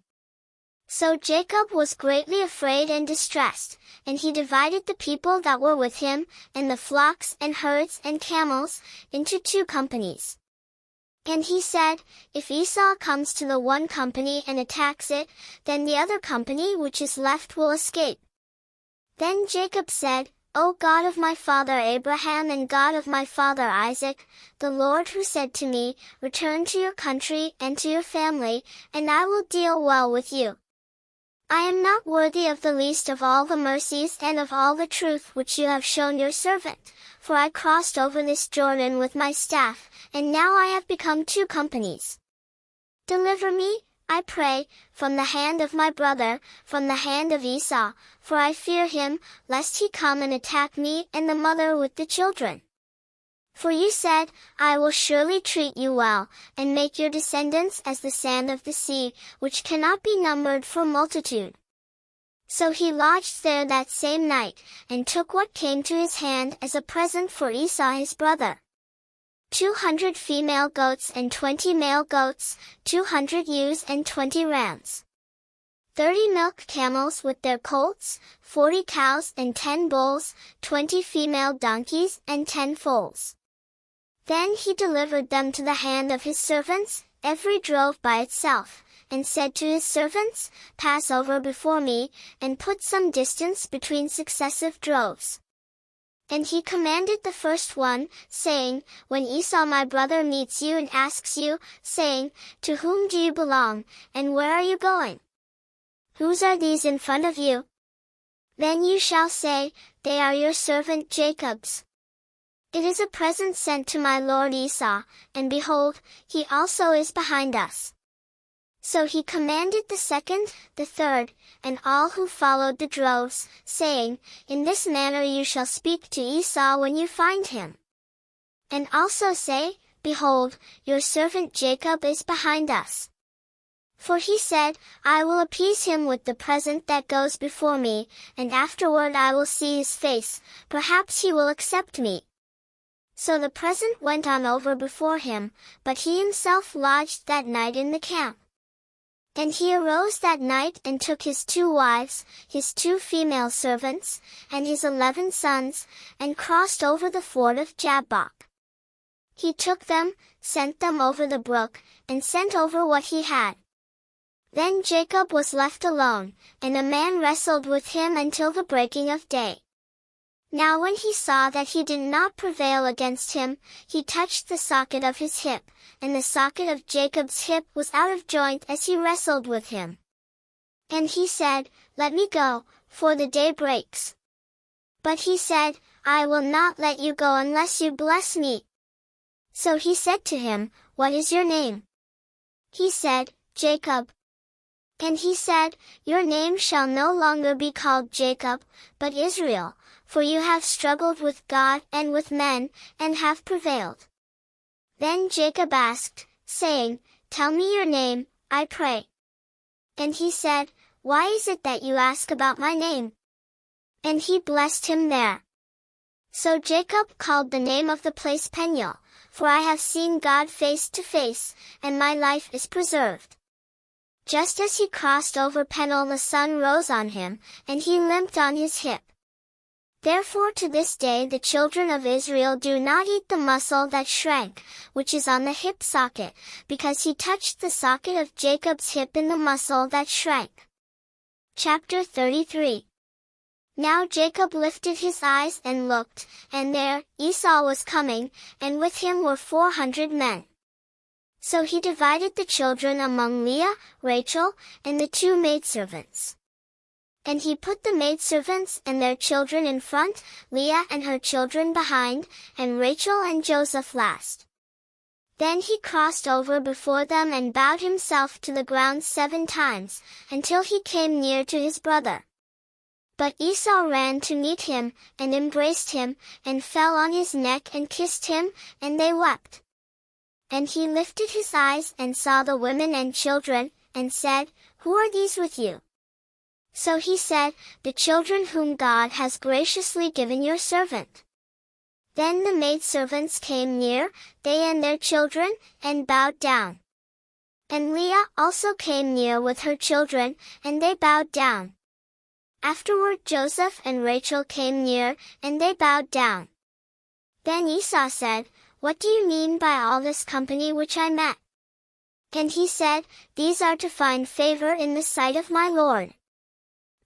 So Jacob was greatly afraid and distressed, and he divided the people that were with him, and the flocks and herds and camels, into 2 companies. And he said, If Esau comes to the one company and attacks it, then the other company which is left will escape. Then Jacob said, O God of my father Abraham and God of my father Isaac, the Lord who said to me, Return to your country and to your family, and I will deal well with you. I am not worthy of the least of all the mercies and of all the truth which you have shown your servant, for I crossed over this Jordan with my staff, and now I have become 2 companies. Deliver me, I pray, from the hand of my brother, from the hand of Esau, for I fear him, lest he come and attack me and the mother with the children. For you said, I will surely treat you well, and make your descendants as the sand of the sea, which cannot be numbered for multitude. So he lodged there that same night, and took what came to his hand as a present for Esau his brother. 200 female goats and 20 male goats, 200 ewes and 20 rams. 30 milk camels with their colts, 40 cows and 10 bulls, 20 female donkeys and 10 foals. Then he delivered them to the hand of his servants, every drove by itself, and said to his servants, Pass over before me, and put some distance between successive droves. And he commanded the first one, saying, When Esau my brother meets you and asks you, saying, To whom do you belong, and where are you going? Whose are these in front of you? Then you shall say, They are your servant Jacob's. It is a present sent to my lord Esau, and behold, he also is behind us. So he commanded the second, the third, and all who followed the droves, saying, In this manner you shall speak to Esau when you find him. And also say, Behold, your servant Jacob is behind us. For he said, I will appease him with the present that goes before me, and afterward I will see his face, perhaps he will accept me. So the present went on over before him, but he himself lodged that night in the camp. And he arose that night and took his 2 wives, his 2 female servants, and his 11 sons, and crossed over the ford of Jabbok. He took them, sent them over the brook, and sent over what he had. Then Jacob was left alone, and a man wrestled with him until the breaking of day. Now when he saw that he did not prevail against him, he touched the socket of his hip, and the socket of Jacob's hip was out of joint as he wrestled with him. And he said, "Let me go, for the day breaks." But he said, "I will not let you go unless you bless me." So he said to him, "What is your name?" He said, "Jacob." And he said, "Your name shall no longer be called Jacob, but Israel, for you have struggled with God and with men, and have prevailed." Then Jacob asked, saying, "Tell me your name, I pray." And he said, "Why is it that you ask about my name?" And he blessed him there. So Jacob called the name of the place Peniel, for I have seen God face to face, and my life is preserved. Just as he crossed over Peniel, the sun rose on him, and he limped on his hip. Therefore to this day the children of Israel do not eat the muscle that shrank, which is on the hip socket, because he touched the socket of Jacob's hip in the muscle that shrank. Chapter 33. Now Jacob lifted his eyes and looked, and there, Esau was coming, and with him were 400 men. So he divided the children among Leah, Rachel, and the 2 maidservants. And he put the maidservants and their children in front, Leah and her children behind, and Rachel and Joseph last. Then he crossed over before them and bowed himself to the ground 7 times, until he came near to his brother. But Esau ran to meet him, and embraced him, and fell on his neck and kissed him, and they wept. And he lifted his eyes and saw the women and children, and said, "Who are these with you?" So he said, "The children whom God has graciously given your servant." Then the maidservants came near, they and their children, and bowed down. And Leah also came near with her children, and they bowed down. Afterward Joseph and Rachel came near, and they bowed down. Then Esau said, "What do you mean by all this company which I met?" And he said, "These are to find favor in the sight of my Lord."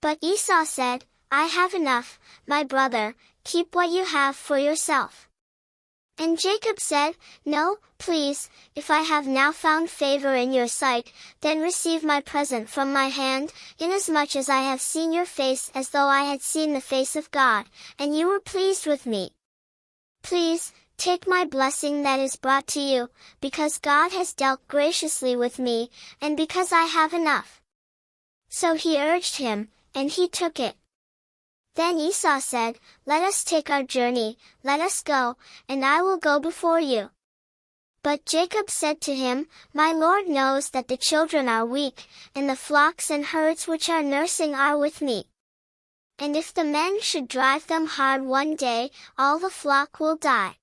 But Esau said, "I have enough, my brother, keep what you have for yourself." And Jacob said, "No, please, if I have now found favor in your sight, then receive my present from my hand, inasmuch as I have seen your face as though I had seen the face of God, and you were pleased with me. Please, take my blessing that is brought to you, because God has dealt graciously with me, and because I have enough." So he urged him, and he took it. Then Esau said, "Let us take our journey, let us go, and I will go before you." But Jacob said to him, "My Lord knows that the children are weak, and the flocks and herds which are nursing are with me. And if the men should drive them hard one day, all the flock will die.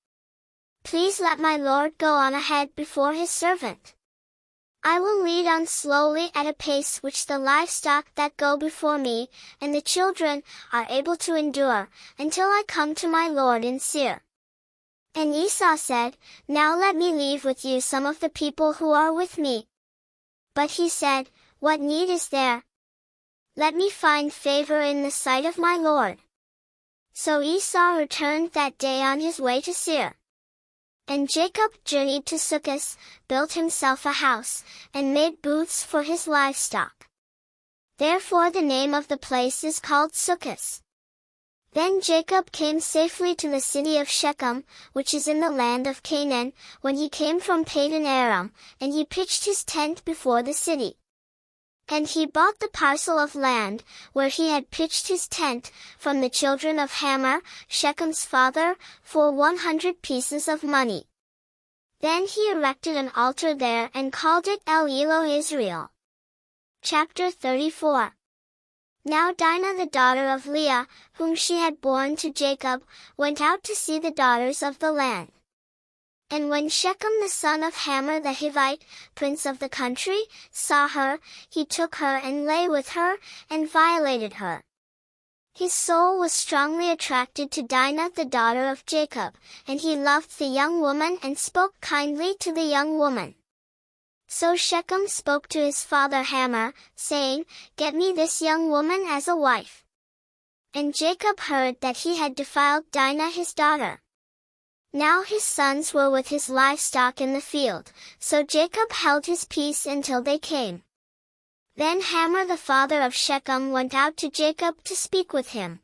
Please let my Lord go on ahead before his servant. I will lead on slowly at a pace which the livestock that go before me, and the children, are able to endure, until I come to my Lord in Seir." And Esau said, "Now let me leave with you some of the people who are with me." But he said, "What need is there? Let me find favor in the sight of my Lord." So Esau returned that day on his way to Seir. And Jacob journeyed to Succoth, built himself a house, and made booths for his livestock. Therefore the name of the place is called Succoth. Then Jacob came safely to the city of Shechem, which is in the land of Canaan, when he came from Padan Aram, and he pitched his tent before the city. And he bought the parcel of land, where he had pitched his tent, from the children of Hamor, Shechem's father, for 100 pieces of money. Then he erected an altar there and called it El Elo Israel. Chapter 34. Now Dinah the daughter of Leah, whom she had borne to Jacob, went out to see the daughters of the land. And when Shechem the son of Hamor the Hivite, prince of the country, saw her, he took her and lay with her, and violated her. His soul was strongly attracted to Dinah the daughter of Jacob, and he loved the young woman and spoke kindly to the young woman. So Shechem spoke to his father Hamor, saying, "Get me this young woman as a wife." And Jacob heard that he had defiled Dinah his daughter. Now his sons were with his livestock in the field, so Jacob held his peace until they came. Then Hamor the father of Shechem went out to Jacob to speak with him.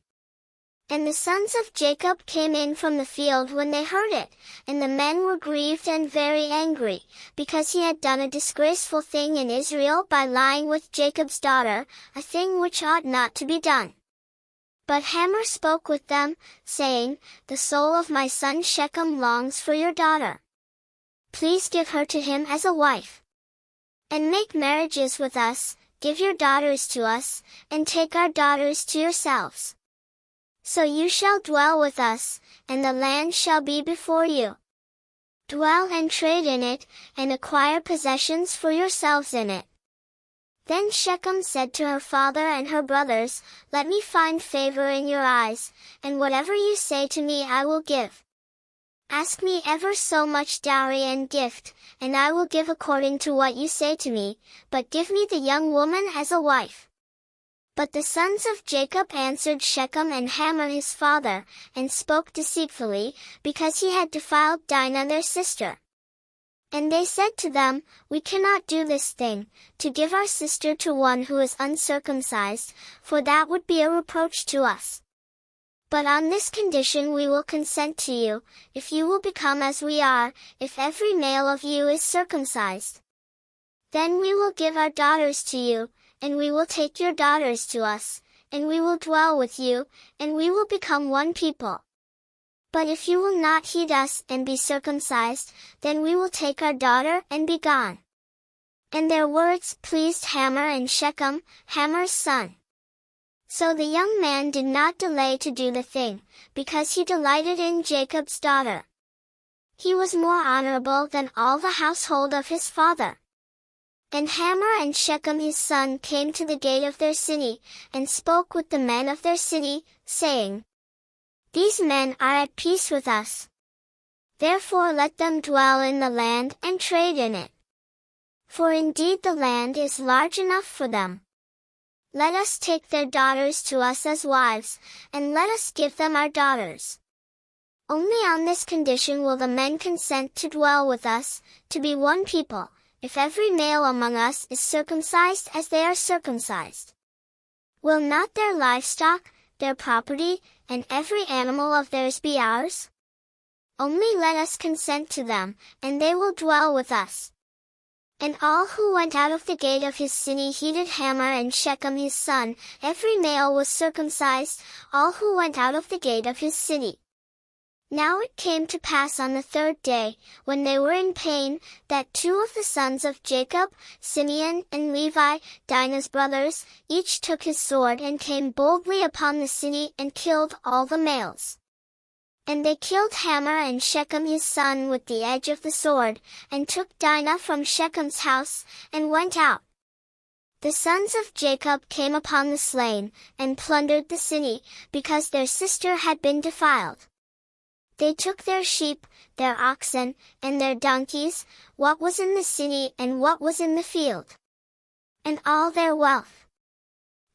And the sons of Jacob came in from the field when they heard it, and the men were grieved and very angry, because he had done a disgraceful thing in Israel by lying with Jacob's daughter, a thing which ought not to be done. But Hamor spoke with them, saying, "The soul of my son Shechem longs for your daughter. Please give her to him as a wife. And make marriages with us, give your daughters to us, and take our daughters to yourselves. So you shall dwell with us, and the land shall be before you. Dwell and trade in it, and acquire possessions for yourselves in it." Then Shechem said to her father and her brothers, "Let me find favor in your eyes, and whatever you say to me I will give. Ask me ever so much dowry and gift, and I will give according to what you say to me, but give me the young woman as a wife." But the sons of Jacob answered Shechem and Hamor his father, and spoke deceitfully, because he had defiled Dinah their sister. And they said to them, "We cannot do this thing, to give our sister to one who is uncircumcised, for that would be a reproach to us. But on this condition we will consent to you, if you will become as we are, if every male of you is circumcised. Then we will give our daughters to you, and we will take your daughters to us, and we will dwell with you, and we will become one people. But if you will not heed us and be circumcised, then we will take our daughter and be gone." And their words pleased Hamor and Shechem, Hamor's son. So the young man did not delay to do the thing, because he delighted in Jacob's daughter. He was more honorable than all the household of his father. And Hamor and Shechem his son came to the gate of their city, and spoke with the men of their city, saying, "These men are at peace with us. Therefore let them dwell in the land and trade in it. For indeed the land is large enough for them. Let us take their daughters to us as wives, and let us give them our daughters. Only on this condition will the men consent to dwell with us, to be one people, if every male among us is circumcised as they are circumcised. Will not their livestock, their property, and every animal of theirs be ours? Only let us consent to them, and they will dwell with us." And all who went out of the gate of his city heeded Hamor and Shechem his son, every male was circumcised, all who went out of the gate of his city. Now it came to pass on the third day, when they were in pain, that two of the sons of Jacob, Simeon and Levi, Dinah's brothers, each took his sword and came boldly upon the city and killed all the males. And they killed Hamor and Shechem his son with the edge of the sword, and took Dinah from Shechem's house, and went out. The sons of Jacob came upon the slain, and plundered the city, because their sister had been defiled. They took their sheep, their oxen, and their donkeys, what was in the city and what was in the field, and all their wealth.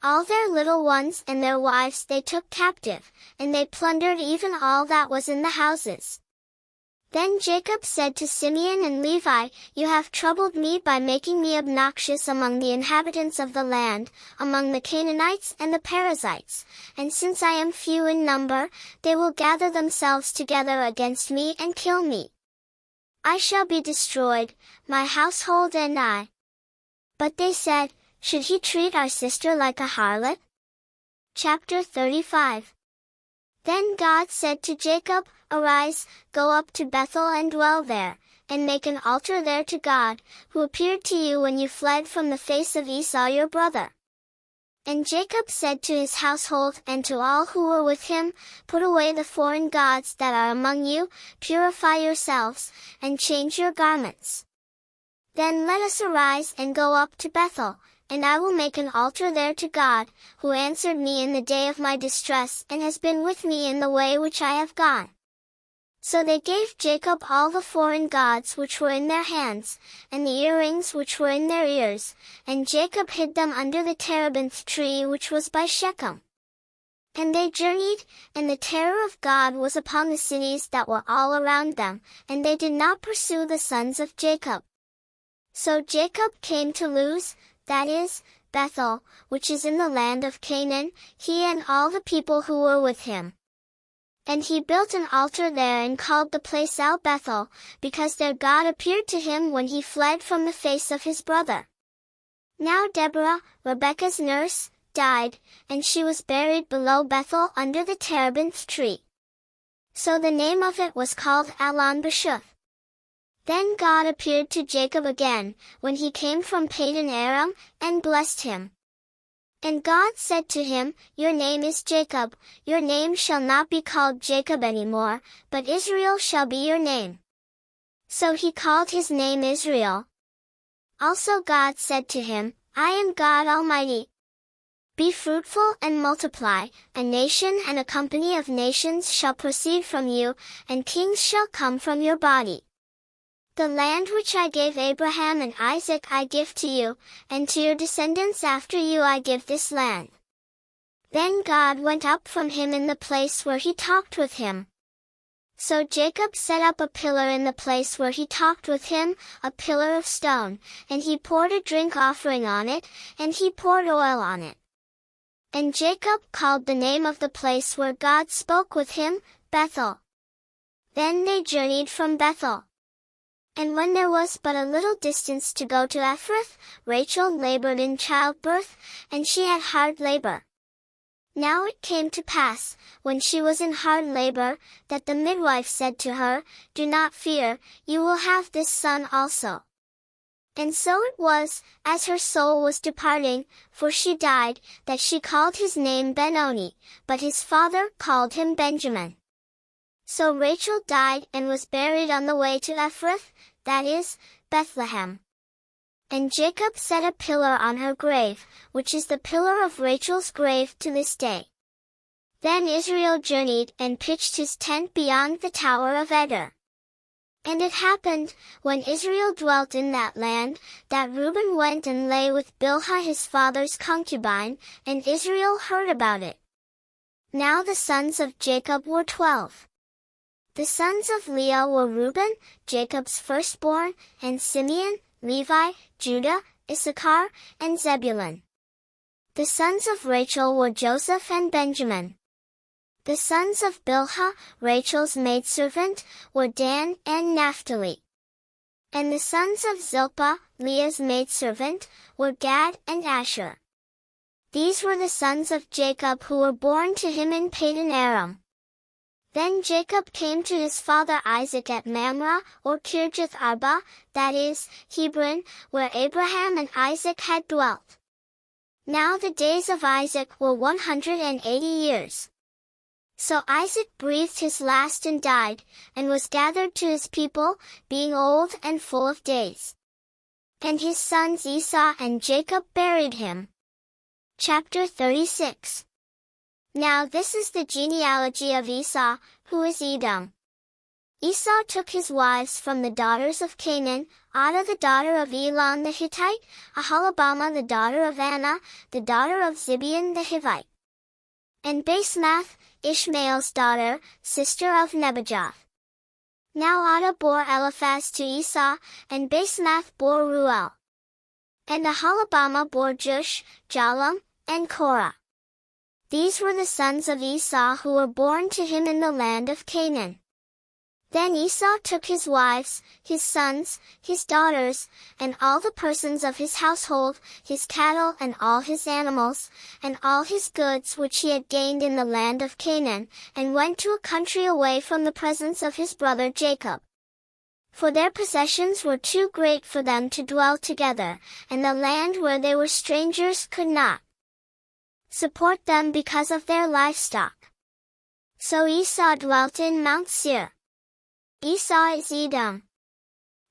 All their little ones and their wives they took captive, and they plundered even all that was in the houses. Then Jacob said to Simeon and Levi, "You have troubled me by making me obnoxious among the inhabitants of the land, among the Canaanites and the Perizzites, and since I am few in number, they will gather themselves together against me and kill me. I shall be destroyed, my household and I." But they said, "Should he treat our sister like a harlot?" Chapter 35. Then God said to Jacob, "Arise, go up to Bethel and dwell there, and make an altar there to God, who appeared to you when you fled from the face of Esau your brother." And Jacob said to his household and to all who were with him, "Put away the foreign gods that are among you, purify yourselves, and change your garments. Then let us arise and go up to Bethel, and I will make an altar there to God, who answered me in the day of my distress and has been with me in the way which I have gone." So they gave Jacob all the foreign gods which were in their hands, and the earrings which were in their ears, and Jacob hid them under the terebinth tree which was by Shechem. And they journeyed, and the terror of God was upon the cities that were all around them, and they did not pursue the sons of Jacob. So Jacob came to Luz, that is, Bethel, which is in the land of Canaan, he and all the people who were with him. And he built an altar there and called the place El Bethel, because there God appeared to him when he fled from the face of his brother. Now Deborah, Rebekah's nurse, died, and she was buried below Bethel under the terebinth tree. So the name of it was called Allon-Bashuth. Then God appeared to Jacob again, when he came from Padan Aram, and blessed him. And God said to him, Your name is Jacob, your name shall not be called Jacob any more, but Israel shall be your name. So he called his name Israel. Also God said to him, I am God Almighty. Be fruitful and multiply, a nation and a company of nations shall proceed from you, and kings shall come from your body. The land which I gave Abraham and Isaac I give to you, and to your descendants after you I give this land. Then God went up from him in the place where he talked with him. So Jacob set up a pillar in the place where he talked with him, a pillar of stone, and he poured a drink offering on it, and he poured oil on it. And Jacob called the name of the place where God spoke with him, Bethel. Then they journeyed from Bethel. And when there was but a little distance to go to Ephrath, Rachel labored in childbirth, and she had hard labor. Now it came to pass, when she was in hard labor, that the midwife said to her, Do not fear, you will have this son also. And so it was, as her soul was departing, for she died, that she called his name Benoni, but his father called him Benjamin. So Rachel died and was buried on the way to Ephrath, that is, Bethlehem. And Jacob set a pillar on her grave, which is the pillar of Rachel's grave to this day. Then Israel journeyed and pitched his tent beyond the tower of Eder. And it happened, when Israel dwelt in that land, that Reuben went and lay with Bilhah his father's concubine, and Israel heard about it. Now the sons of Jacob were 12. The sons of Leah were Reuben, Jacob's firstborn, and Simeon, Levi, Judah, Issachar, and Zebulun. The sons of Rachel were Joseph and Benjamin. The sons of Bilhah, Rachel's maidservant, were Dan and Naphtali. And the sons of Zilpah, Leah's maidservant, were Gad and Asher. These were the sons of Jacob who were born to him in Padan Aram. Then Jacob came to his father Isaac at Mamre, or Kirjath Arba, that is, Hebron, where Abraham and Isaac had dwelt. Now the days of Isaac were 180 years. So Isaac breathed his last and died, and was gathered to his people, being old and full of days. And his sons Esau and Jacob buried him. Chapter 36. Now this is the genealogy of Esau, who is Edom. Esau took his wives from the daughters of Canaan, Adah the daughter of Elon the Hittite, Aholibamah the daughter of Anna, the daughter of Zibeon the Hivite. And Basemath, Ishmael's daughter, sister of Nebajoth. Now Adah bore Eliphaz to Esau, and Basemath bore Ruel. And Aholibamah bore Jush, Jalam, and Korah. These were the sons of Esau who were born to him in the land of Canaan. Then Esau took his wives, his sons, his daughters, and all the persons of his household, his cattle and all his animals, and all his goods which he had gained in the land of Canaan, and went to a country away from the presence of his brother Jacob. For their possessions were too great for them to dwell together, and the land where they were strangers could not support them because of their livestock. So Esau dwelt in Mount Seir. Esau is Edom.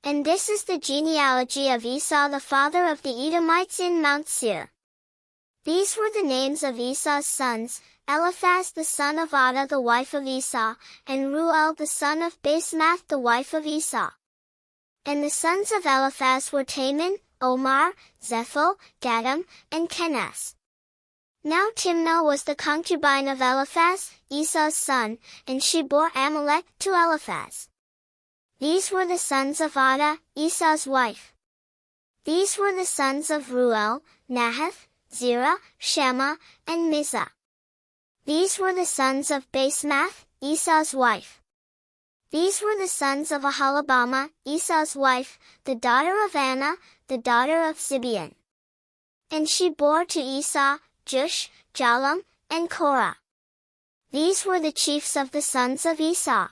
And this is the genealogy of Esau the father of the Edomites in Mount Seir. These were the names of Esau's sons, Eliphaz the son of Adah the wife of Esau, and Ruel the son of Basemath the wife of Esau. And the sons of Eliphaz were Taman, Omar, Zepho, Gatam, and Kenaz. Now Timnah was the concubine of Eliphaz, Esau's son, and she bore Amalek to Eliphaz. These were the sons of Adah, Esau's wife. These were the sons of Ruel, Nahath, Zerah, Shammah, and Mizah. These were the sons of Basemath, Esau's wife. These were the sons of Aholibamah, Esau's wife, the daughter of Anah, the daughter of Zibeon. And she bore to Esau, Jush, Jalam, and Korah. These were the chiefs of the sons of Esau.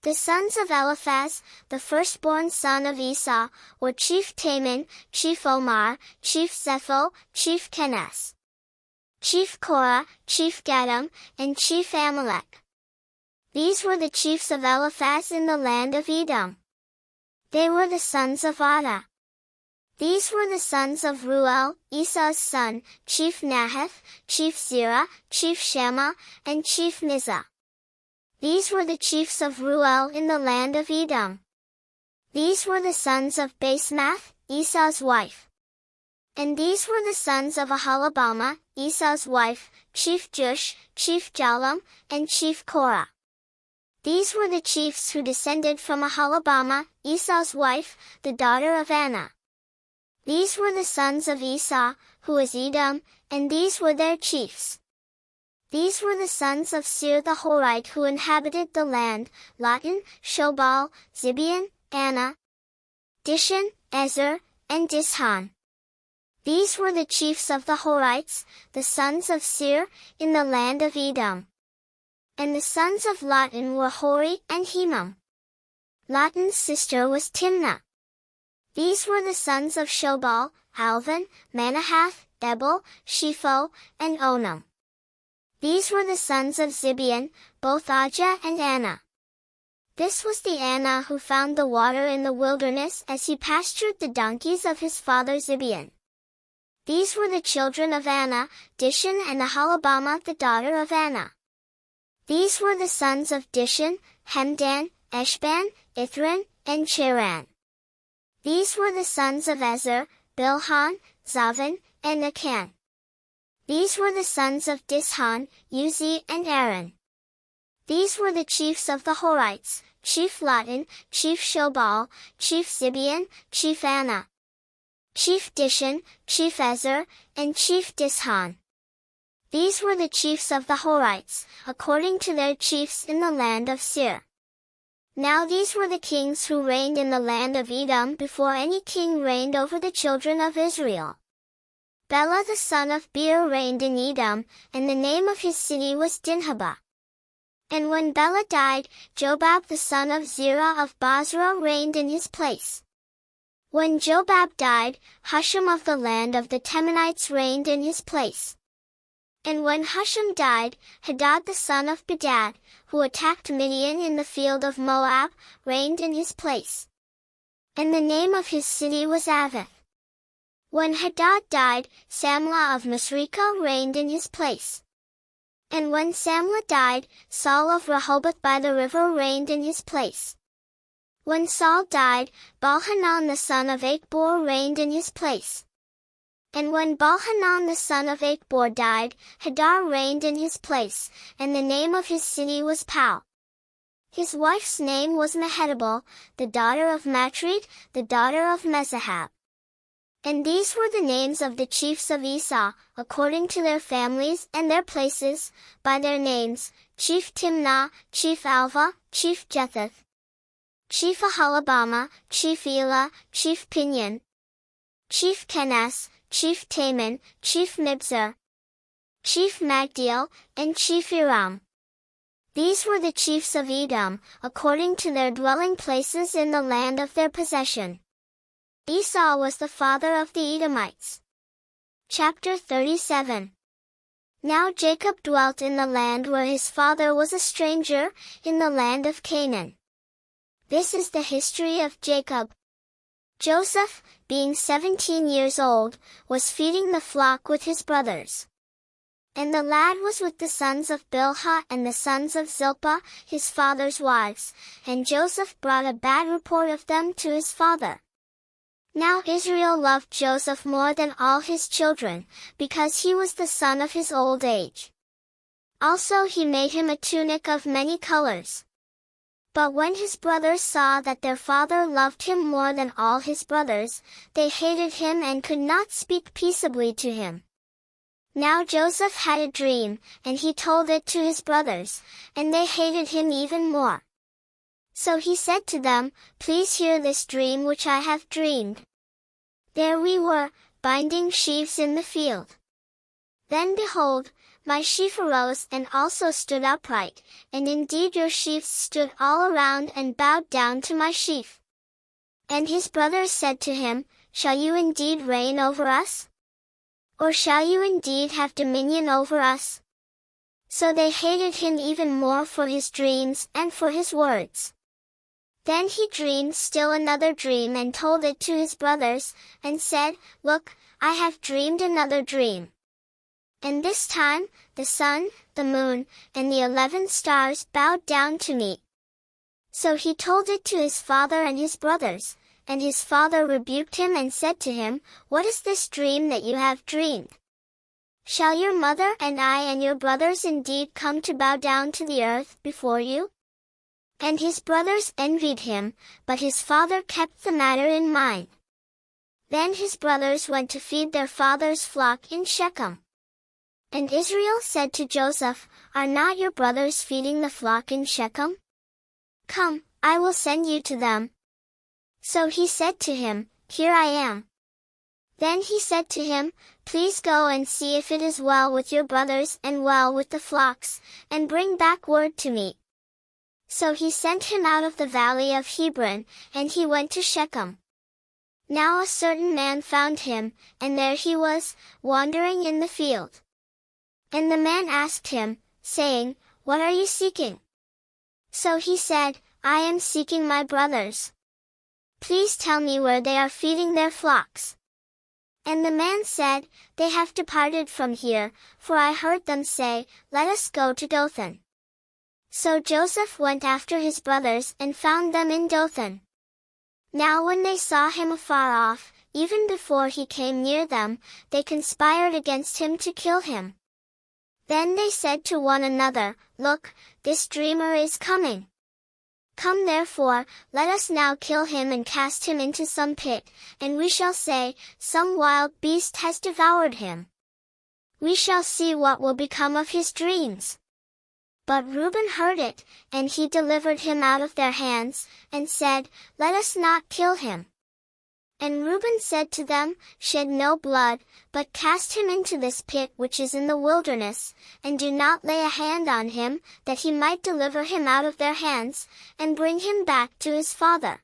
The sons of Eliphaz, the firstborn son of Esau, were Chief Taman, Chief Omar, Chief Zepho, Chief Kenaz, Chief Korah, Chief Gatam, and Chief Amalek. These were the chiefs of Eliphaz in the land of Edom. They were the sons of Adah. These were the sons of Ruel, Esau's son, Chief Nahath, Chief Zerah, Chief Shammah, and Chief Mizah. These were the chiefs of Ruel in the land of Edom. These were the sons of Basemath, Esau's wife. And these were the sons of Aholibamah, Esau's wife, Chief Jush, Chief Jalam, and Chief Korah. These were the chiefs who descended from Aholibamah, Esau's wife, the daughter of Anah. These were the sons of Esau, who was Edom, and these were their chiefs. These were the sons of Seir the Horite who inhabited the land, Lotan, Shobal, Zibeon, Anah, Dishan, Ezer, and Dishan. These were the chiefs of the Horites, the sons of Seir, in the land of Edom. And the sons of Lotan were Hori and Hemam. Lotan's sister was Timnah. These were the sons of Shobal, Alvan, Manahath, Ebal, Shepho, and Onam. These were the sons of Zibeon, both Ajah and Anah. This was the Anah who found the water in the wilderness as he pastured the donkeys of his father Zibeon. These were the children of Anah, Dishan and Aholibamah the daughter of Anah. These were the sons of Dishan, Hemdan, Eshban, Ithran, and Cheran. These were the sons of Ezer, Bilhan, Zavan, and Akan. These were the sons of Dishan, Uzi, and Aaron. These were the chiefs of the Horites, Chief Lotan, Chief Shobal, Chief Zibeon, Chief Anah, Chief Dishan, Chief Ezer, and Chief Dishan. These were the chiefs of the Horites, according to their chiefs in the land of Seir. Now these were the kings who reigned in the land of Edom before any king reigned over the children of Israel. Bela the son of Beer reigned in Edom, and the name of his city was Dinhabah. And when Bela died, Jobab the son of Zerah of Basra reigned in his place. When Jobab died, Husham of the land of the Temanites reigned in his place. And when Husham died, Hadad the son of Bedad, who attacked Midian in the field of Moab, reigned in his place. And the name of his city was Avith. When Hadad died, Samlah of Masrekah reigned in his place. And when Samlah died, Saul of Rehoboth by the river reigned in his place. When Saul died, Baalhanan the son of Achbor reigned in his place. And when Baalhanan the son of Achbor died, Hadar reigned in his place, and the name of his city was Pau. His wife's name was Mehetabel, the daughter of Matred, the daughter of Mezahab. And these were the names of the chiefs of Esau, according to their families and their places, by their names, Chief Timnah, Chief Alva, Chief Jethath, Chief Aholibamah, Chief Elah, Chief Pinion, Chief Kenaz, Chief Taman, Chief Mibzar, Chief Magdiel, and Chief Iram. These were the chiefs of Edom, according to their dwelling places in the land of their possession. Esau was the father of the Edomites. Chapter 37. Now Jacob dwelt in the land where his father was a stranger, in the land of Canaan. This is the history of Jacob. Joseph, being 17 years old, was feeding the flock with his brothers. And the lad was with the sons of Bilhah and the sons of Zilpah, his father's wives, and Joseph brought a bad report of them to his father. Now Israel loved Joseph more than all his children, because he was the son of his old age. Also he made him a tunic of many colors. But when his brothers saw that their father loved him more than all his brothers, they hated him and could not speak peaceably to him. Now Joseph had a dream, and he told it to his brothers, and they hated him even more. So he said to them, "Please hear this dream which I have dreamed. There we were, binding sheaves in the field. Then behold, my sheaf arose and also stood upright, and indeed your sheaves stood all around and bowed down to my sheaf." And his brothers said to him, "Shall you indeed reign over us? Or shall you indeed have dominion over us?" So they hated him even more for his dreams and for his words. Then he dreamed still another dream and told it to his brothers, and said, "Look, I have dreamed another dream. And this time, the sun, the moon, and the 11 stars bowed down to me." So he told it to his father and his brothers, and his father rebuked him and said to him, "What is this dream that you have dreamed? Shall your mother and I and your brothers indeed come to bow down to the earth before you?" And his brothers envied him, but his father kept the matter in mind. Then his brothers went to feed their father's flock in Shechem. And Israel said to Joseph, "Are not your brothers feeding the flock in Shechem? Come, I will send you to them." So he said to him, "Here I am." Then he said to him, "Please go and see if it is well with your brothers and well with the flocks, and bring back word to me." So he sent him out of the valley of Hebron, and he went to Shechem. Now a certain man found him, and there he was, wandering in the field. And the man asked him, saying, "What are you seeking?" So he said, "I am seeking my brothers. Please tell me where they are feeding their flocks." And the man said, "They have departed from here, for I heard them say, 'Let us go to Dothan.'" So Joseph went after his brothers and found them in Dothan. Now when they saw him afar off, even before he came near them, they conspired against him to kill him. Then they said to one another, "Look, this dreamer is coming. Come therefore, let us now kill him and cast him into some pit, and we shall say, 'Some wild beast has devoured him.' We shall see what will become of his dreams." But Reuben heard it, and he delivered him out of their hands, and said, "Let us not kill him." And Reuben said to them, "Shed no blood, but cast him into this pit which is in the wilderness, and do not lay a hand on him, that he might deliver him out of their hands, and bring him back to his father."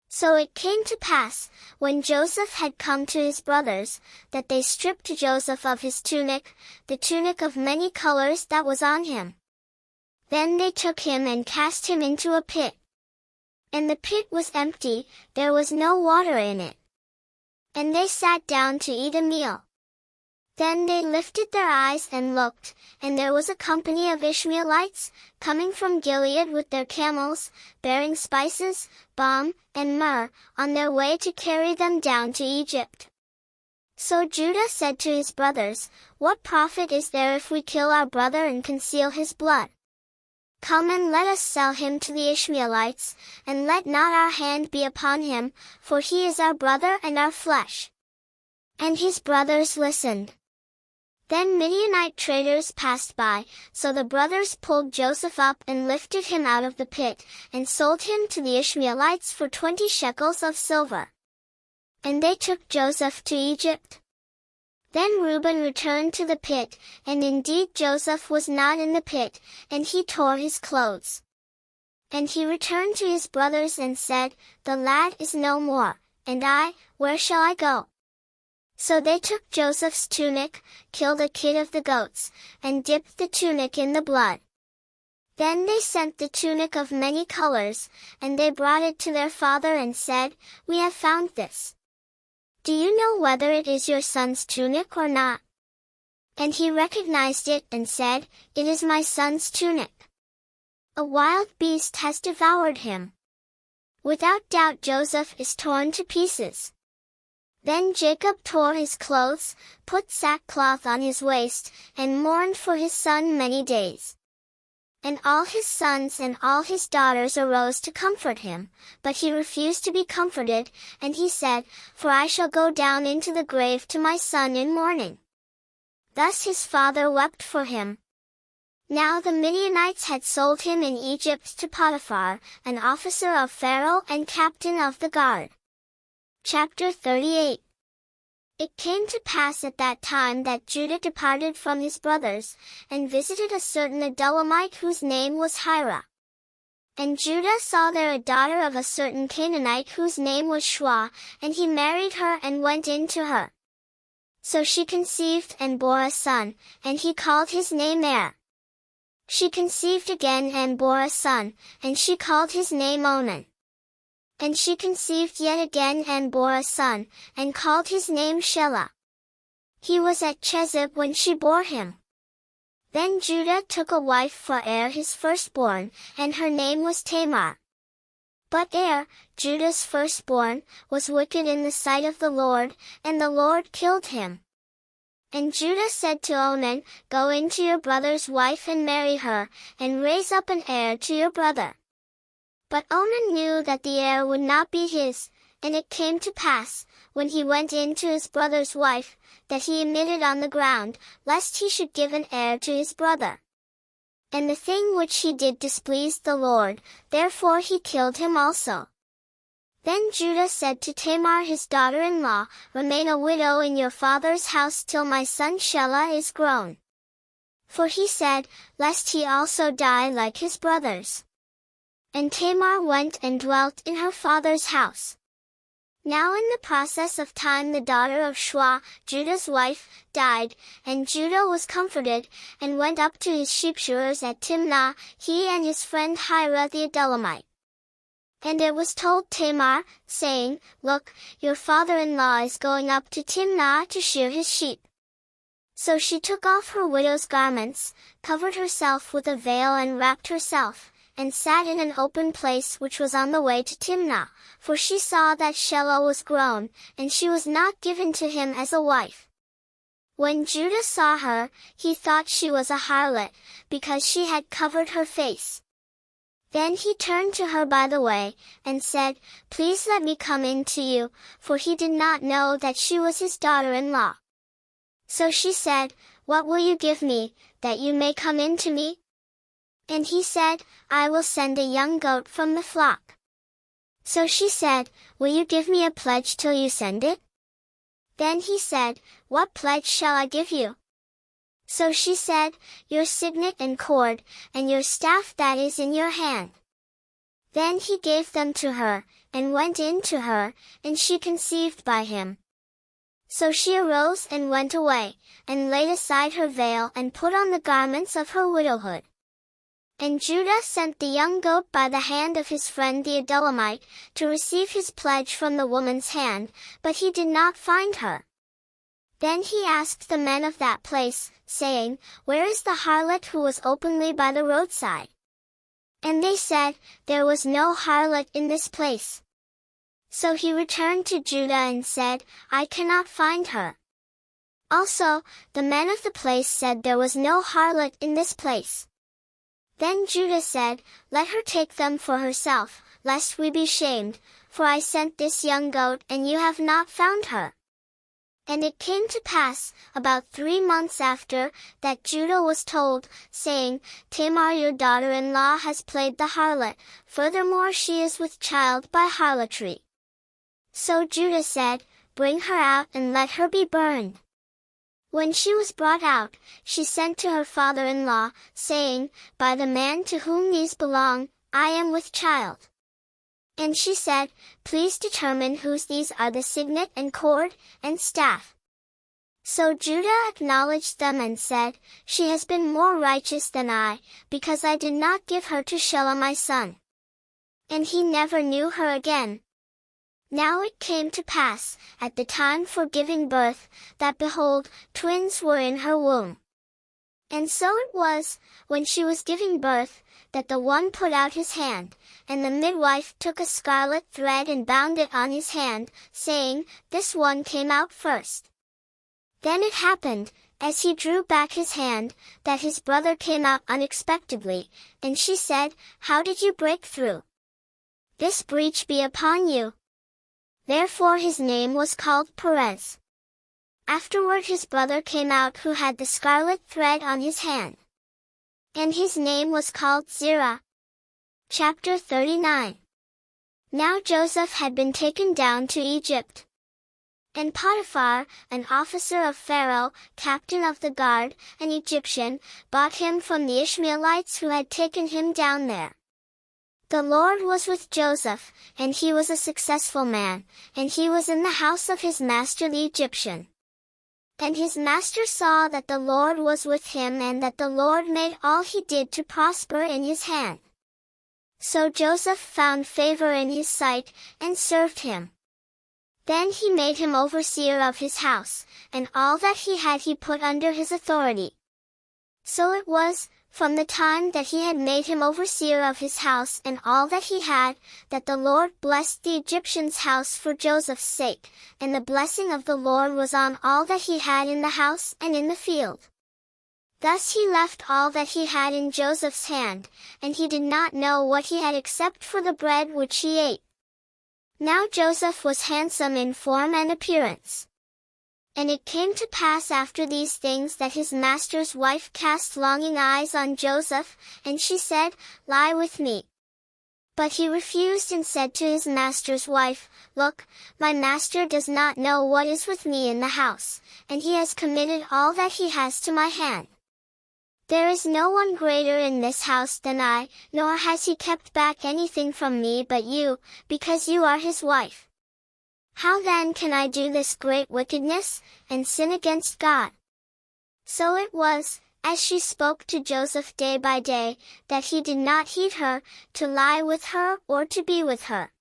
So it came to pass, when Joseph had come to his brothers, that they stripped Joseph of his tunic, the tunic of many colors that was on him. Then they took him and cast him into a pit. And the pit was empty, there was no water in it. And they sat down to eat a meal. Then they lifted their eyes and looked, and there was a company of Ishmaelites, coming from Gilead with their camels, bearing spices, balm, and myrrh, on their way to carry them down to Egypt. So Judah said to his brothers, "What profit is there if we kill our brother and conceal his blood? Come and let us sell him to the Ishmaelites, and let not our hand be upon him, for he is our brother and our flesh." And his brothers listened. Then Midianite traders passed by, so the brothers pulled Joseph up and lifted him out of the pit, and sold him to the Ishmaelites for 20 shekels of silver. And they took Joseph to Egypt. Then Reuben returned to the pit, and indeed Joseph was not in the pit, and he tore his clothes. And he returned to his brothers and said, "The lad is no more, and I, where shall I go?" So they took Joseph's tunic, killed a kid of the goats, and dipped the tunic in the blood. Then they sent the tunic of many colors, and they brought it to their father and said, "We have found this. Do you know whether it is your son's tunic or not?" And he recognized it and said, "It is my son's tunic. A wild beast has devoured him." Without doubt Joseph is torn to pieces. Then Jacob tore his clothes, put sackcloth on his waist, and mourned for his son many days. And all his sons and all his daughters arose to comfort him, but he refused to be comforted, and he said, "For I shall go down into the grave to my son in mourning." Thus his father wept for him. Now the Midianites had sold him in Egypt to Potiphar, an officer of Pharaoh and captain of the guard. Chapter 38. It came to pass at that time that Judah departed from his brothers, and visited a certain Adullamite whose name was Hira. And Judah saw there a daughter of a certain Canaanite whose name was Shua, and he married her and went in to her. So she conceived and bore a son, and he called his name Er. She conceived again and bore a son, and she called his name Onan. And she conceived yet again and bore a son, and called his name Shelah. He was at Chezib when she bore him. Then Judah took a wife for Er his firstborn, and her name was Tamar. But Er, Judah's firstborn, was wicked in the sight of the Lord, and the Lord killed him. And Judah said to Onan, "Go in to your brother's wife and marry her, and raise up an heir to your brother." But Onan knew that the heir would not be his, and it came to pass, when he went in to his brother's wife, that he emitted on the ground, lest he should give an heir to his brother. And the thing which he did displeased the Lord, therefore he killed him also. Then Judah said to Tamar his daughter-in-law, "Remain a widow in your father's house till my son Shelah is grown." For he said, lest he also die like his brothers. And Tamar went and dwelt in her father's house. Now in the process of time the daughter of Shua, Judah's wife, died, and Judah was comforted, and went up to his sheepshearers at Timnah, he and his friend Hira the Adullamite. And it was told Tamar, saying, "Look, your father-in-law is going up to Timnah to shear his sheep." So she took off her widow's garments, covered herself with a veil and wrapped herself, and sat in an open place which was on the way to Timnah, for she saw that Shelah was grown, and she was not given to him as a wife. When Judah saw her, he thought she was a harlot, because she had covered her face. Then he turned to her by the way, and said, "Please let me come in to you," for he did not know that she was his daughter-in-law. So she said, "What will you give me, that you may come in to me?" And he said, "I will send a young goat from the flock." So she said, "Will you give me a pledge till you send it?" Then he said, "What pledge shall I give you?" So she said, "Your signet and cord, and your staff that is in your hand." Then he gave them to her, and went in to her, and she conceived by him. So she arose and went away, and laid aside her veil and put on the garments of her widowhood. And Judah sent the young goat by the hand of his friend the Adullamite, to receive his pledge from the woman's hand, but he did not find her. Then he asked the men of that place, saying, "Where is the harlot who was openly by the roadside?" And they said, "There was no harlot in this place." So he returned to Judah and said, "I cannot find her." Also, the men of the place said there was no harlot in this place. Then Judah said, "Let her take them for herself, lest we be shamed, for I sent this young goat and you have not found her." And it came to pass, about 3 months after, that Judah was told, saying, "Tamar your daughter-in-law has played the harlot, furthermore she is with child by harlotry." So Judah said, "Bring her out and let her be burned." When she was brought out, she sent to her father-in-law, saying, "By the man to whom these belong, I am with child." And she said, "Please determine whose these are the signet and cord, and staff." So Judah acknowledged them and said, "She has been more righteous than I, because I did not give her to Shelah my son." And he never knew her again. Now it came to pass, at the time for giving birth, that behold, twins were in her womb. And so it was, when she was giving birth, that the one put out his hand, and the midwife took a scarlet thread and bound it on his hand, saying, This one came out first. Then it happened, as he drew back his hand, that his brother came out unexpectedly, and she said, How did you break through? This breach be upon you. Therefore his name was called Perez. Afterward his brother came out who had the scarlet thread on his hand. And his name was called Zerah. Chapter 39. Now Joseph had been taken down to Egypt. And Potiphar, an officer of Pharaoh, captain of the guard, an Egyptian, bought him from the Ishmaelites who had taken him down there. The Lord was with Joseph, and he was a successful man, and he was in the house of his master the Egyptian. And his master saw that the Lord was with him and that the Lord made all he did to prosper in his hand. So Joseph found favor in his sight, and served him. Then he made him overseer of his house, and all that he had he put under his authority. So it was, from the time that he had made him overseer of his house and all that he had, that the Lord blessed the Egyptian's house for Joseph's sake, and the blessing of the Lord was on all that he had in the house and in the field. Thus he left all that he had in Joseph's hand, and he did not know what he had except for the bread which he ate. Now Joseph was handsome in form and appearance. And it came to pass after these things that his master's wife cast longing eyes on Joseph, and she said, Lie with me. But he refused and said to his master's wife, Look, my master does not know what is with me in the house, and he has committed all that he has to my hand. There is no one greater in this house than I, nor has he kept back anything from me but you, because you are his wife. How then can I do this great wickedness, and sin against God? So it was, as she spoke to Joseph day by day, that he did not heed her, to lie with her or to be with her.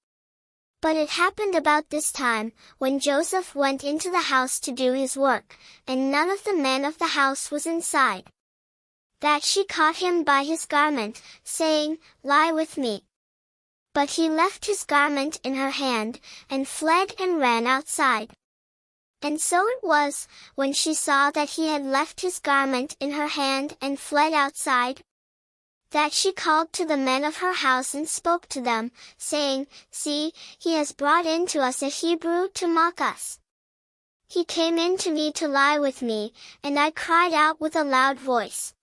But it happened about this time, when Joseph went into the house to do his work, and none of the men of the house was inside, that she caught him by his garment, saying, Lie with me. But he left his garment in her hand, and fled and ran outside. And so it was, when she saw that he had left his garment in her hand and fled outside, that she called to the men of her house and spoke to them, saying, See, he has brought in to us a Hebrew to mock us. He came in to me to lie with me, and I cried out with a loud voice.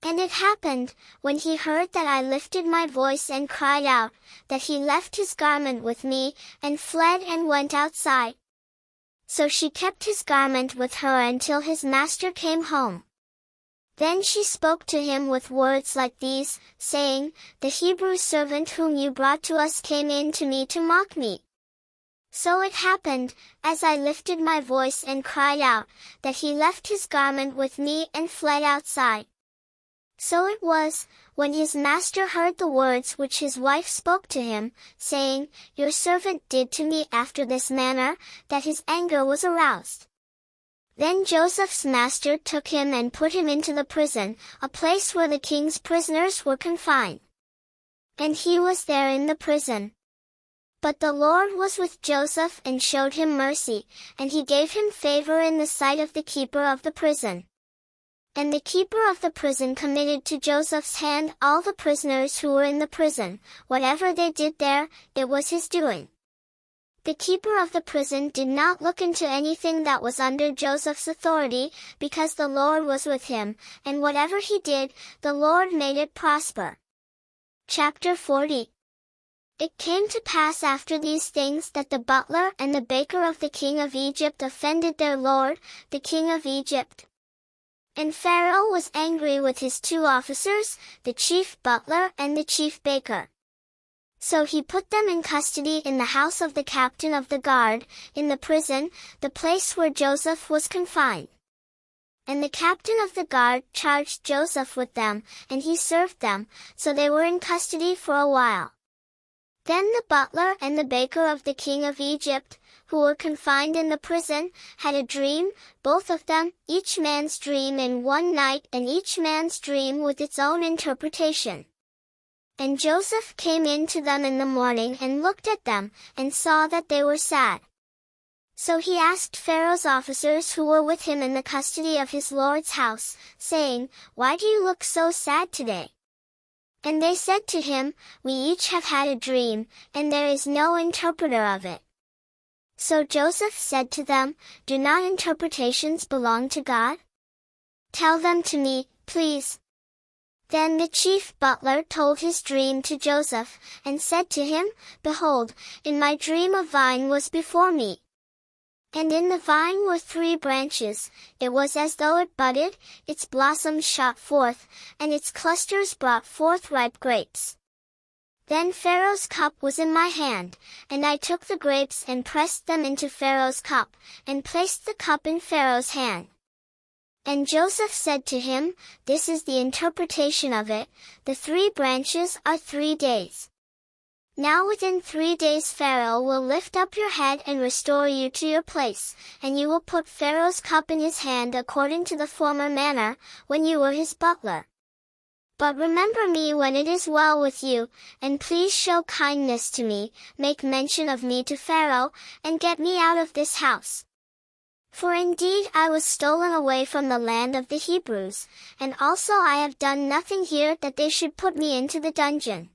And it happened, when he heard that I lifted my voice and cried out, that he left his garment with me, and fled and went outside. So she kept his garment with her until his master came home. Then she spoke to him with words like these, saying, The Hebrew servant whom you brought to us came in to me to mock me. So it happened, as I lifted my voice and cried out, that he left his garment with me and fled outside. So it was, when his master heard the words which his wife spoke to him, saying, Your servant did to me after this manner, that his anger was aroused. Then Joseph's master took him and put him into the prison, a place where the king's prisoners were confined. And he was there in the prison. But the Lord was with Joseph and showed him mercy, and he gave him favor in the sight of the keeper of the prison. And the keeper of the prison committed to Joseph's hand all the prisoners who were in the prison. Whatever they did there, it was his doing. The keeper of the prison did not look into anything that was under Joseph's authority, because the Lord was with him, and whatever he did, the Lord made it prosper. Chapter 40. It came to pass after these things that the butler and the baker of the king of Egypt offended their lord, the king of Egypt. And Pharaoh was angry with his two officers, the chief butler and the chief baker. So he put them in custody in the house of the captain of the guard, in the prison, the place where Joseph was confined. And the captain of the guard charged Joseph with them, and he served them, so they were in custody for a while. Then the butler and the baker of the king of Egypt, who were confined in the prison, had a dream, both of them, each man's dream in one night and each man's dream with its own interpretation. And Joseph came in to them in the morning and looked at them, and saw that they were sad. So he asked Pharaoh's officers who were with him in the custody of his lord's house, saying, "Why do you look so sad today?" And they said to him, "We each have had a dream, and there is no interpreter of it." So Joseph said to them, "Do not interpretations belong to God? Tell them to me, please." Then the chief butler told his dream to Joseph, and said to him, "Behold, in my dream a vine was before me. And in the vine were 3 branches, it was as though it budded, its blossoms shot forth, and its clusters brought forth ripe grapes. Then Pharaoh's cup was in my hand, and I took the grapes and pressed them into Pharaoh's cup, and placed the cup in Pharaoh's hand." And Joseph said to him, "This is the interpretation of it, the 3 branches are 3 days. Now within 3 days Pharaoh will lift up your head and restore you to your place, and you will put Pharaoh's cup in his hand according to the former manner, when you were his butler. But remember me when it is well with you, and please show kindness to me, make mention of me to Pharaoh, and get me out of this house. For indeed I was stolen away from the land of the Hebrews, and also I have done nothing here that they should put me into the dungeon."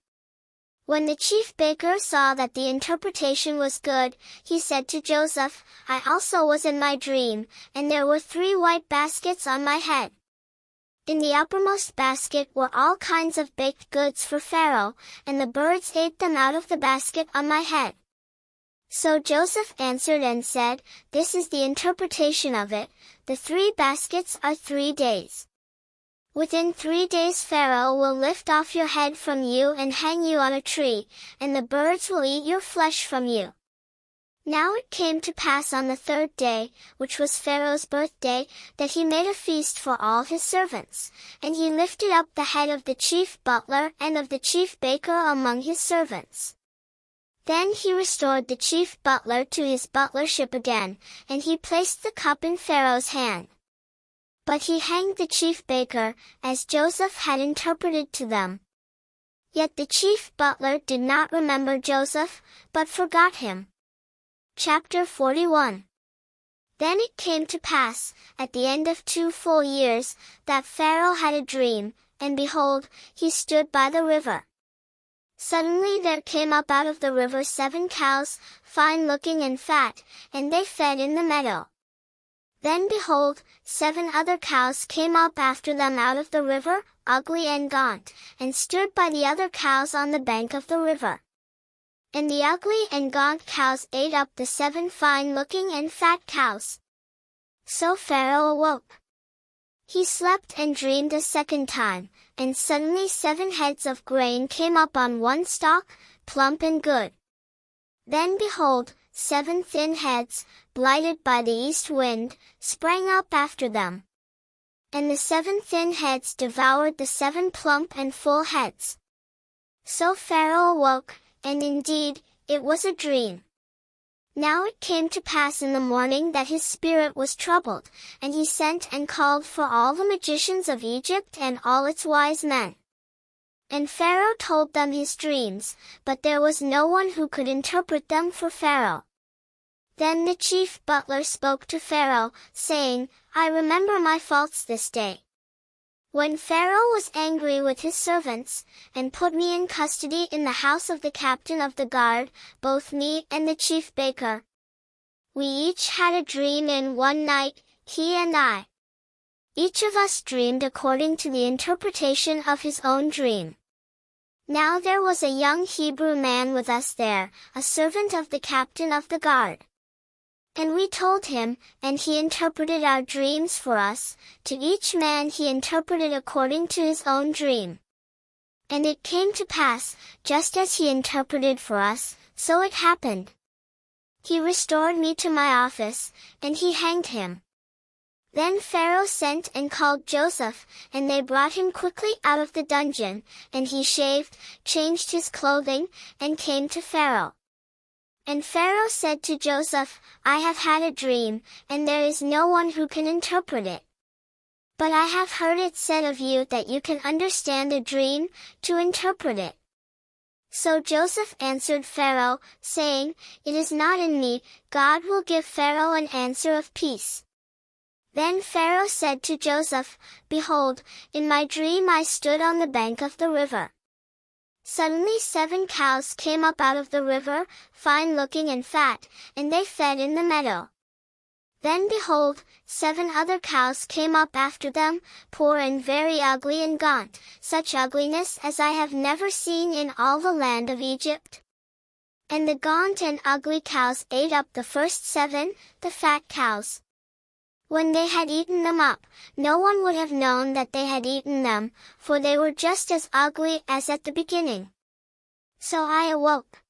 When the chief baker saw that the interpretation was good, he said to Joseph, "I also was in my dream, and there were 3 white baskets on my head. In the uppermost basket were all kinds of baked goods for Pharaoh, and the birds ate them out of the basket on my head." So Joseph answered and said, "This is the interpretation of it, the 3 baskets are 3 days. Within 3 days Pharaoh will lift off your head from you and hang you on a tree, and the birds will eat your flesh from you." Now it came to pass on the 3rd day, which was Pharaoh's birthday, that he made a feast for all his servants, and he lifted up the head of the chief butler and of the chief baker among his servants. Then he restored the chief butler to his butlership again, and he placed the cup in Pharaoh's hand. But he hanged the chief baker, as Joseph had interpreted to them. Yet the chief butler did not remember Joseph, but forgot him. Chapter 41. Then it came to pass, at the end of 2 full years, that Pharaoh had a dream, and behold, he stood by the river. Suddenly there came up out of the river 7 cows, fine-looking and fat, and they fed in the meadow. Then behold, 7 other cows came up after them out of the river, ugly and gaunt, and stood by the other cows on the bank of the river. And the ugly and gaunt cows ate up the 7 fine-looking and fat cows. So Pharaoh awoke. He slept and dreamed a second time, and suddenly 7 heads of grain came up on one stalk, plump and good. Then behold, 7 thin heads, blighted by the east wind, sprang up after them. And the 7 thin heads devoured the 7 plump and full heads. So Pharaoh awoke, and indeed, it was a dream. Now it came to pass in the morning that his spirit was troubled, and he sent and called for all the magicians of Egypt and all its wise men. And Pharaoh told them his dreams, but there was no one who could interpret them for Pharaoh. Then the chief butler spoke to Pharaoh, saying, "I remember my faults this day. When Pharaoh was angry with his servants, and put me in custody in the house of the captain of the guard, both me and the chief baker. We each had a dream in one night, he and I. Each of us dreamed according to the interpretation of his own dream. Now there was a young Hebrew man with us there, a servant of the captain of the guard. And we told him, and he interpreted our dreams for us, to each man he interpreted according to his own dream. And it came to pass, just as he interpreted for us, so it happened. He restored me to my office, and he hanged him. Then Pharaoh sent and called Joseph, and they brought him quickly out of the dungeon, and he shaved, changed his clothing, and came to Pharaoh. And Pharaoh said to Joseph, I have had a dream, and there is no one who can interpret it. But I have heard it said of you that you can understand a dream, to interpret it. So Joseph answered Pharaoh, saying, It is not in me, God will give Pharaoh an answer of peace. Then Pharaoh said to Joseph, Behold, in my dream I stood on the bank of the river. Suddenly 7 cows came up out of the river, fine-looking and fat, and they fed in the meadow. Then behold, 7 other cows came up after them, poor and very ugly and gaunt, such ugliness as I have never seen in all the land of Egypt. And the gaunt and ugly cows ate up the first 7, the fat cows. When they had eaten them up, no one would have known that they had eaten them, for they were just as ugly as at the beginning. So I awoke.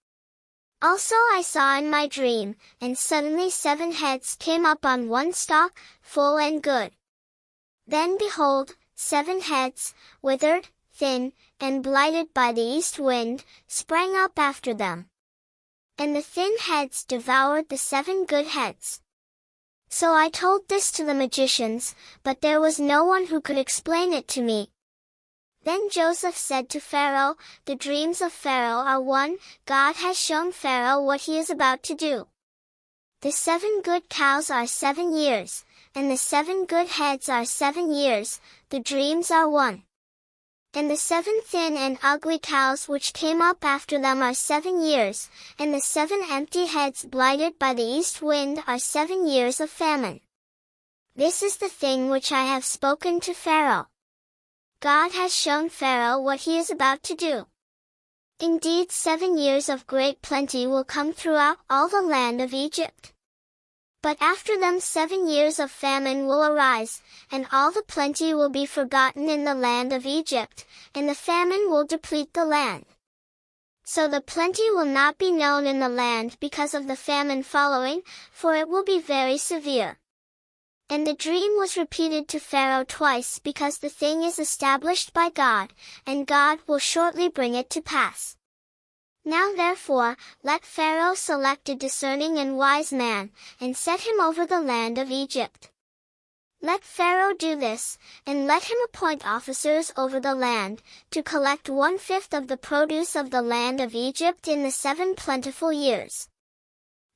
Also I saw in my dream, and suddenly 7 heads came up on one stalk, full and good. Then behold, 7 heads, withered, thin, and blighted by the east wind, sprang up after them. And the thin heads devoured the 7 good heads. So I told this to the magicians, but there was no one who could explain it to me. Then Joseph said to Pharaoh, The dreams of Pharaoh are one, God has shown Pharaoh what he is about to do. The 7 good cows are 7 years, and the 7 good heads are 7 years, the dreams are one. And the 7 thin and ugly cows which came up after them are 7 years, and the 7 empty heads blighted by the east wind are 7 years of famine. This is the thing which I have spoken to Pharaoh. God has shown Pharaoh what he is about to do. Indeed 7 years of great plenty will come throughout all the land of Egypt. But after them 7 years of famine will arise, and all the plenty will be forgotten in the land of Egypt, and the famine will deplete the land. So the plenty will not be known in the land because of the famine following, for it will be very severe. And the dream was repeated to Pharaoh twice because the thing is established by God, and God will shortly bring it to pass. Now therefore, let Pharaoh select a discerning and wise man, and set him over the land of Egypt. Let Pharaoh do this, and let him appoint officers over the land, to collect 1/5 of the produce of the land of Egypt in the 7 plentiful years.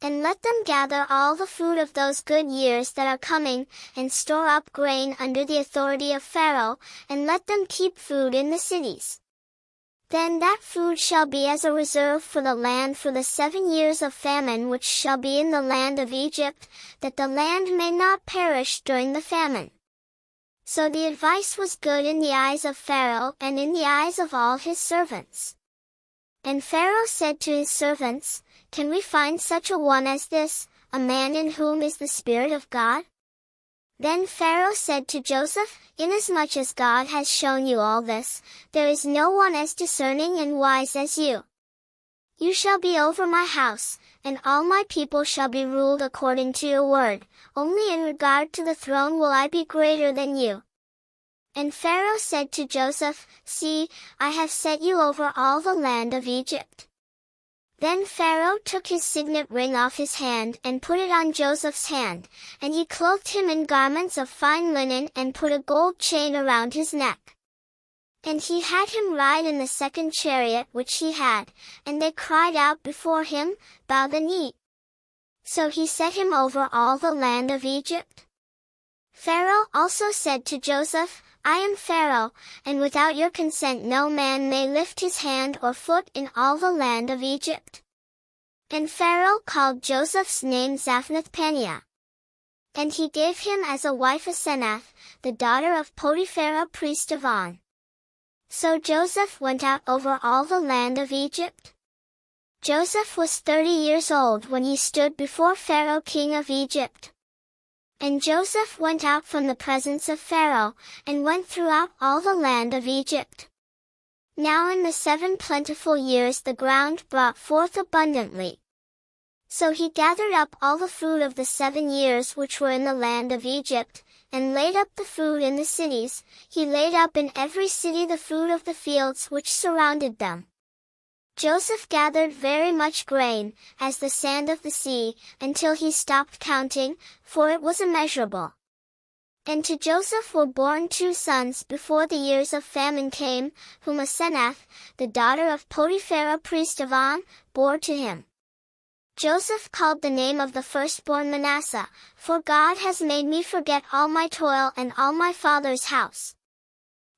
And let them gather all the food of those good years that are coming, and store up grain under the authority of Pharaoh, and let them keep food in the cities. Then that food shall be as a reserve for the land for the 7 years of famine which shall be in the land of Egypt, that the land may not perish during the famine. So the advice was good in the eyes of Pharaoh and in the eyes of all his servants. And Pharaoh said to his servants, Can we find such a one as this, a man in whom is the Spirit of God? Then Pharaoh said to Joseph, Inasmuch as God has shown you all this, there is no one as discerning and wise as you. You shall be over my house, and all my people shall be ruled according to your word, only in regard to the throne will I be greater than you. And Pharaoh said to Joseph, See, I have set you over all the land of Egypt. Then Pharaoh took his signet ring off his hand and put it on Joseph's hand, and he clothed him in garments of fine linen and put a gold chain around his neck. And he had him ride in the 2nd chariot which he had, and they cried out before him, Bow the knee. So he set him over all the land of Egypt. Pharaoh also said to Joseph, I am Pharaoh, and without your consent no man may lift his hand or foot in all the land of Egypt. And Pharaoh called Joseph's name Zaphnath-Paneah. And he gave him as a wife Asenath, the daughter of Potiphera priest of On. So Joseph went out over all the land of Egypt. Joseph was 30 years old when he stood before Pharaoh king of Egypt. And Joseph went out from the presence of Pharaoh, and went throughout all the land of Egypt. Now in the 7 plentiful years the ground brought forth abundantly. So he gathered up all the food of the 7 years which were in the land of Egypt, and laid up the food in the cities. He laid up in every city the fruit of the fields which surrounded them. Joseph gathered very much grain, as the sand of the sea, until he stopped counting, for it was immeasurable. And to Joseph were born 2 sons before the years of famine came, whom Asenath, the daughter of Potiphar priest of On, bore to him. Joseph called the name of the firstborn Manasseh, for God has made me forget all my toil and all my father's house.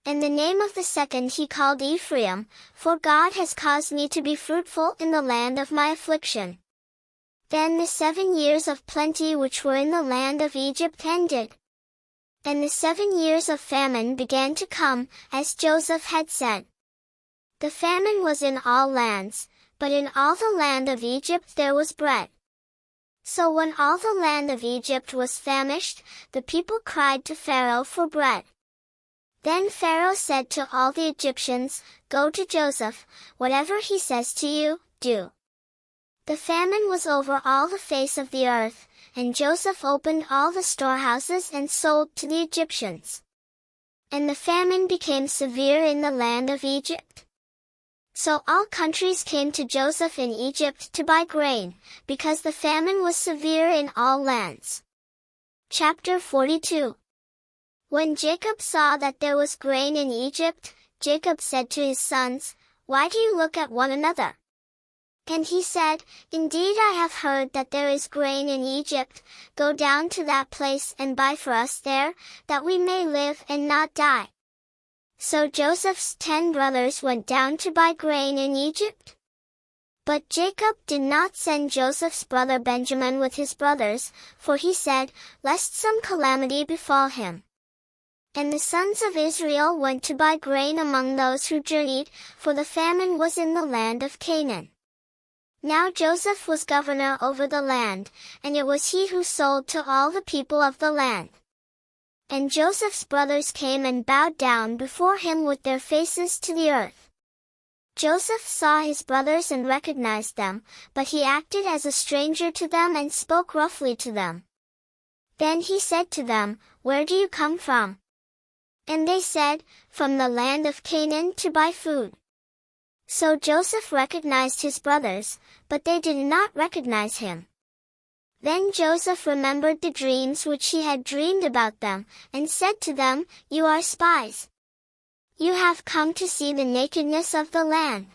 And the name of the second he called Ephraim, for God has caused me to be fruitful in the land of my affliction. Then the 7 years of plenty which were in the land of Egypt ended. And the 7 years of famine began to come, as Joseph had said. The famine was in all lands, but in all the land of Egypt there was bread. So when all the land of Egypt was famished, the people cried to Pharaoh for bread. Then Pharaoh said to all the Egyptians, "Go to Joseph, whatever he says to you, do." The famine was over all the face of the earth, and Joseph opened all the storehouses and sold to the Egyptians. And the famine became severe in the land of Egypt. So all countries came to Joseph in Egypt to buy grain, because the famine was severe in all lands. Chapter 42. When Jacob saw that there was grain in Egypt, Jacob said to his sons, "Why do you look at one another?" And he said, "Indeed I have heard that there is grain in Egypt. Go down to that place and buy for us there, that we may live and not die." So Joseph's 10 brothers went down to buy grain in Egypt. But Jacob did not send Joseph's brother Benjamin with his brothers, for he said, lest some calamity befall him. And the sons of Israel went to buy grain among those who journeyed, for the famine was in the land of Canaan. Now Joseph was governor over the land, and it was he who sold to all the people of the land. And Joseph's brothers came and bowed down before him with their faces to the earth. Joseph saw his brothers and recognized them, but he acted as a stranger to them and spoke roughly to them. Then he said to them, "Where do you come from?" And they said, "From the land of Canaan to buy food." So Joseph recognized his brothers, but they did not recognize him. Then Joseph remembered the dreams which he had dreamed about them, and said to them, "You are spies. You have come to see the nakedness of the land."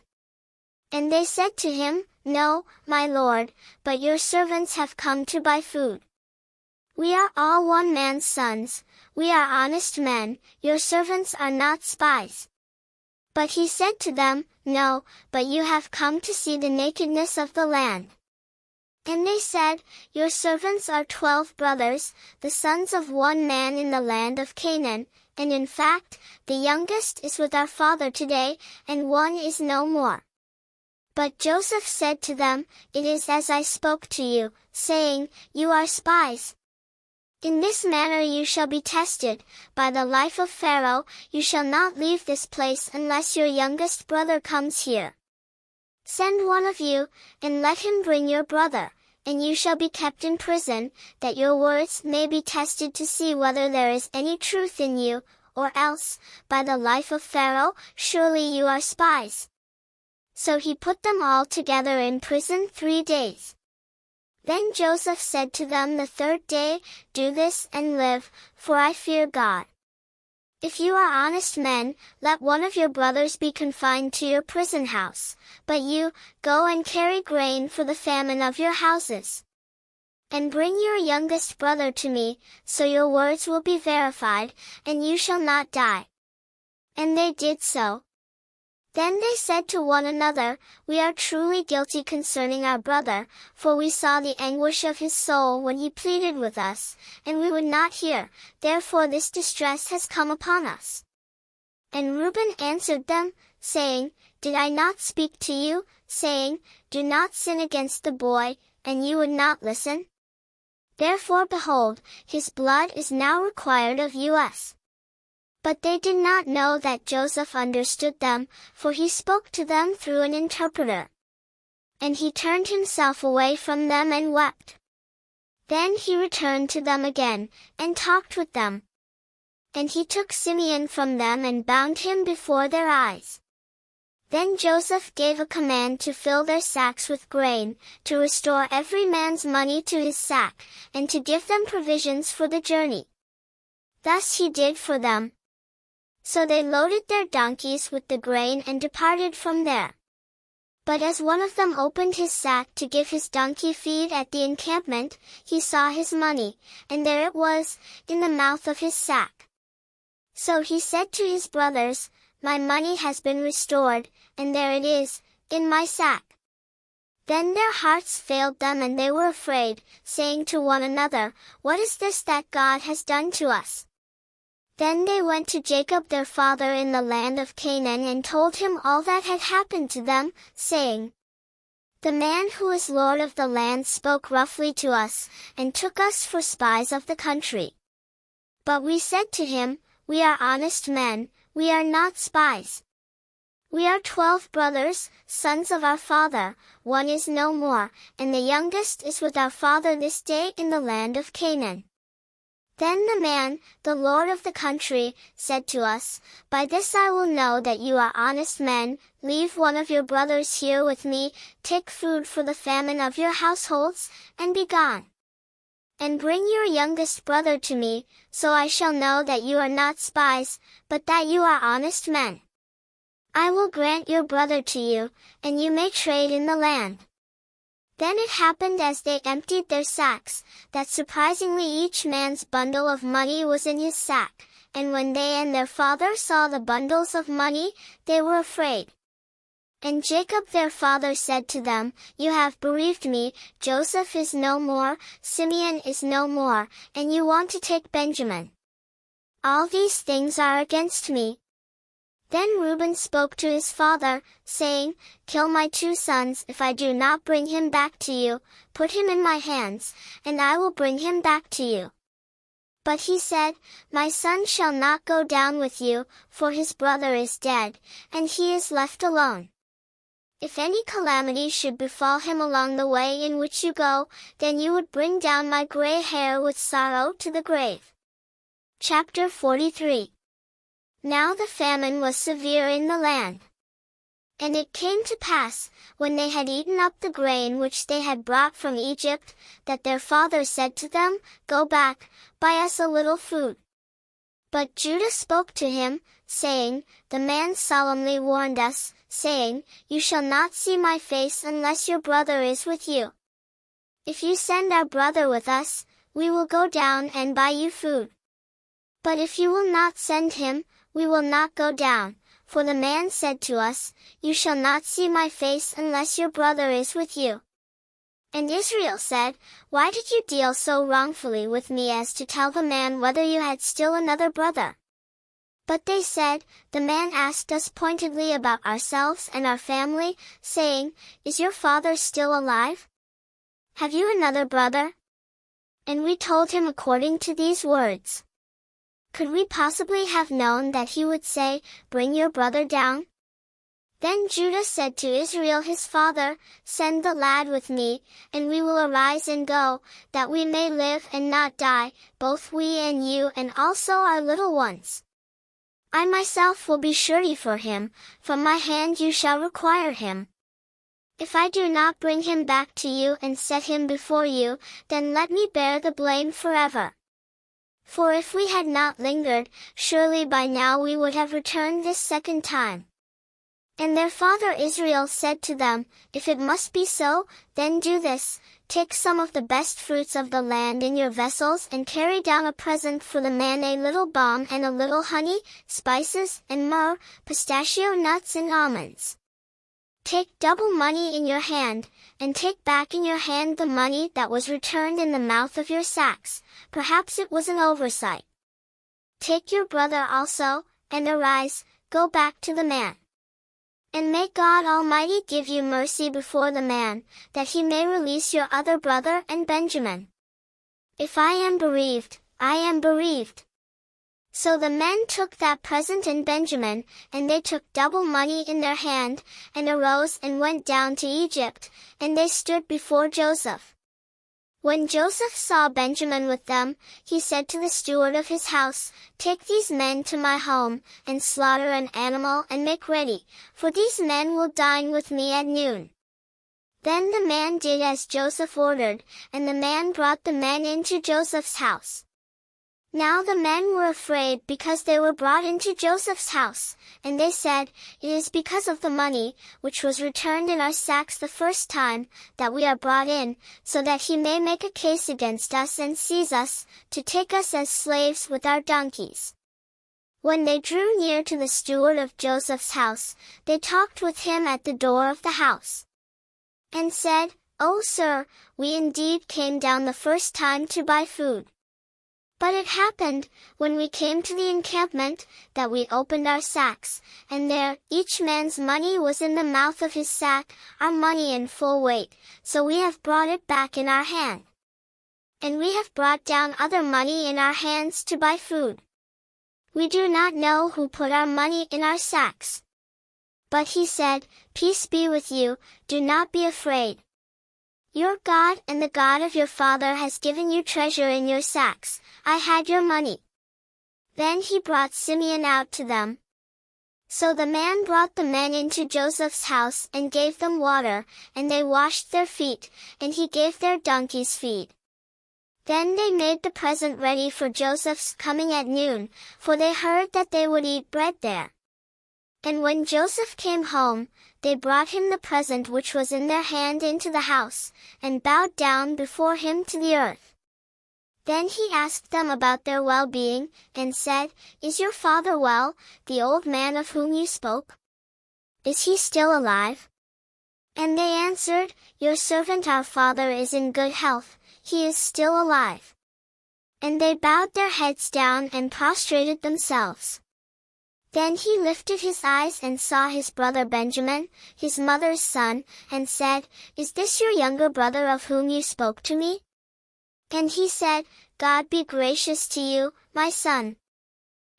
And they said to him, "No, my lord, but your servants have come to buy food. We are all one man's sons, we are honest men, your servants are not spies." But he said to them, "No, but you have come to see the nakedness of the land." And they said, "Your servants are 12 brothers, the sons of one man in the land of Canaan, and in fact, the youngest is with our father today, and one is no more." But Joseph said to them, "It is as I spoke to you, saying, You are spies. In this manner you shall be tested, by the life of Pharaoh, you shall not leave this place unless your youngest brother comes here. Send one of you, and let him bring your brother, and you shall be kept in prison, that your words may be tested to see whether there is any truth in you, or else, by the life of Pharaoh, surely you are spies." So he put them all together in prison 3 days. Then Joseph said to them the 3rd day, "Do this and live, for I fear God. If you are honest men, let one of your brothers be confined to your prison house, but you, go and carry grain for the famine of your houses. And bring your youngest brother to me, so your words will be verified, and you shall not die." And they did so. Then they said to one another, "We are truly guilty concerning our brother, for we saw the anguish of his soul when he pleaded with us, and we would not hear, therefore this distress has come upon us." And Reuben answered them, saying, "Did I not speak to you, saying, Do not sin against the boy, and you would not listen? Therefore behold, his blood is now required of us." But they did not know that Joseph understood them, for he spoke to them through an interpreter. And he turned himself away from them and wept. Then he returned to them again, and talked with them. And he took Simeon from them and bound him before their eyes. Then Joseph gave a command to fill their sacks with grain, to restore every man's money to his sack, and to give them provisions for the journey. Thus he did for them. So they loaded their donkeys with the grain and departed from there. But as one of them opened his sack to give his donkey feed at the encampment, he saw his money, and there it was, in the mouth of his sack. So he said to his brothers, "My money has been restored, and there it is, in my sack." Then their hearts failed them and they were afraid, saying to one another, "What is this that God has done to us?" Then they went to Jacob their father in the land of Canaan and told him all that had happened to them, saying, "The man who is lord of the land spoke roughly to us, and took us for spies of the country. But we said to him, 'We are honest men, we are not spies. We are 12 brothers, sons of our father, one is no more, and the youngest is with our father this day in the land of Canaan.' Then the man, the lord of the country, said to us, 'By this I will know that you are honest men. Leave one of your brothers here with me, take food for the famine of your households, and be gone. And bring your youngest brother to me, so I shall know that you are not spies, but that you are honest men. I will grant your brother to you, and you may trade in the land.' Then it happened as they emptied their sacks, that surprisingly each man's bundle of money was in his sack, and when they and their father saw the bundles of money, they were afraid. And Jacob their father said to them, 'You have bereaved me, Joseph is no more, Simeon is no more, and you want to take Benjamin. All these things are against me.' Then Reuben spoke to his father, saying, 'Kill my 2 sons if I do not bring him back to you, put him in my hands, and I will bring him back to you.' But he said, 'My son shall not go down with you, for his brother is dead, and he is left alone. If any calamity should befall him along the way in which you go, then you would bring down my gray hair with sorrow to the grave.'" Chapter 43. Now the famine was severe in the land. And it came to pass, when they had eaten up the grain which they had brought from Egypt, that their father said to them, "Go back, buy us a little food." But Judah spoke to him, saying, "The man solemnly warned us, saying, 'You shall not see my face unless your brother is with you. If you send our brother with us, we will go down and buy you food. But if you will not send him, we will not go down, for the man said to us, You shall not see my face unless your brother is with you.' And Israel said, Why did you deal so wrongfully with me as to tell the man whether you had still another brother? But they said, The man asked us pointedly about ourselves and our family, saying, Is your father still alive? Have you another brother? And we told him according to these words. Could we possibly have known that he would say, Bring your brother down? Then Judah said to Israel his father, Send the lad with me, and we will arise and go, that we may live and not die, both we and you and also our little ones. I myself will be surety for him, from my hand you shall require him. If I do not bring him back to you and set him before you, then let me bear the blame forever. For if we had not lingered, surely by now we would have returned this second time. And their father Israel said to them, If it must be so, then do this, take some of the best fruits of the land in your vessels and carry down a present for the man, a little balm and a little honey, spices and myrrh, pistachio nuts and almonds. Take double money in your hand, and take back in your hand the money that was returned in the mouth of your sacks, perhaps it was an oversight. Take your brother also, and arise, go back to the man. And may God Almighty give you mercy before the man, that he may release your other brother and Benjamin. If I am bereaved, I am bereaved. So the men took that present and Benjamin, and they took double money in their hand, and arose and went down to Egypt, and they stood before Joseph. When Joseph saw Benjamin with them, he said to the steward of his house, "Take these men to my home, and slaughter an animal and make ready, for these men will dine with me at noon." Then the man did as Joseph ordered, and the man brought the men into Joseph's house. Now the men were afraid because they were brought into Joseph's house, and they said, "It is because of the money, which was returned in our sacks the first time, that we are brought in, so that he may make a case against us and seize us, to take us as slaves with our donkeys." When they drew near to the steward of Joseph's house, they talked with him at the door of the house, and said, "O sir, we indeed came down the first time to buy food. But it happened, when we came to the encampment, that we opened our sacks, and there, each man's money was in the mouth of his sack, our money in full weight, so we have brought it back in our hand. And we have brought down other money in our hands to buy food. We do not know who put our money in our sacks." But he said, "Peace be with you, do not be afraid. Your God and the God of your father has given you treasure in your sacks. I had your money." Then he brought Simeon out to them. So the man brought the men into Joseph's house and gave them water, and they washed their feet, and he gave their donkeys feed. Then they made the present ready for Joseph's coming at noon, for they heard that they would eat bread there. And when Joseph came home, they brought him the present which was in their hand into the house, and bowed down before him to the earth. Then he asked them about their well-being, and said, "Is your father well, the old man of whom you spoke? Is he still alive?" And they answered, "Your servant our father is in good health, he is still alive." And they bowed their heads down and prostrated themselves. Then he lifted his eyes and saw his brother Benjamin, his mother's son, and said, "Is this your younger brother of whom you spoke to me?" And he said, "God be gracious to you, my son."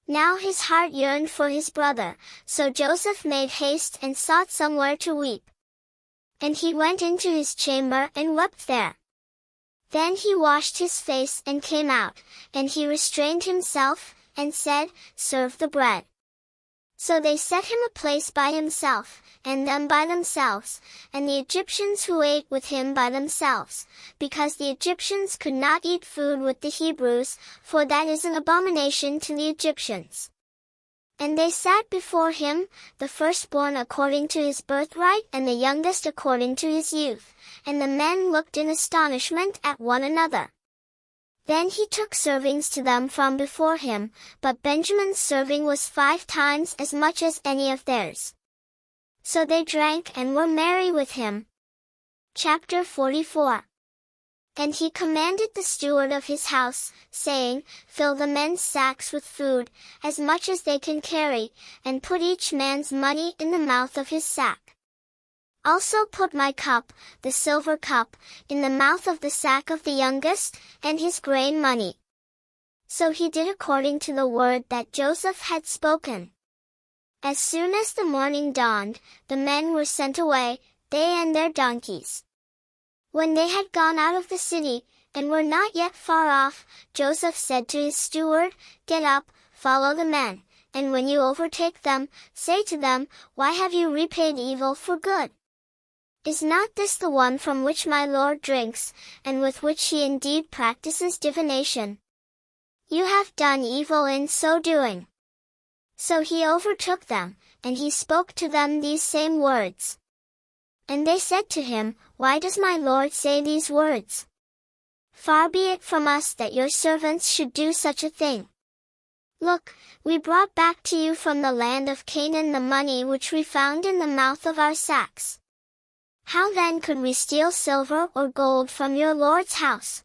Now his heart yearned for his brother, so Joseph made haste and sought somewhere to weep. And he went into his chamber and wept there. Then he washed his face and came out, and he restrained himself, and said, "Serve the bread." So they set him a place by himself, and them by themselves, and the Egyptians who ate with him by themselves, because the Egyptians could not eat food with the Hebrews, for that is an abomination to the Egyptians. And they sat before him, the firstborn according to his birthright and the youngest according to his youth, and the men looked in astonishment at one another. Then he took servings to them from before him, but Benjamin's serving was 5 times as much as any of theirs. So they drank and were merry with him. Chapter 44. And he commanded the steward of his house, saying, "Fill the men's sacks with food, as much as they can carry, and put each man's money in the mouth of his sack. Also put my cup, the silver cup, in the mouth of the sack of the youngest, and his grain money." So he did according to the word that Joseph had spoken. As soon as the morning dawned, the men were sent away, they and their donkeys. When they had gone out of the city, and were not yet far off, Joseph said to his steward, "Get up, follow the men, and when you overtake them, say to them, 'Why have you repaid evil for good? Is not this the one from which my Lord drinks, and with which he indeed practices divination? You have done evil in so doing.'" So he overtook them, and he spoke to them these same words. And they said to him, "Why does my Lord say these words? Far be it from us that your servants should do such a thing. Look, we brought back to you from the land of Canaan the money which we found in the mouth of our sacks. How then could we steal silver or gold from your Lord's house?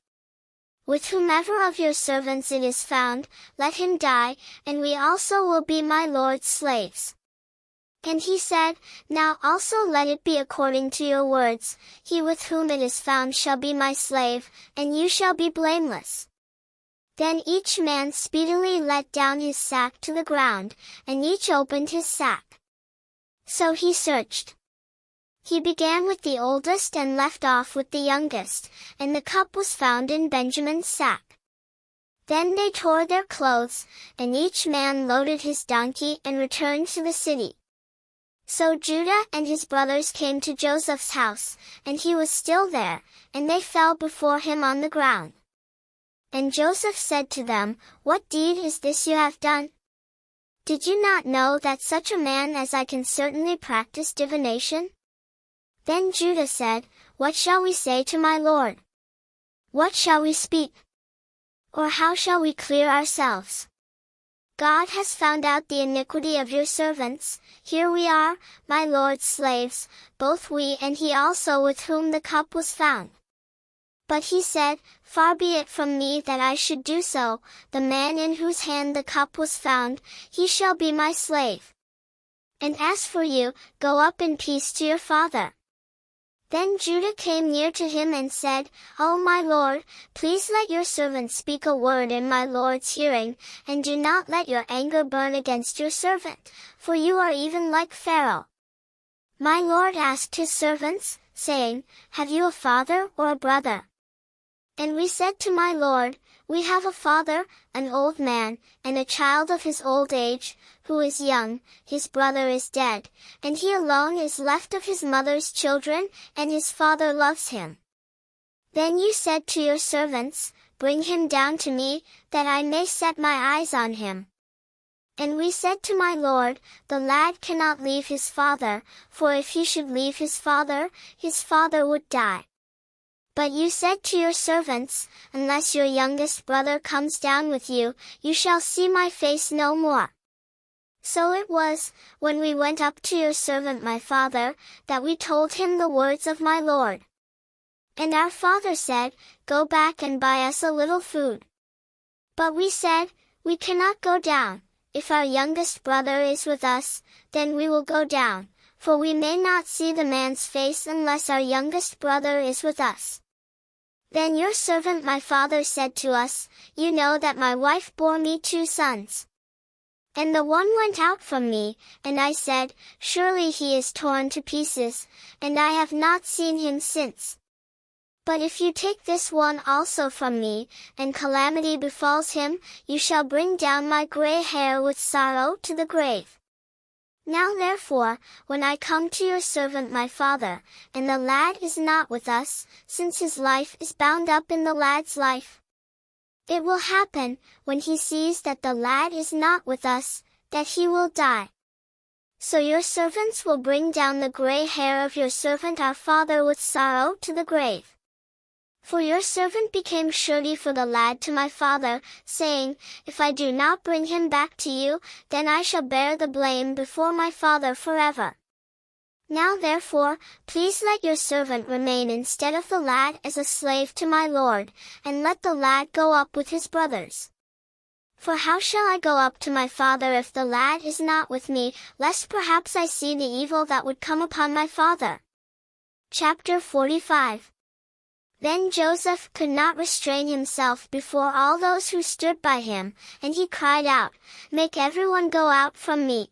With whomever of your servants it is found, let him die, and we also will be my Lord's slaves." And he said, "Now also let it be according to your words, he with whom it is found shall be my slave, and you shall be blameless." Then each man speedily let down his sack to the ground, and each opened his sack. So he searched. He began with the oldest and left off with the youngest, and the cup was found in Benjamin's sack. Then they tore their clothes, and each man loaded his donkey and returned to the city. So Judah and his brothers came to Joseph's house, and he was still there, and they fell before him on the ground. And Joseph said to them, "What deed is this you have done? Did you not know that such a man as I can certainly practice divination?" Then Judah said, "What shall we say to my lord? What shall we speak? Or how shall we clear ourselves? God has found out the iniquity of your servants. Here we are, my lord's slaves, both we and he also with whom the cup was found." But he said, "Far be it from me that I should do so. The man in whose hand the cup was found, he shall be my slave. And as for you, go up in peace to your father." Then Judah came near to him and said, "O my lord, please let your servant speak a word in my lord's hearing, and do not let your anger burn against your servant, for you are even like Pharaoh." My lord asked his servants, saying, "Have you a father or a brother?" And we said to my lord, "We have a father, an old man, and a child of his old age, who is young, his brother is dead, and he alone is left of his mother's children, and his father loves him." Then you said to your servants, "Bring him down to me, that I may set my eyes on him." And we said to my lord, "The lad cannot leave his father, for if he should leave his father would die." But you said to your servants, "Unless your youngest brother comes down with you, you shall see my face no more." So it was, when we went up to your servant my father, that we told him the words of my lord. And our father said, "Go back and buy us a little food." But we said, "We cannot go down. If our youngest brother is with us, then we will go down, for we may not see the man's face unless our youngest brother is with us." Then your servant my father said to us, "You know that my wife bore me 2 sons. And the one went out from me, and I said, 'Surely he is torn to pieces,' and I have not seen him since. But if you take this one also from me, and calamity befalls him, you shall bring down my gray hair with sorrow to the grave. Now therefore, when I come to your servant my father, and the lad is not with us, since his life is bound up in the lad's life, it will happen, when he sees that the lad is not with us, that he will die. So your servants will bring down the gray hair of your servant our father with sorrow to the grave." For your servant became surety for the lad to my father, saying, "If I do not bring him back to you, then I shall bear the blame before my father forever. Now therefore, please let your servant remain instead of the lad as a slave to my lord, and let the lad go up with his brothers. For how shall I go up to my father if the lad is not with me, lest perhaps I see the evil that would come upon my father?" Chapter 45. Then Joseph could not restrain himself before all those who stood by him, and he cried out, "Make everyone go out from me."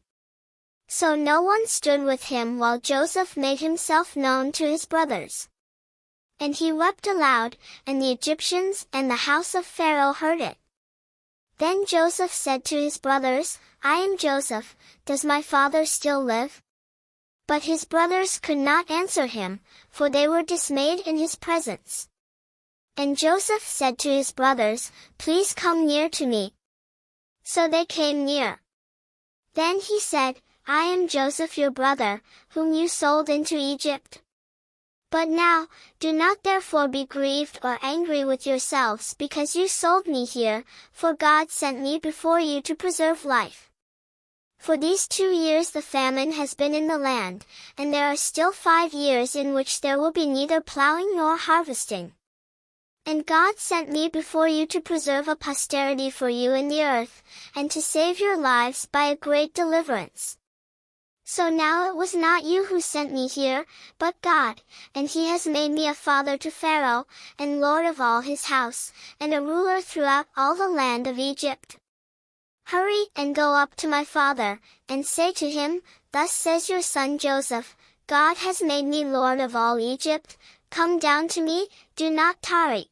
So no one stood with him while Joseph made himself known to his brothers. And he wept aloud, and the Egyptians and the house of Pharaoh heard it. Then Joseph said to his brothers, "I am Joseph, does my father still live?" But his brothers could not answer him, for they were dismayed in his presence. And Joseph said to his brothers, "Please come near to me." So they came near. Then he said, "I am Joseph your brother, whom you sold into Egypt. But now, do not therefore be grieved or angry with yourselves because you sold me here, for God sent me before you to preserve life. For these 2 years the famine has been in the land, and there are still 5 years in which there will be neither plowing nor harvesting. And God sent me before you to preserve a posterity for you in the earth, and to save your lives by a great deliverance. So now it was not you who sent me here, but God, and he has made me a father to Pharaoh, and lord of all his house, and a ruler throughout all the land of Egypt. Hurry and go up to my father, and say to him, 'Thus says your son Joseph, God has made me Lord of all Egypt. Come down to me, do not tarry.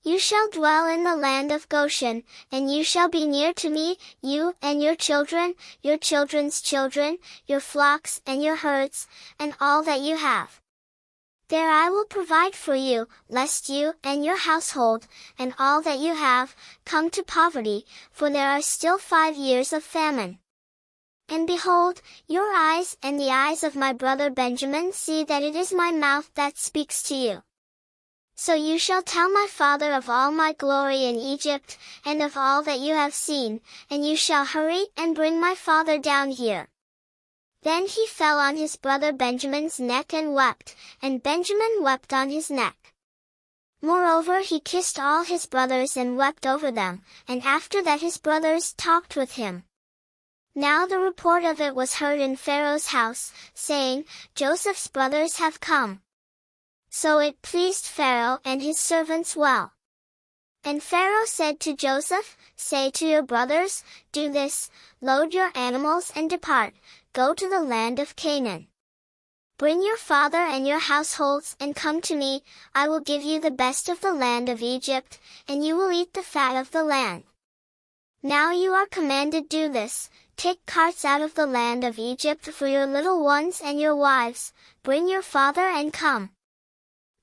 You shall dwell in the land of Goshen, and you shall be near to me, you and your children, your children's children, your flocks and your herds, and all that you have. There I will provide for you, lest you and your household, and all that you have, come to poverty, for there are still 5 years of famine. And behold, your eyes and the eyes of my brother Benjamin see that it is my mouth that speaks to you. So you shall tell my father of all my glory in Egypt, and of all that you have seen, and you shall hurry and bring my father down here. Then he fell on his brother Benjamin's neck and wept, and Benjamin wept on his neck. Moreover he kissed all his brothers and wept over them, and after that his brothers talked with him. Now the report of it was heard in Pharaoh's house, saying, Joseph's brothers have come. So it pleased Pharaoh and his servants well. And Pharaoh said to Joseph, Say to your brothers, Do this, load your animals and depart, go to the land of Canaan. Bring your father and your households and come to me, I will give you the best of the land of Egypt, and you will eat the fat of the land. Now you are commanded do this, take carts out of the land of Egypt for your little ones and your wives, bring your father and come.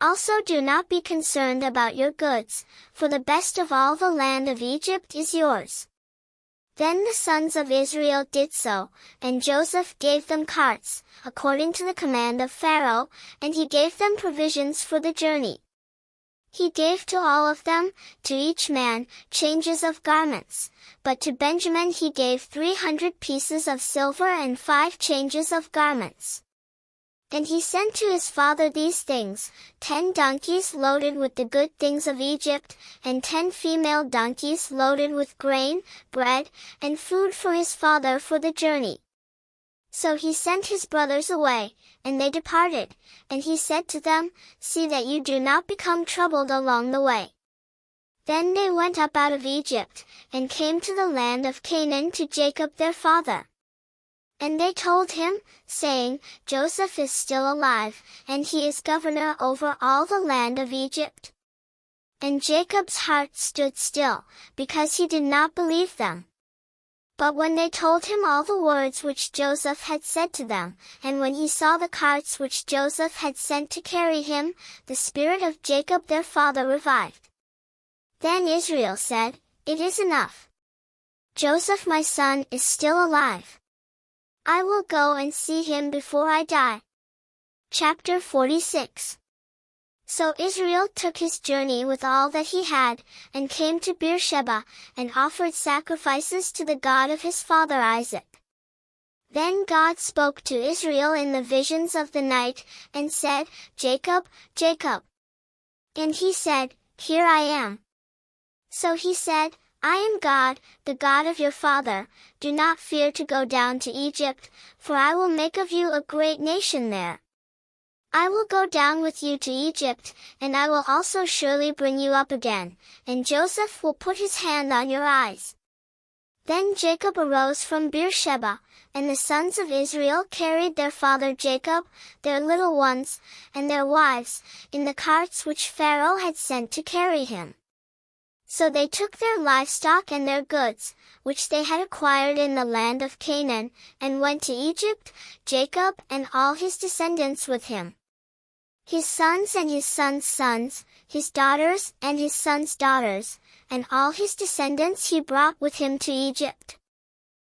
Also do not be concerned about your goods, for the best of all the land of Egypt is yours. Then the sons of Israel did so, and Joseph gave them carts, according to the command of Pharaoh, and he gave them provisions for the journey. He gave to all of them, to each man, changes of garments, but to Benjamin he gave 300 pieces of silver and 5 changes of garments. And he sent to his father these things, 10 donkeys loaded with the good things of Egypt, and 10 female donkeys loaded with grain, bread, and food for his father for the journey. So he sent his brothers away, and they departed, and he said to them, See that you do not become troubled along the way. Then they went up out of Egypt, and came to the land of Canaan to Jacob their father. And they told him, saying, Joseph is still alive, and he is governor over all the land of Egypt. And Jacob's heart stood still, because he did not believe them. But when they told him all the words which Joseph had said to them, and when he saw the carts which Joseph had sent to carry him, the spirit of Jacob their father revived. Then Israel said, It is enough. Joseph my son is still alive. I will go and see him before I die. Chapter 46. So Israel took his journey with all that he had, and came to Beersheba, and offered sacrifices to the God of his father Isaac. Then God spoke to Israel in the visions of the night, and said, Jacob, Jacob. And he said, Here I am. So he said, I am God, the God of your father, do not fear to go down to Egypt, for I will make of you a great nation there. I will go down with you to Egypt, and I will also surely bring you up again, and Joseph will put his hand on your eyes. Then Jacob arose from Beersheba, and the sons of Israel carried their father Jacob, their little ones, and their wives, in the carts which Pharaoh had sent to carry him. So they took their livestock and their goods, which they had acquired in the land of Canaan, and went to Egypt, Jacob and all his descendants with him. His sons and his sons' sons, his daughters and his sons' daughters, and all his descendants he brought with him to Egypt.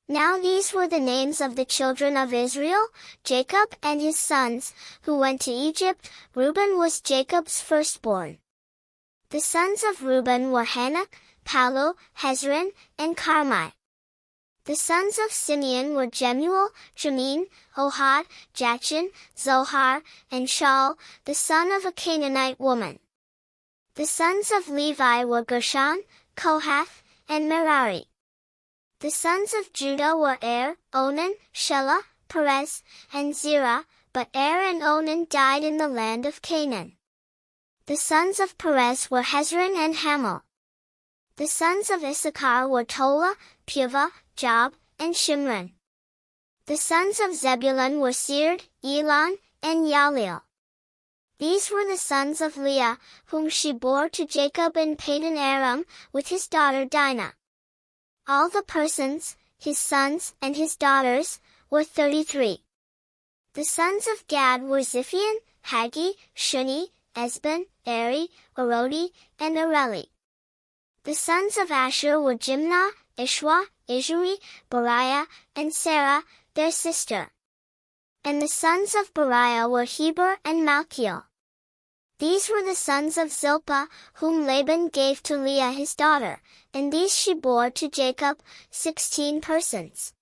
Now these were the names of the children of Israel, Jacob and his sons, who went to Egypt. Reuben was Jacob's firstborn. The sons of Reuben were Hanok, Palu, Hezron, and Carmi. The sons of Simeon were Jemuel, Jamin, Ohad, Jachin, Zohar, and Shaul, the son of a Canaanite woman. The sons of Levi were Gershon, Kohath, and Merari. The sons of Judah were Onan, Shelah, Perez, and Zerah, but and Onan died in the land of Canaan. The sons of Perez were Hezron and Hamul. The sons of Issachar were Tola, Puvah, Job, and Shimron. The sons of Zebulun were Sered, Elon, and Yaleel. These were the sons of Leah, whom she bore to Jacob in Padan Aram, with his daughter Dinah. All the persons, his sons and his daughters, were 33. The sons of Gad were Ziphion, Haggi, Shuni, Esban, Eri, Arodi, and Areli. The sons of Asher were Jimnah, Ishwa, Ishri, Beriah, and Sarah, their sister. And the sons of Beriah were Heber and Malchiel. These were the sons of Zilpah, whom Laban gave to Leah his daughter, and these she bore to Jacob, 16 persons.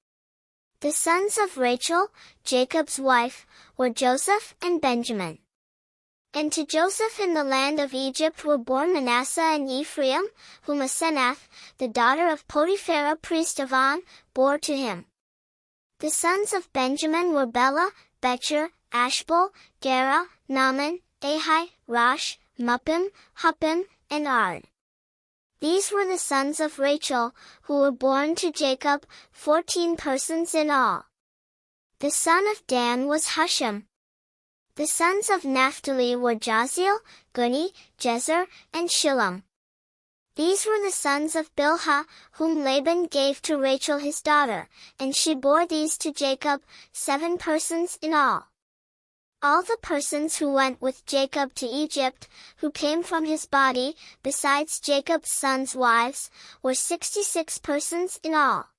The sons of Rachel, Jacob's wife, were Joseph and Benjamin. And to Joseph in the land of Egypt were born Manasseh and Ephraim, whom Asenath, the daughter of Potiphera priest of On, bore to him. The sons of Benjamin were Bela, Becher, Ashbel, Gera, Naaman, Ahi, Rosh, Muppim, Huppim, and Ard. These were the sons of Rachel, who were born to Jacob, 14 persons in all. The son of Dan was Husham. The sons of Naphtali were Jaziel, Guni, Jezer, and Shillem. These were the sons of Bilhah, whom Laban gave to Rachel his daughter, and she bore these to Jacob, 7 persons in all. All the persons who went with Jacob to Egypt, who came from his body, besides Jacob's sons' wives, were 66 persons in all.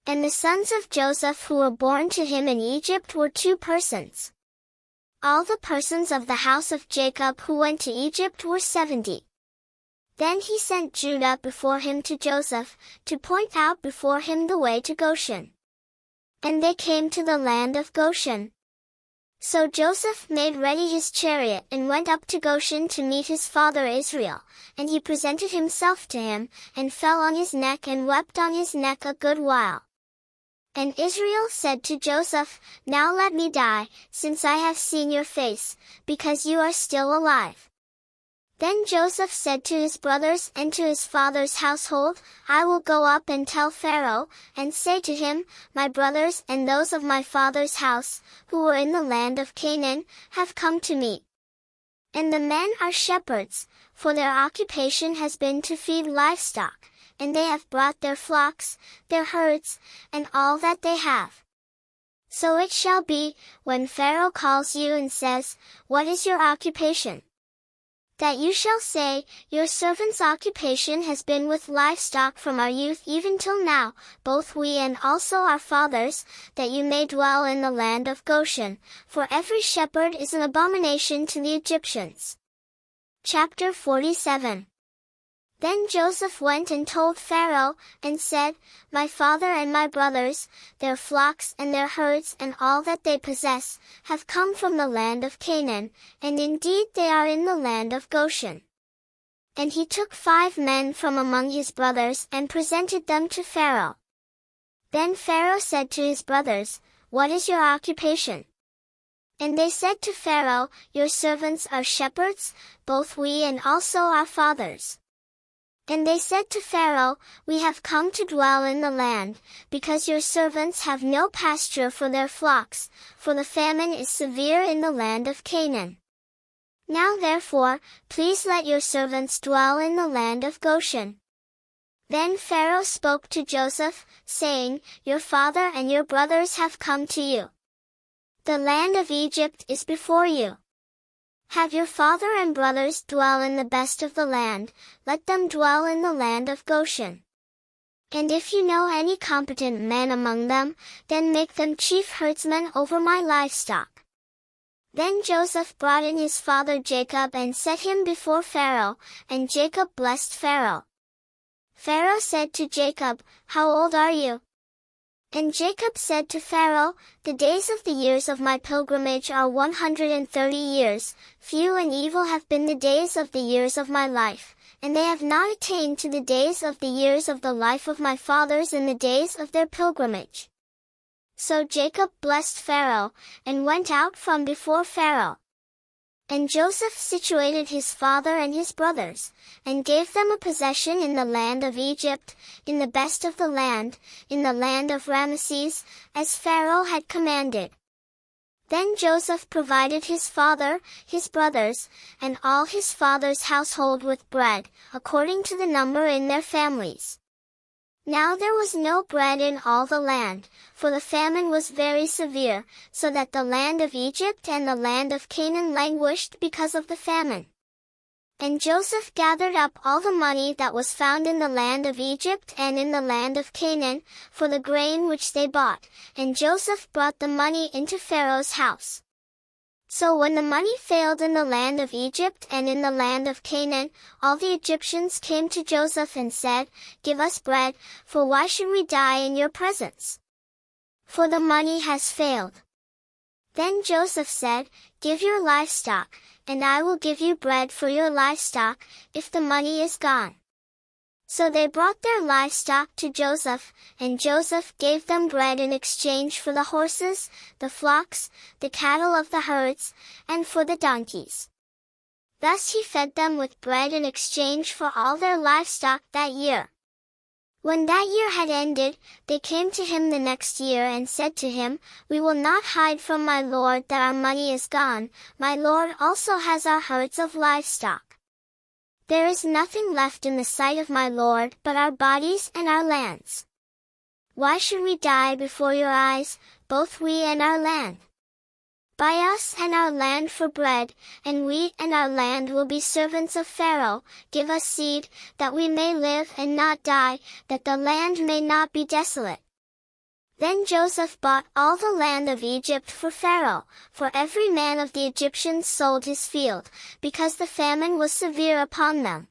And the sons of Joseph who were born to him in Egypt were 2 persons. All the persons of the house of Jacob who went to Egypt were 70. Then he sent Judah before him to Joseph, to point out before him the way to Goshen. And they came to the land of Goshen. So Joseph made ready his chariot and went up to Goshen to meet his father Israel, and he presented himself to him, and fell on his neck and wept on his neck a good while. And Israel said to Joseph, Now let me die, since I have seen your face, because you are still alive. Then Joseph said to his brothers and to his father's household, I will go up and tell Pharaoh, and say to him, My brothers and those of my father's house, who were in the land of Canaan, have come to me. And the men are shepherds, for their occupation has been to feed livestock, and they have brought their flocks, their herds, and all that they have. So it shall be, when Pharaoh calls you and says, What is your occupation? That you shall say, Your servant's occupation has been with livestock from our youth even till now, both we and also our fathers, that you may dwell in the land of Goshen, for every shepherd is an abomination to the Egyptians. Chapter 47. Then Joseph went and told Pharaoh, and said, My father and my brothers, their flocks and their herds and all that they possess, have come from the land of Canaan, and indeed they are in the land of Goshen. And he took 5 men from among his brothers and presented them to Pharaoh. Then Pharaoh said to his brothers, What is your occupation? And they said to Pharaoh, Your servants are shepherds, both we and also our fathers. And they said to Pharaoh, We have come to dwell in the land, because your servants have no pasture for their flocks, for the famine is severe in the land of Canaan. Now therefore, please let your servants dwell in the land of Goshen. Then Pharaoh spoke to Joseph, saying, Your father and your brothers have come to you. The land of Egypt is before you. Have your father and brothers dwell in the best of the land, let them dwell in the land of Goshen. And if you know any competent men among them, then make them chief herdsmen over my livestock. Then Joseph brought in his father Jacob and set him before Pharaoh, and Jacob blessed Pharaoh. Pharaoh said to Jacob, How old are you? And Jacob said to Pharaoh, The days of the years of my pilgrimage are 130 years, few and evil have been the days of the years of my life, and they have not attained to the days of the years of the life of my fathers in the days of their pilgrimage. So Jacob blessed Pharaoh, and went out from before Pharaoh. And Joseph situated his father and his brothers, and gave them a possession in the land of Egypt, in the best of the land, in the land of Ramesses, as Pharaoh had commanded. Then Joseph provided his father, his brothers, and all his father's household with bread, according to the number in their families. Now there was no bread in all the land, for the famine was very severe, so that the land of Egypt and the land of Canaan languished because of the famine. And Joseph gathered up all the money that was found in the land of Egypt and in the land of Canaan, for the grain which they bought, and Joseph brought the money into Pharaoh's house. So when the money failed in the land of Egypt and in the land of Canaan, all the Egyptians came to Joseph and said, "Give us bread, for why should we die in your presence? For the money has failed." Then Joseph said, "Give your livestock, and I will give you bread for your livestock, if the money is gone." So they brought their livestock to Joseph, and Joseph gave them bread in exchange for the horses, the flocks, the cattle of the herds, and for the donkeys. Thus he fed them with bread in exchange for all their livestock that year. When that year had ended, they came to him the next year and said to him, "We will not hide from my lord that our money is gone. My lord also has our herds of livestock. There is nothing left in the sight of my lord but our bodies and our lands. Why should we die before your eyes, both we and our land? Buy us and our land for bread, and we and our land will be servants of Pharaoh. Give us seed, that we may live and not die, that the land may not be desolate." Then Joseph bought all the land of Egypt for Pharaoh, for every man of the Egyptians sold his field, because the famine was severe upon them.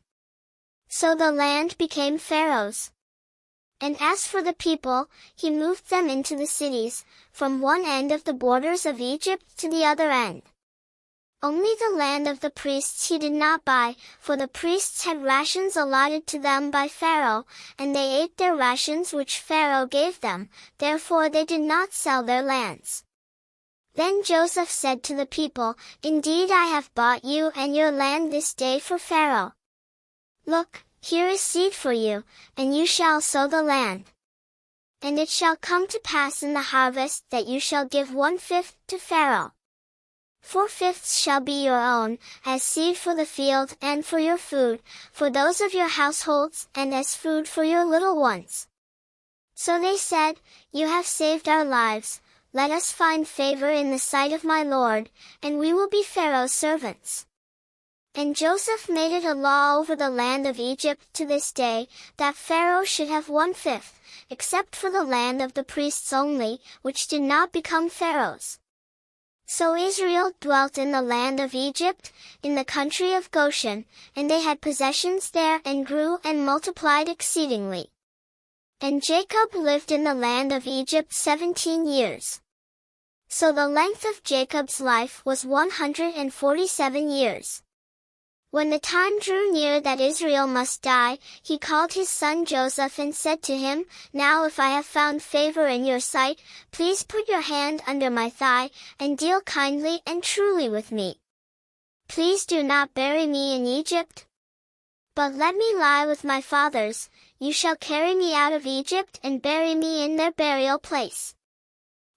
So the land became Pharaoh's. And as for the people, he moved them into the cities, from one end of the borders of Egypt to the other end. Only the land of the priests he did not buy, for the priests had rations allotted to them by Pharaoh, and they ate their rations which Pharaoh gave them, therefore they did not sell their lands. Then Joseph said to the people, "Indeed I have bought you and your land this day for Pharaoh. Look, here is seed for you, and you shall sow the land. And it shall come to pass in the harvest that you shall give 1/5 to Pharaoh. 4/5 shall be your own, as seed for the field and for your food, for those of your households and as food for your little ones." So they said, "You have saved our lives, let us find favor in the sight of my lord, and we will be Pharaoh's servants." And Joseph made it a law over the land of Egypt to this day, that Pharaoh should have 1/5, except for the land of the priests only, which did not become Pharaoh's. So Israel dwelt in the land of Egypt, in the country of Goshen, and they had possessions there and grew and multiplied exceedingly. And Jacob lived in the land of Egypt 17 years. So the length of Jacob's life was 147 years. When the time drew near that Israel must die, he called his son Joseph and said to him, "Now if I have found favor in your sight, please put your hand under my thigh, and deal kindly and truly with me. Please do not bury me in Egypt, but let me lie with my fathers. You shall carry me out of Egypt and bury me in their burial place."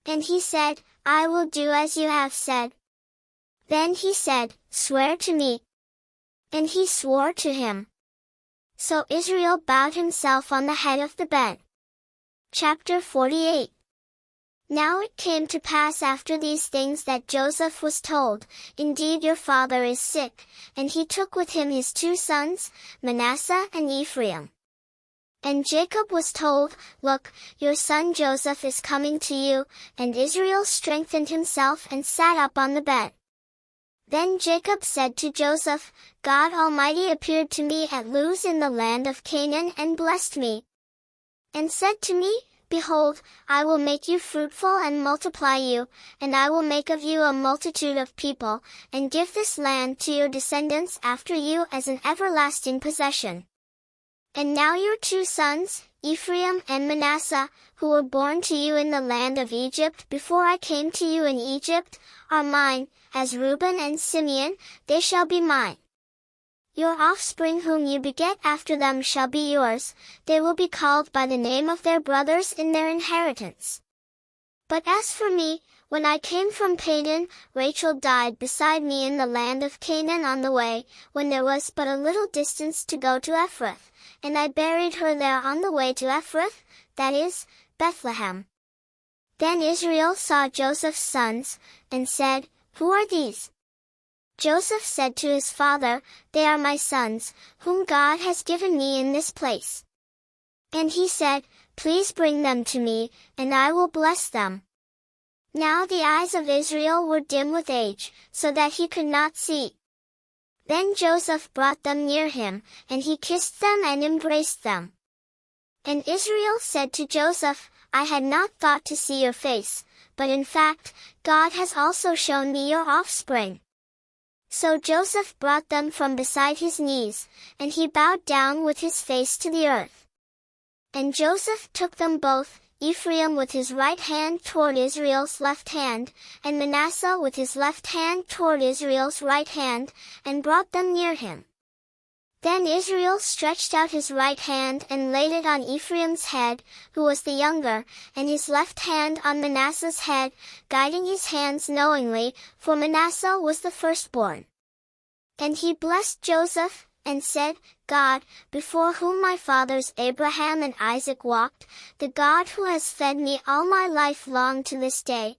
And he said, "I will do as you have said." Then he said, "Swear to me." And he swore to him. So Israel bowed himself on the head of the bed. Chapter 48. Now it came to pass after these things that Joseph was told, "Indeed your father is sick," and he took with him his 2 sons, Manasseh and Ephraim. And Jacob was told, "Look, your son Joseph is coming to you," and Israel strengthened himself and sat up on the bed. Then Jacob said to Joseph, "God Almighty appeared to me at Luz in the land of Canaan and blessed me, and said to me, Behold, I will make you fruitful and multiply you, and I will make of you a multitude of people, and give this land to your descendants after you as an everlasting possession. And now your two sons, Ephraim and Manasseh, who were born to you in the land of Egypt before I came to you in Egypt, are mine, as Reuben and Simeon, they shall be mine. Your offspring whom you beget after them shall be yours, they will be called by the name of their brothers in their inheritance. But as for me, when I came from Padan, Rachel died beside me in the land of Canaan on the way, when there was but a little distance to go to Ephrath, and I buried her there on the way to Ephrath, that is, Bethlehem. Then Israel saw Joseph's sons, and said, Who are these? Joseph said to his father, They are my sons, whom God has given me in this place. And he said, Please bring them to me, and I will bless them. Now the eyes of Israel were dim with age, so that he could not see. Then Joseph brought them near him, and he kissed them and embraced them. And Israel said to Joseph, I had not thought to see your face, but in fact, God has also shown me your offspring. So Joseph brought them from beside his knees, and he bowed down with his face to the earth. And Joseph took them both, Ephraim with his right hand toward Israel's left hand, and Manasseh with his left hand toward Israel's right hand, and brought them near him. Then Israel stretched out his right hand and laid it on Ephraim's head, who was the younger, and his left hand on Manasseh's head, guiding his hands knowingly, for Manasseh was the firstborn. And he blessed Joseph, and said, God, before whom my fathers Abraham and Isaac walked, the God who has fed me all my life long to this day,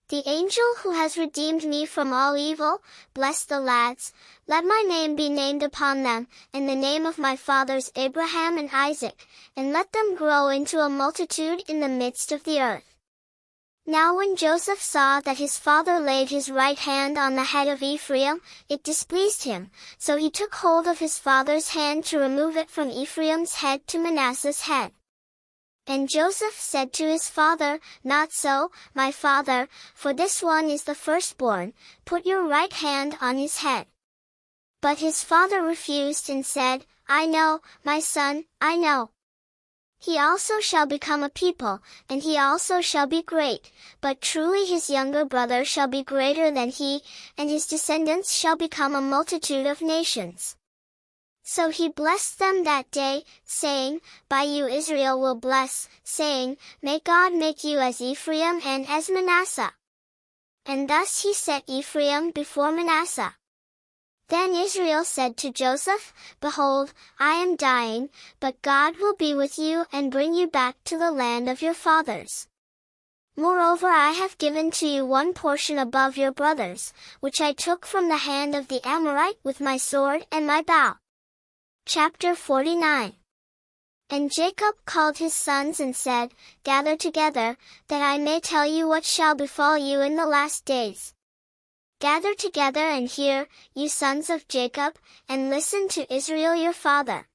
the angel who has redeemed me from all evil, bless the lads, let my name be named upon them, and the name of my fathers Abraham and Isaac, and let them grow into a multitude in the midst of the earth. Now when Joseph saw that his father laid his right hand on the head of Ephraim, it displeased him, so he took hold of his father's hand to remove it from Ephraim's head to Manasseh's head. And Joseph said to his father, Not so, my father, for this one is the firstborn, put your right hand on his head. But his father refused and said, I know, my son, I know. He also shall become a people, and he also shall be great, but truly his younger brother shall be greater than he, and his descendants shall become a multitude of nations. So he blessed them that day, saying, By you Israel will bless, saying, May God make you as Ephraim and as Manasseh. And thus he set Ephraim before Manasseh. Then Israel said to Joseph, Behold, I am dying, but God will be with you and bring you back to the land of your fathers. Moreover, I have given to you one portion above your brothers, which I took from the hand of the Amorite with my sword and my bow. Chapter 49. And Jacob called his sons and said, Gather together, that I may tell you what shall befall you in the last days. Gather together and hear, you sons of Jacob, and listen to Israel your father.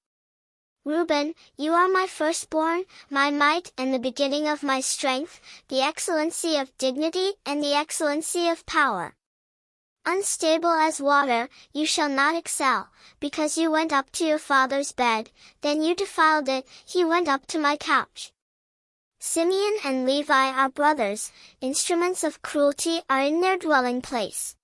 Reuben, you are my firstborn, my might and the beginning of my strength, the excellency of dignity and the excellency of power. Unstable as water, you shall not excel, because you went up to your father's bed, then you defiled it, he went up to my couch. Simeon and Levi are brothers, instruments of cruelty are in their dwelling place.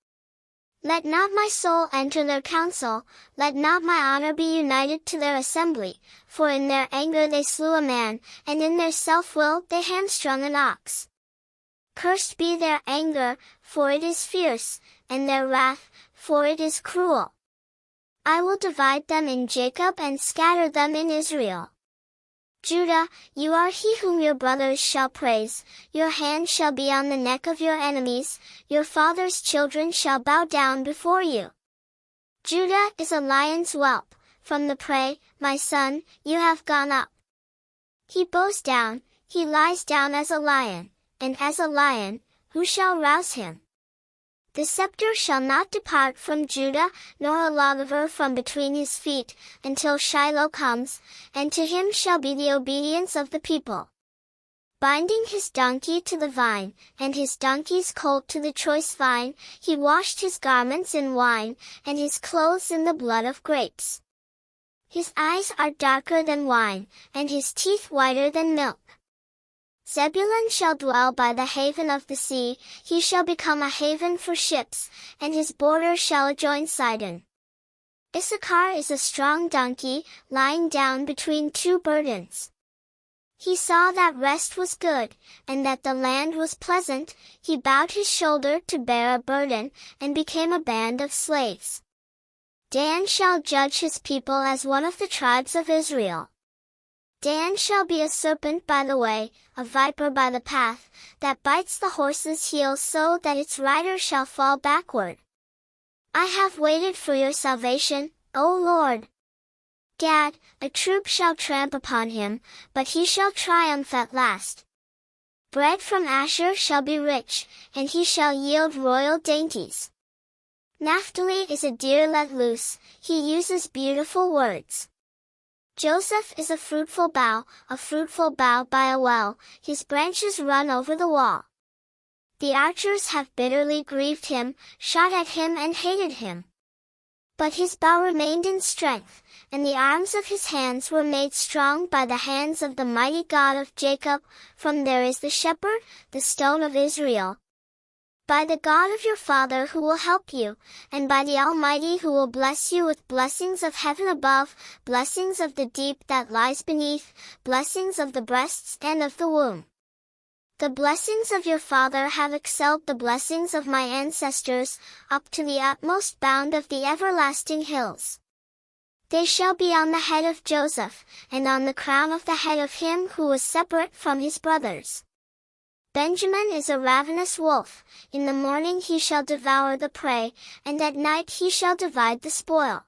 Let not my soul enter their council, let not my honor be united to their assembly, for in their anger they slew a man, and in their self-will they hamstrung an ox. Cursed be their anger, for it is fierce, and their wrath, for it is cruel. I will divide them in Jacob and scatter them in Israel. Judah, you are he whom your brothers shall praise, your hand shall be on the neck of your enemies, your father's children shall bow down before you. Judah is a lion's whelp, from the prey, my son, you have gone up. He bows down, he lies down as a lion, and as a lion, who shall rouse him? The scepter shall not depart from Judah, nor a lawgiver from between his feet, until Shiloh comes, and to him shall be the obedience of the people. Binding his donkey to the vine, and his donkey's colt to the choice vine, he washed his garments in wine, and his clothes in the blood of grapes. His eyes are darker than wine, and his teeth whiter than milk. Zebulun shall dwell by the haven of the sea, he shall become a haven for ships, and his border shall adjoin Sidon. Issachar is a strong donkey, lying down between two burdens. He saw that rest was good, and that the land was pleasant, he bowed his shoulder to bear a burden, and became a band of slaves. Dan shall judge his people as one of the tribes of Israel. Dan shall be a serpent by the way, a viper by the path, that bites the horse's heel so that its rider shall fall backward. I have waited for your salvation, O Lord. Gad, a troop shall tramp upon him, but he shall triumph at last. Bread from Asher shall be rich, and he shall yield royal dainties. Naphtali is a deer let loose, he uses beautiful words. Joseph is a fruitful bough by a well, his branches run over the wall. The archers have bitterly grieved him, shot at him and hated him. But his bow remained in strength, and the arms of his hands were made strong by the hands of the mighty God of Jacob, from there is the shepherd, the stone of Israel. By the God of your father who will help you, and by the Almighty who will bless you with blessings of heaven above, blessings of the deep that lies beneath, blessings of the breasts and of the womb. The blessings of your father have excelled the blessings of my ancestors, up to the utmost bound of the everlasting hills. They shall be on the head of Joseph, and on the crown of the head of him who was separate from his brothers. Benjamin is a ravenous wolf, in the morning he shall devour the prey, and at night he shall divide the spoil.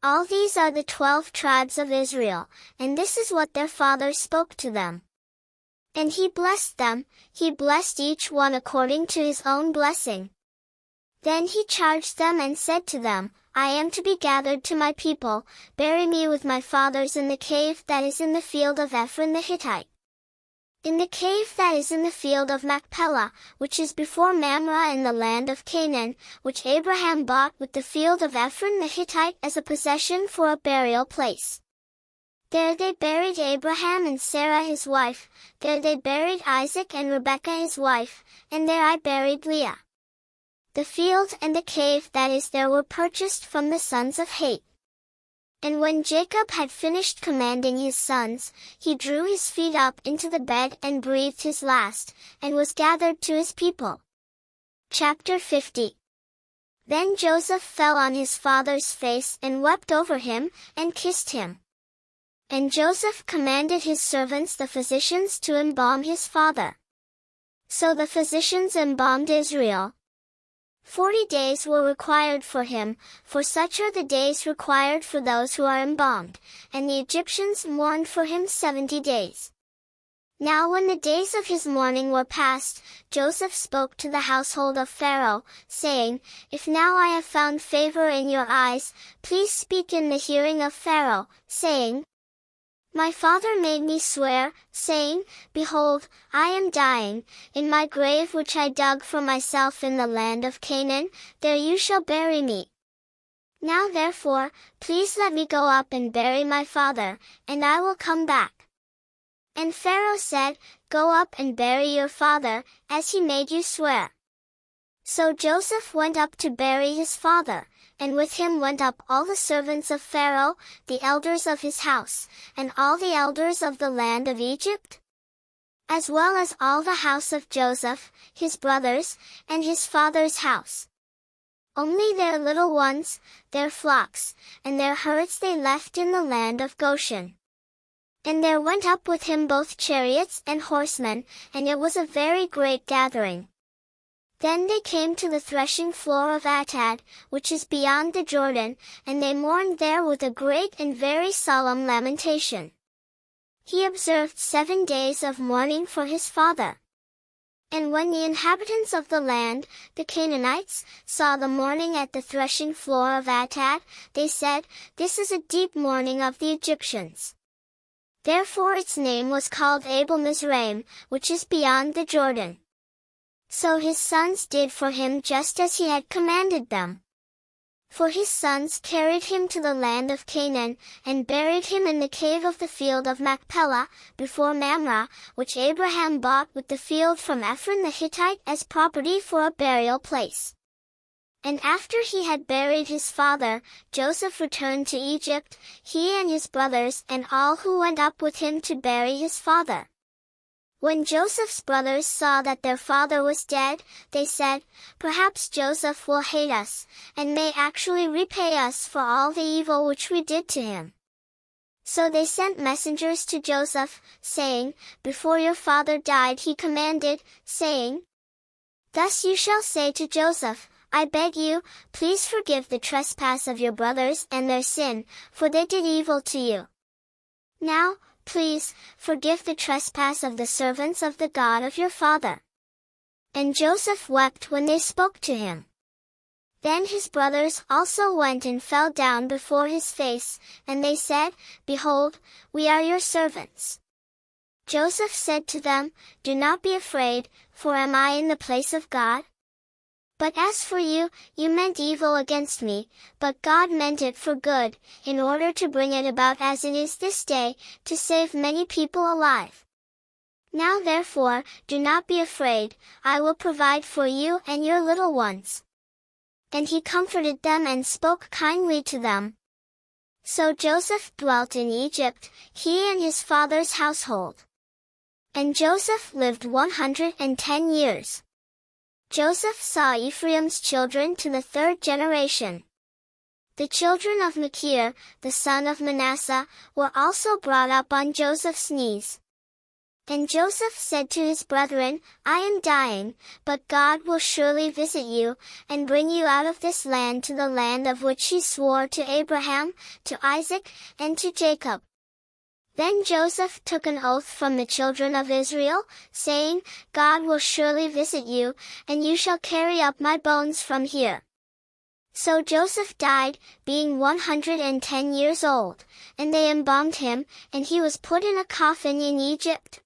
All these are the 12 tribes of Israel, and this is what their father spoke to them. And he blessed them, he blessed each one according to his own blessing. Then he charged them and said to them, I am to be gathered to my people, bury me with my fathers in the cave that is in the field of Ephron the Hittite. In the cave that is in the field of Machpelah, which is before Mamre in the land of Canaan, which Abraham bought with the field of Ephron the Hittite as a possession for a burial place. There they buried Abraham and Sarah his wife, there they buried Isaac and Rebekah his wife, and there I buried Leah. The field and the cave that is there were purchased from the sons of Heth. And when Jacob had finished commanding his sons, he drew his feet up into the bed and breathed his last, and was gathered to his people. Chapter 50. Then Joseph fell on his father's face and wept over him, and kissed him. And Joseph commanded his servants the physicians to embalm his father. So the physicians embalmed Israel. 40 days were required for him, for such are the days required for those who are embalmed, and the Egyptians mourned for him 70 days. Now when the days of his mourning were past, Joseph spoke to the household of Pharaoh, saying, If now I have found favor in your eyes, please speak in the hearing of Pharaoh, saying, My father made me swear, saying, Behold, I am dying, in my grave which I dug for myself in the land of Canaan, there you shall bury me. Now therefore, please let me go up and bury my father, and I will come back. And Pharaoh said, Go up and bury your father, as he made you swear. So Joseph went up to bury his father, and with him went up all the servants of Pharaoh, the elders of his house, and all the elders of the land of Egypt, as well as all the house of Joseph, his brothers, and his father's house. Only their little ones, their flocks, and their herds they left in the land of Goshen. And there went up with him both chariots and horsemen, and it was a very great gathering. Then they came to the threshing floor of Atad, which is beyond the Jordan, and they mourned there with a great and very solemn lamentation. He observed 7 days of mourning for his father. And when the inhabitants of the land, the Canaanites, saw the mourning at the threshing floor of Atad, they said, This is a deep mourning of the Egyptians. Therefore its name was called Abel Mizraim, which is beyond the Jordan. So his sons did for him just as he had commanded them. For his sons carried him to the land of Canaan, and buried him in the cave of the field of Machpelah, before Mamre, which Abraham bought with the field from Ephron the Hittite as property for a burial place. And after he had buried his father, Joseph returned to Egypt, he and his brothers and all who went up with him to bury his father. When Joseph's brothers saw that their father was dead, they said, "Perhaps Joseph will hate us, and may actually repay us for all the evil which we did to him." So they sent messengers to Joseph, saying, "Before your father died he commanded, saying, 'Thus you shall say to Joseph, I beg you, please forgive the trespass of your brothers and their sin, for they did evil to you. Now, please, forgive the trespass of the servants of the God of your father.'" And Joseph wept when they spoke to him. Then his brothers also went and fell down before his face, and they said, "Behold, we are your servants." Joseph said to them, "Do not be afraid, for am I in the place of God? But as for you, you meant evil against me, but God meant it for good, in order to bring it about as it is this day, to save many people alive. Now therefore, do not be afraid, I will provide for you and your little ones." And he comforted them and spoke kindly to them. So Joseph dwelt in Egypt, he and his father's household. And Joseph lived 110 years. Joseph saw Ephraim's children to the third generation. The children of Machir, the son of Manasseh, were also brought up on Joseph's knees. And Joseph said to his brethren, "I am dying, but God will surely visit you, and bring you out of this land to the land of which he swore to Abraham, to Isaac, and to Jacob." Then Joseph took an oath from the children of Israel, saying, "God will surely visit you, and you shall carry up my bones from here." So Joseph died, being 110 years old, and they embalmed him, and he was put in a coffin in Egypt.